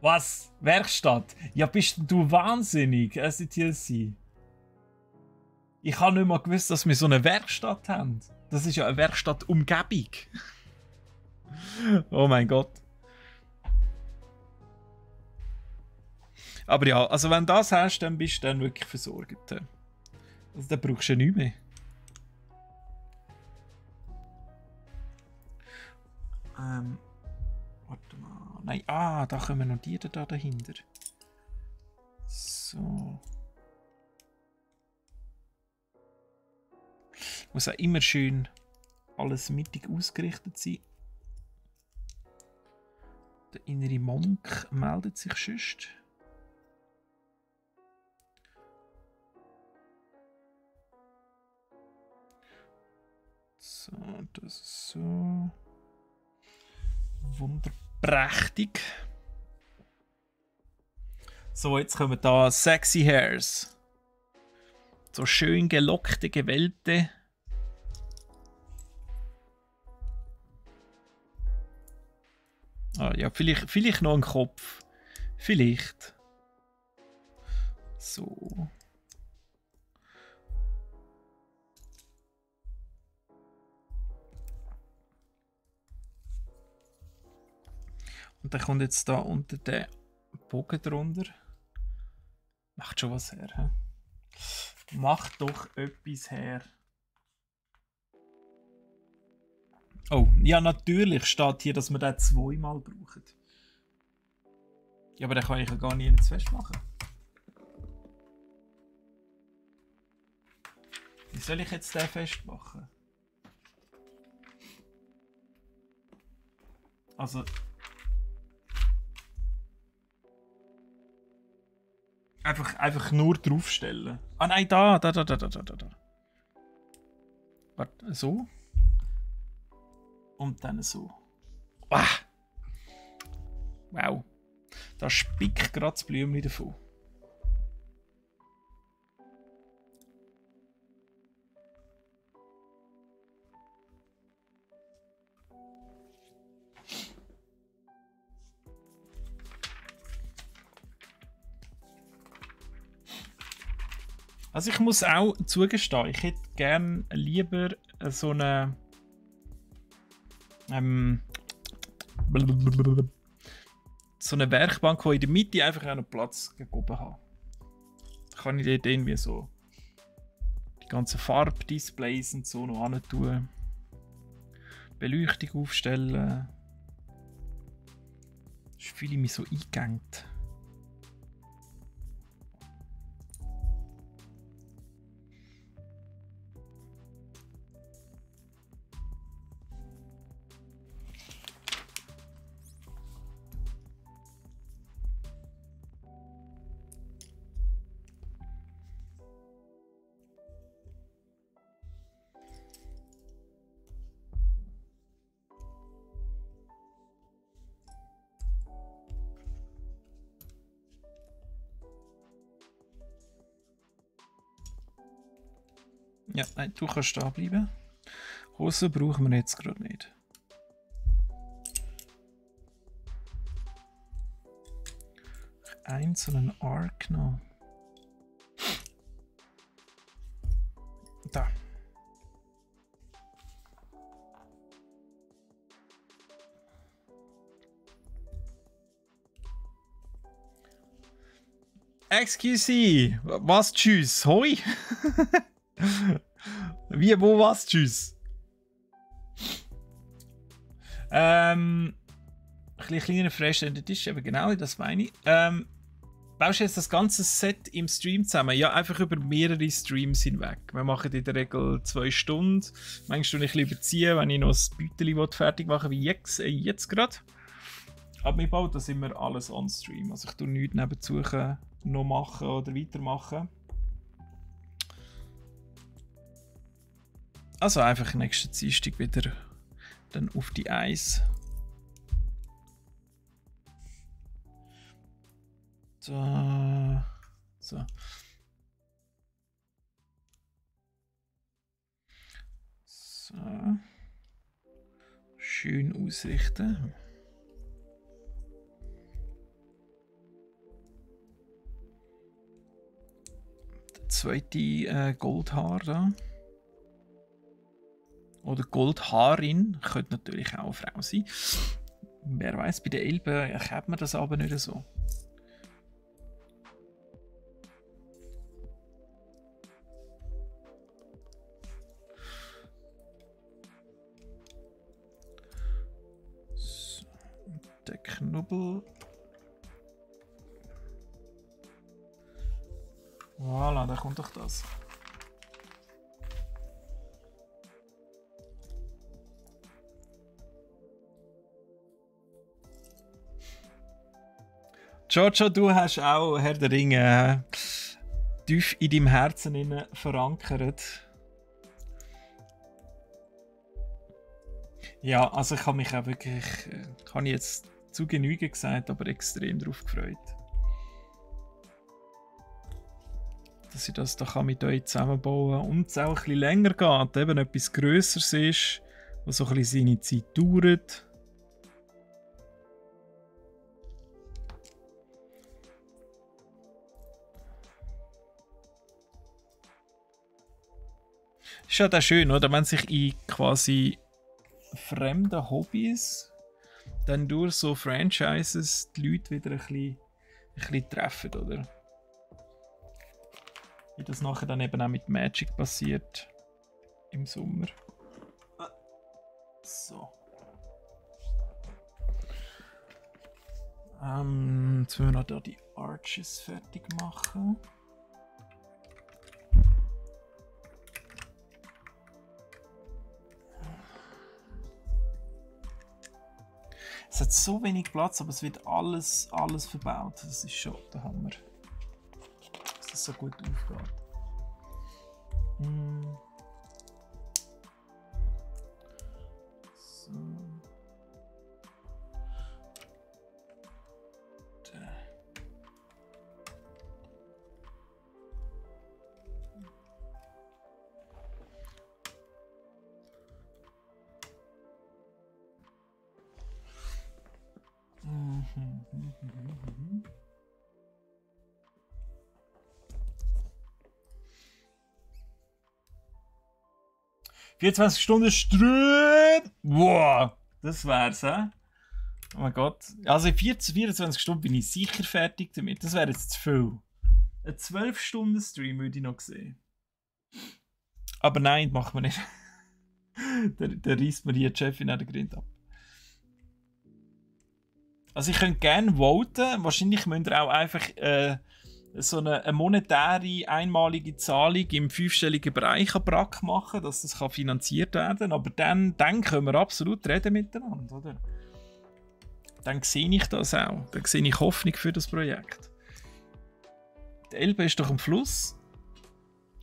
Was? Werkstatt? Ja, bist du wahnsinnig, SCTLC? Ich habe nicht mal gewusst, dass wir so eine Werkstatt haben. Das ist ja eine Werkstattumgebung. Oh mein Gott. Aber ja, also wenn du das hast, dann bist du dann wirklich versorgt. Also dann brauchst du ja nichts mehr. Warte mal. Nein, da kommen noch die da dahinter. So. Muss auch immer schön alles mittig ausgerichtet sein. Der innere Monk meldet sich sonst. So, das ist so. Wunderprächtig. So, jetzt kommen da sexy Hairs. So schön gelockte, gewellte. Ja, vielleicht noch ein Kopf. Vielleicht. So. Und dann kommt jetzt da unter den Bogen drunter. Macht schon was her. He? Macht doch etwas her. Oh, ja, natürlich steht hier, dass wir den 2-mal brauchen. Ja, aber den kann ich ja gar nicht festmachen. Wie soll ich jetzt den festmachen? Also. Einfach nur draufstellen. Ah nein, da. Warte, so. Und dann so. Wow. Da spickt gerade das Blümchen davon. Also ich muss auch zugestehen, ich hätte gerne lieber so eine Werkbank, die in der Mitte einfach auch noch Platz oben hat. Da kann ich dort irgendwie so die ganzen Farbdisplays und so noch hin tun. Beleuchtung aufstellen. Ich fühle mich so eingegangen. Ja, nein, du kannst da bleiben. Hose brauchen wir jetzt gerade nicht. Eins und einen Arc noch. Da. Excuse, was tschüss? Hoi? Wie, wo, was tschüss? Ein bisschen kleiner freistellender Tisch, aber genau, das meine ich. Baust du jetzt das ganze Set im Stream zusammen? Ja, einfach über mehrere Streams hinweg. Wir machen in der Regel 2 Stunden. Manchmal tue ich lieber ziehen, wenn ich noch das Beutel fertig mache, wie jetzt gerade. Aber wir bauen das immer alles on Stream. Also ich tue nichts nebenzu noch machen oder weitermachen. Also einfach nächsten Dienstag wieder dann auf die Eis. Da. So. So. Schön ausrichten. Der zweite Goldhaar da. Oder Goldhaarin. Könnte natürlich auch eine Frau sein. Wer weiß, bei den Elben erkennt man das aber nicht so. So, der Knubbel. Voilà, da kommt doch das. Jojo, du hast auch Herr der Ringe tief in deinem Herzen verankert. Ja, also ich habe mich auch wirklich, kann ich jetzt zu Genüge gesagt, aber extrem darauf gefreut. Dass ich das da mit euch zusammenbauen kann und es auch ein bisschen länger geht, eben etwas Grösseres ist, was so ein bisschen seine Zeit dauert. Ist ja auch schön, oder? Wenn sich in quasi fremden Hobbys dann durch so Franchises die Leute wieder ein bisschen treffen, oder? Wie das nachher dann eben auch mit Magic passiert im Sommer. So. Jetzt müssen wir noch die Arches fertig machen. Es hat so wenig Platz, aber es wird alles verbaut. Das ist schon der Hammer. Dass das so gut aufgeht. So. Mhm. 24 Stunden Ström! Wow! Das wär's, hä? Oh mein Gott. Also in 24 Stunden bin ich sicher fertig damit. Das wäre jetzt zu viel. Ein 12-Stunden-Stream würde ich noch sehen. Aber nein, machen wir nicht. Der reißt mir hier die Chefin an den Grind ab. Also ich könnte gerne voten. Wahrscheinlich müsst ihr auch einfach so eine monetäre, einmalige Zahlung im 5-stelligen Bereich an BRAC machen, dass das finanziert werden kann. Aber dann können wir absolut reden miteinander, oder? Dann sehe ich das auch. Dann sehe ich Hoffnung für das Projekt. Die Elbe ist doch am Fluss.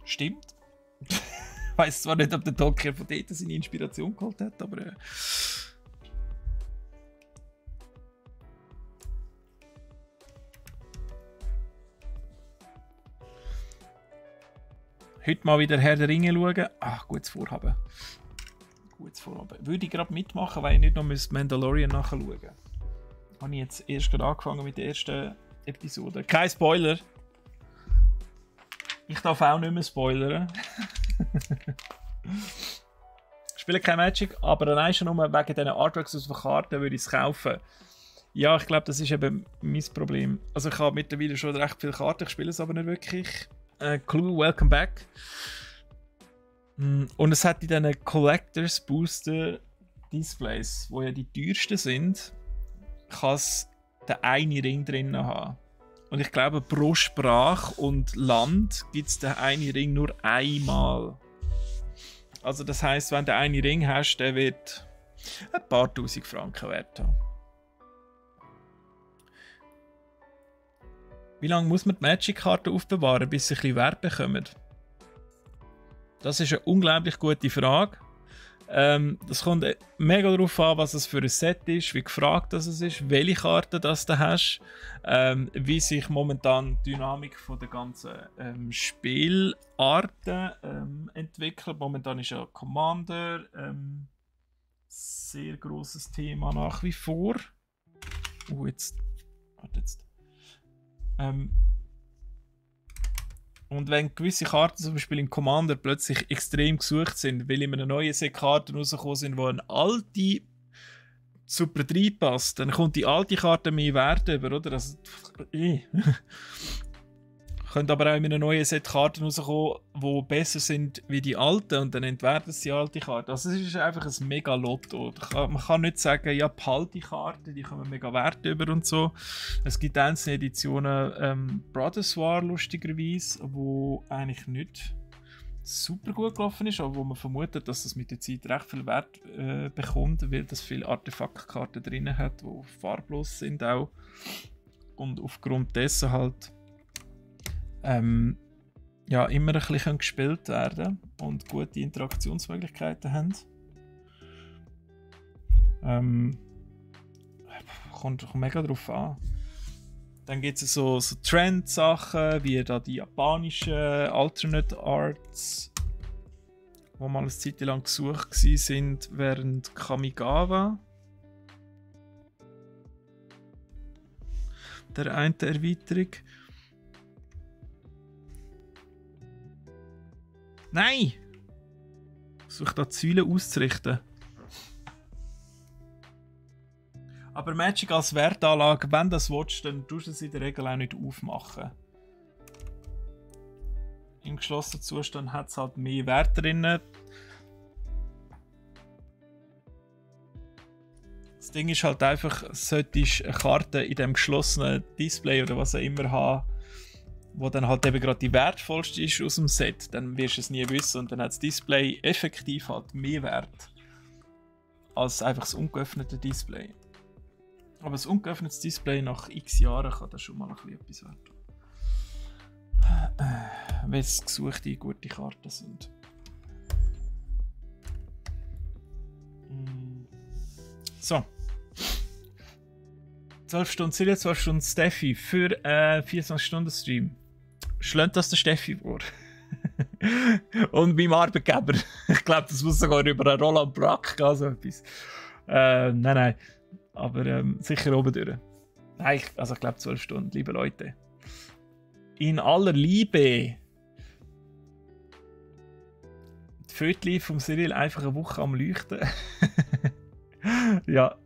Stimmt. Ich weiss zwar nicht, ob der Tolkien von dort seine Inspiration geholt hat, aber... Heute mal wieder Herr der Ringe schauen. Ach, gutes Vorhaben. Gutes Vorhaben. Würde ich gerade mitmachen, weil ich nicht noch Mandalorian nachschauen müsste. Habe ich jetzt erst gerade angefangen mit der ersten Episode. Kein Spoiler. Ich darf auch nicht mehr spoilern. Ich spiele kein Magic, aber allein schon nur wegen diesen Artworks aus der Karte würde ich es kaufen. Ja, ich glaube, das ist eben mein Problem. Also ich habe mittlerweile schon recht viele Karten, ich spiele es aber nicht wirklich. Clue, welcome back. Und es hat in diesen Collectors Booster Displays, die ja die teuersten sind, kann es den einen Ring drin haben. Und ich glaube, pro Sprache und Land gibt es den einen Ring nur einmal. Also das heisst, wenn du einen Ring hast, der wird ein paar tausend Franken wert haben. Wie lange muss man die Magic-Karte aufbewahren, bis sie ein bisschen Wert bekommen? Das ist eine unglaublich gute Frage. Das kommt mega darauf an, was es für ein Set ist, wie gefragt das ist, welche Karten das du hast, wie sich momentan die Dynamik von der ganzen Spielarten entwickelt. Momentan ist ja Commander sehr grosses Thema nach wie vor. Jetzt. Und wenn gewisse Karten zum Beispiel in Commander plötzlich extrem gesucht sind, weil in einem neuen Set Karten rausgekommen sind, wo eine alte super reinpasst, dann kommt die alte Karte mehr Wert über, oder? Also, können aber auch in einem neuen Set Karten rauskommen, die besser sind wie die alten und dann entwerten sie die alte Karte. Also es ist einfach ein mega Lotto. Man kann nicht sagen, ja, behalte die Karten, die kommen mega Wert über und so. Es gibt einzelne Editionen, Brothers War lustigerweise, wo eigentlich nicht super gut gelaufen ist, aber wo man vermutet, dass das mit der Zeit recht viel Wert bekommt, weil das viele Artefaktkarten drin hat, die farblos sind auch. Und aufgrund dessen halt ja, immer ein bisschen gespielt werden und gute Interaktionsmöglichkeiten haben. Kommt mega drauf an. Dann gibt es so Trend-Sachen, wie da die japanischen Alternate Arts, die mal eine Zeit lang gesucht waren während Kamigawa. Der eine Erweiterung. Nein! Ich versuche da die Säulen auszurichten. Aber Magic als Wertanlage, wenn du das willst, dann tust du es in der Regel auch nicht aufmachen. Im geschlossenen Zustand hat es halt mehr Wert drin. Das Ding ist halt einfach, solltest du eine Karte in dem geschlossenen Display oder was auch immer haben, wo dann halt eben gerade die wertvollste ist aus dem Set, dann wirst du es nie wissen und dann hat das Display effektiv halt mehr Wert als einfach das ungeöffnete Display. Aber das ungeöffnete Display nach x Jahren kann das schon mal ein bisschen etwas wert haben. Weil es gesuchte gute Karten sind. So. 12 Stunden Silja, 12 Stunden Steffi für 24-Stunden-Stream. Schlägt das der Steffi vor? Und meinem Arbeitgeber. Ich glaube, das muss sogar über einen Roland Brack gehen, so etwas. Nein. Aber sicher oben durch. Nein, ich glaube 12 Stunden, liebe Leute. In aller Liebe. Die Viertel vom Cyril einfach eine Woche am Leuchten. Ja.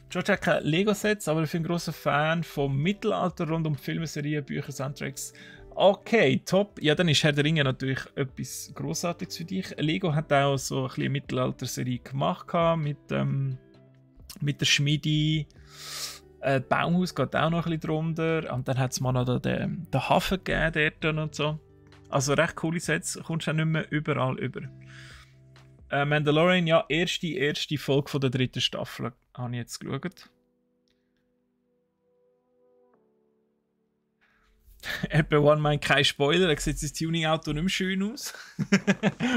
George hat keine Lego-Sets, aber ich bin ein grosser Fan vom Mittelalter rund um Filme, Serien, Bücher, Soundtracks. Okay, top. Ja, dann ist Herr der Ringe natürlich etwas Grossartiges für dich. Lego hat auch so ein bisschen eine Mittelalter-Serie gemacht mit der Schmiede. Baumhaus geht auch noch ein bisschen drunter. Und dann hat es mal noch den Hafen gegeben dort und so. Also recht coole Sets, kommst du auch nicht mehr überall über. Mandalorian, ja, erste Folge von der 3. Staffel habe ich jetzt geschaut. RP1 meint kein Spoiler, er sieht das Tuning-Auto nicht mehr schön aus.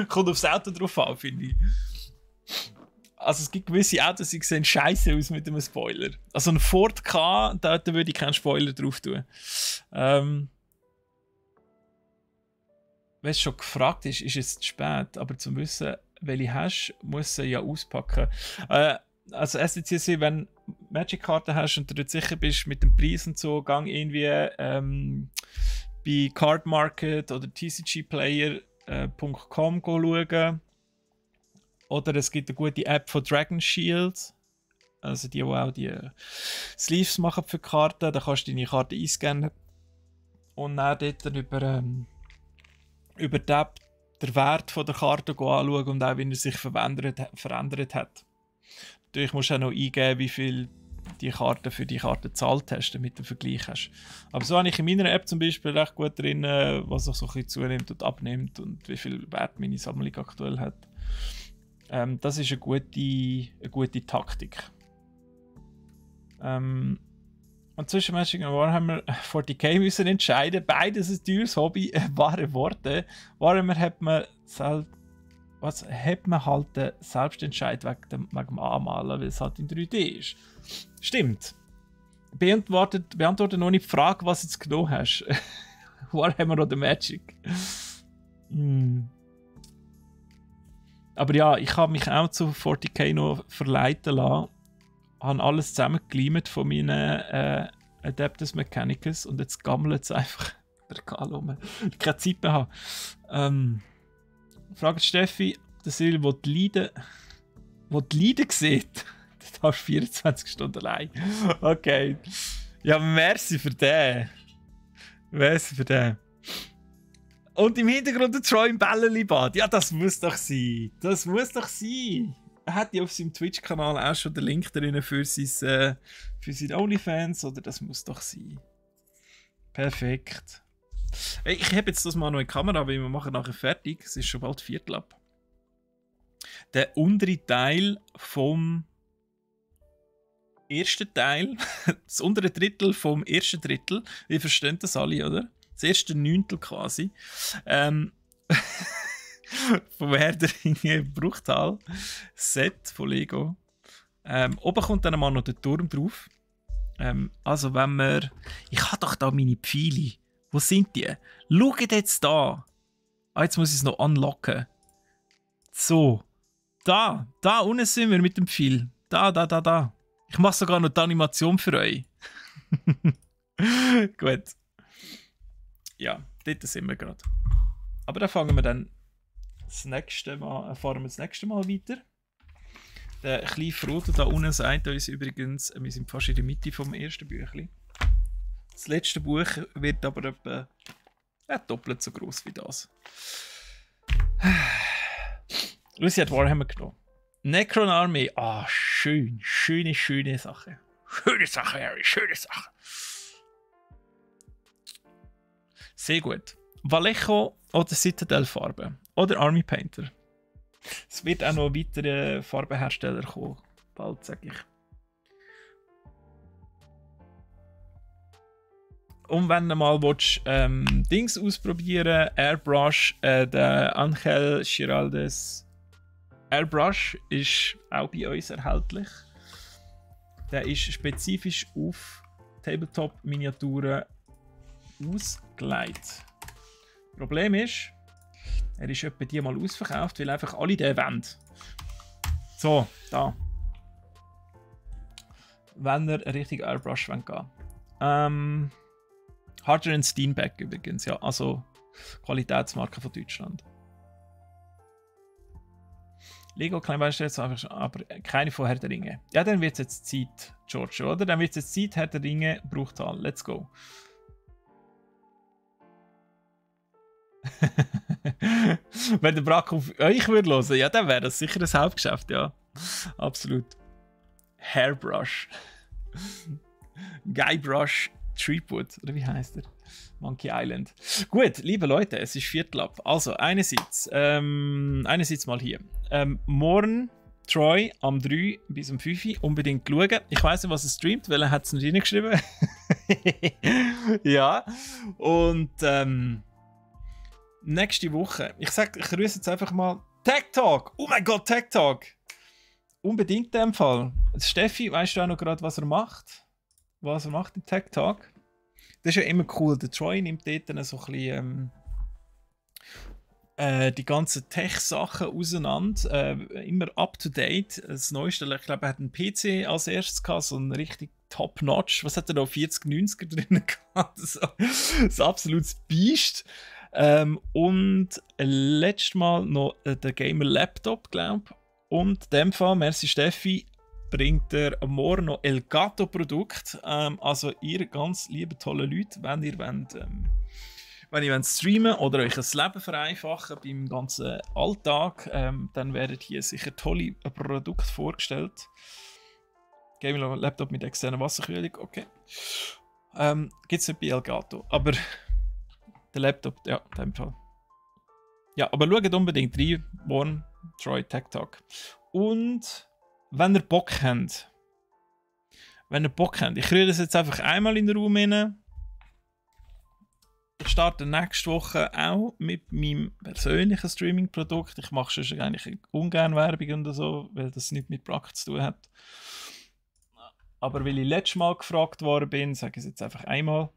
Kommt aufs Auto drauf an, finde ich. Also es gibt gewisse Autos, die sehen scheiße aus mit einem Spoiler. Also ein Ford K, da würde ich keinen Spoiler drauf tun. wenn es schon gefragt ist, ist es zu spät. Aber zum Wissen, welche hast, muss sie ja auspacken. Also SDCC, wenn du Magic-Karten hast und du dir sicher bist mit dem Preis und so, gang irgendwie bei Card Market oder tcgplayer.com schauen. Oder es gibt eine gute App von Dragon Shield. Also die auch die Sleeves machen für Karten. Da kannst du deine Karte einscannen und dann dort über die App den Wert von der Karte anschauen und auch, wie er sich verändert hat. Natürlich musst du auch noch eingeben, wie viel die Karte für die Karte gezahlt hast, damit du einen Vergleich hast. Aber so habe ich in meiner App zum Beispiel recht gut drin, was auch so ein bisschen zunimmt und abnimmt und wie viel Wert meine Sammlung aktuell hat. Das ist eine gute Taktik. Und zwischen Magic und Warhammer 40k müssen entscheiden. Beides ein teures Hobby, wahre Worte. Warhammer hat man halt den Selbstentscheid wegen dem Anmalen, weil es halt in 3D ist. Stimmt. Beantwortet noch nicht die Frage, was du jetzt genommen hast. Warhammer oder Magic. Aber ja, ich habe mich auch zu 40k noch verleiten lassen. Habe alles zusammengegleimt von meinen Adeptus Mechanicus und jetzt gammelt es einfach der Karl um. Ich keine Zeit mehr habe. Fragt Steffi, der Cyril, wo die Leiden sieht, da hast du 24 Stunden allein. Okay. Ja, merci für den. Und im Hintergrund der Troy im Bälleli-Bad. Ja, das muss doch sein. Er hat ja auf seinem Twitch-Kanal auch schon den Link drin für sein OnlyFans, oder? Das muss doch sein. Perfekt. Ich habe jetzt das mal noch in die Kamera, weil wir machen nachher fertig. Es ist schon bald Viertel ab. Der untere Teil vom ersten Teil, das untere Drittel vom ersten Drittel, ihr versteht das alle, oder? Das erste Neuntel quasi. Vom Herr der Ringe Bruchtal Set von Lego. Oben kommt dann mal noch der Turm drauf. Also wenn wir... Ich habe doch da meine Pfeile. Wo sind die? Schaut jetzt da. Jetzt muss ich es noch unlocken. So. Da unten sind wir mit dem Pfeil. Da. Ich mache sogar noch die Animation für euch. Gut. Ja, dort sind wir gerade. Aber da fangen wir dann fahren wir das nächste Mal weiter. Der kleine Frodo da unten sagt uns übrigens, wir sind fast in der Mitte vom ersten Büchlein. Das letzte Buch wird aber etwa doppelt so groß wie das. Lucy hat Warhammer genommen. Necron Army. Schöne Sache. Schöne Sache, Harry, schöne Sache. Sehr gut. Vallejo oder Citadel-Farbe. Oder Army Painter. Es wird auch noch weitere Farbenhersteller kommen. Bald, sage ich. Und wenn du mal willst, Dings ausprobieren, Airbrush, der Angel Giraldes Airbrush ist auch bei uns erhältlich. Der ist spezifisch auf Tabletop-Miniaturen ausgelegt. Problem ist, er ist etwa die mal ausverkauft, weil einfach alle den wollen. So, da. Wenn ihr richtig Airbrush gehen wollt. Harder Steenbeck übrigens, ja. Also Qualitätsmarke von Deutschland. Lego Kleinbausteine jetzt einfach, aber keine von Herr der Ringe. Ja, dann wird es jetzt Zeit, George, oder? Dann wird es jetzt Zeit, Herr der Ringe, Bruchtal. Let's go. Wenn der Brack auf euch würde hören, ja, dann wäre das sicher ein Hauptgeschäft, ja. Absolut. Hairbrush. Guybrush Threepwood, oder wie heißt er? Monkey Island. Gut, liebe Leute, es ist Viertel ab. Also, einerseits mal hier. Morgen Troy am 3 bis um 5 unbedingt schauen. Ich weiss nicht, was er streamt, weil er hat es nicht reingeschrieben. Ja. Und nächste Woche, ich grüße jetzt einfach mal Tech Talk. Oh mein Gott, Tech Talk. Unbedingt in dem Fall. Steffi, weißt du auch noch gerade, was er macht? Was er macht im Tech Talk? Das ist ja immer cool. Der Troy nimmt dort so ein bisschen die ganzen Tech-Sachen auseinander, immer up-to-date. Das Neueste, ich glaube, er hat einen PC als erstes gehabt, so einen richtig top-notch. Was hat er da, 4090er drin gehabt? So, ein absolutes Biest. Und letztes Mal noch der Gamer-Laptop, glaube ich. Und in dem Fall, merci Steffi, bringt er morgen noch Elgato-Produkt. Also ihr ganz liebe, tolle Leute, wenn ihr wollt, wenn ihr streamen oder euch das Leben vereinfachen beim ganzen Alltag, dann werden hier sicher tolle Produkte vorgestellt. Gaming-Laptop mit externer Wasserkühlung, okay. Gibt es nicht bei Elgato, aber der Laptop, ja, in dem Fall. Ja, aber schaut unbedingt rein, morgen, Troy Tech Talk. Und wenn ihr Bock habt, ich rühre das jetzt einfach einmal in den Raum rein. Ich starte nächste Woche auch mit meinem persönlichen Streaming-Produkt. Ich mache schon eigentlich ungern Werbung und so, weil das nicht mit Prakt zu tun hat. Aber weil ich letztes Mal gefragt worden bin, sage ich es jetzt einfach einmal.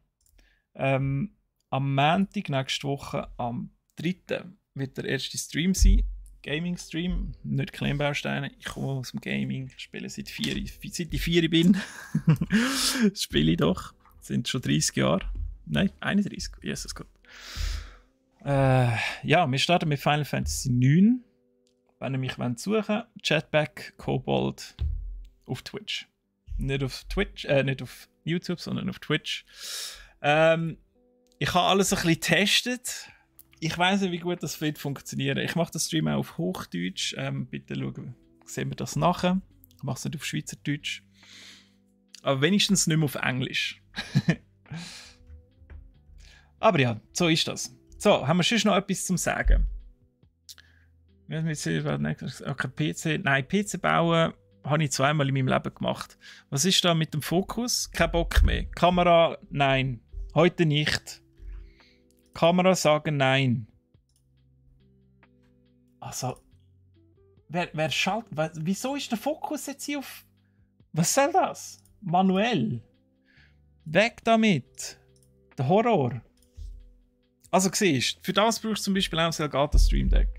Am Montag nächste Woche, am 3. wird der erste Stream sein. Gaming-Stream, nicht Klemmbausteine. Ich komme aus dem Gaming, spiele seit ich 4 bin. Spiele ich doch. Das sind schon 30 Jahre. Nein, 31. Jesus Gott. Ja, wir starten mit Final Fantasy 9. Wenn ihr mich suchen wollt, Chatback Kobold auf Twitch. Nicht auf Twitch, nicht auf YouTube, sondern auf Twitch. Ich habe alles ein bisschen getestet. Ich weiss nicht, wie gut das wird funktionieren. Ich mache das Stream auch auf Hochdeutsch. Bitte schauen, sehen wir das nachher. Ich mache es nicht auf Schweizerdeutsch. Aber wenigstens nicht mehr auf Englisch. Aber ja, so ist das. So, haben wir schon noch etwas zum Sagen? Okay, PC. Nein, PC bauen habe ich zweimal in meinem Leben gemacht. Was ist da mit dem Fokus? Kein Bock mehr. Kamera, nein. Heute nicht. Kamera sagen nein. Also, wer schaltet? Wieso ist der Fokus jetzt hier auf. Was soll das? Manuell. Weg damit. Der Horror. Also siehst, für das brauchst du zum Beispiel auch ein Elgato Stream Deck.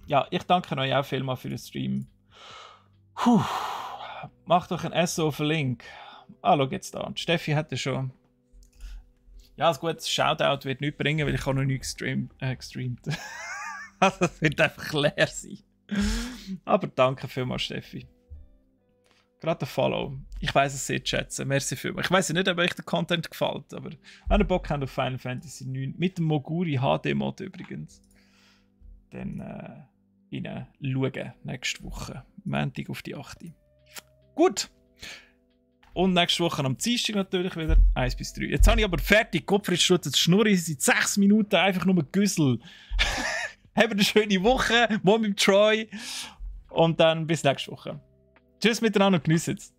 Ja, ich danke euch auch vielmals für den Stream. Puh. Macht doch ein SO auf den Link. Ah, schau jetzt da. Die Steffi hatte schon. Ja, ein gutes Shoutout wird nichts bringen, weil ich noch nichts gestreamt. Also es wird einfach leer sein. Aber danke vielmals, Steffi. Gerade ein Follow. Ich weiss es sehr zu schätzen. Merci vielmals. Ich weiss nicht, ob euch der Content gefällt, aber wenn ihr Bock habt auf Final Fantasy 9, mit dem Moguri HD-Mod übrigens, dann rein schauen nächste Woche. Montag auf die 8. Gut. Und nächste Woche am Dienstag natürlich wieder 1 bis 3. Jetzt habe ich aber fertig. Gottfried Stutz, jetzt schnurre ich seit 6 Minuten einfach nur Güssel. Habt eine schöne Woche. Morgen mit Troy. Und dann bis nächste Woche. Tschüss miteinander und genießt es.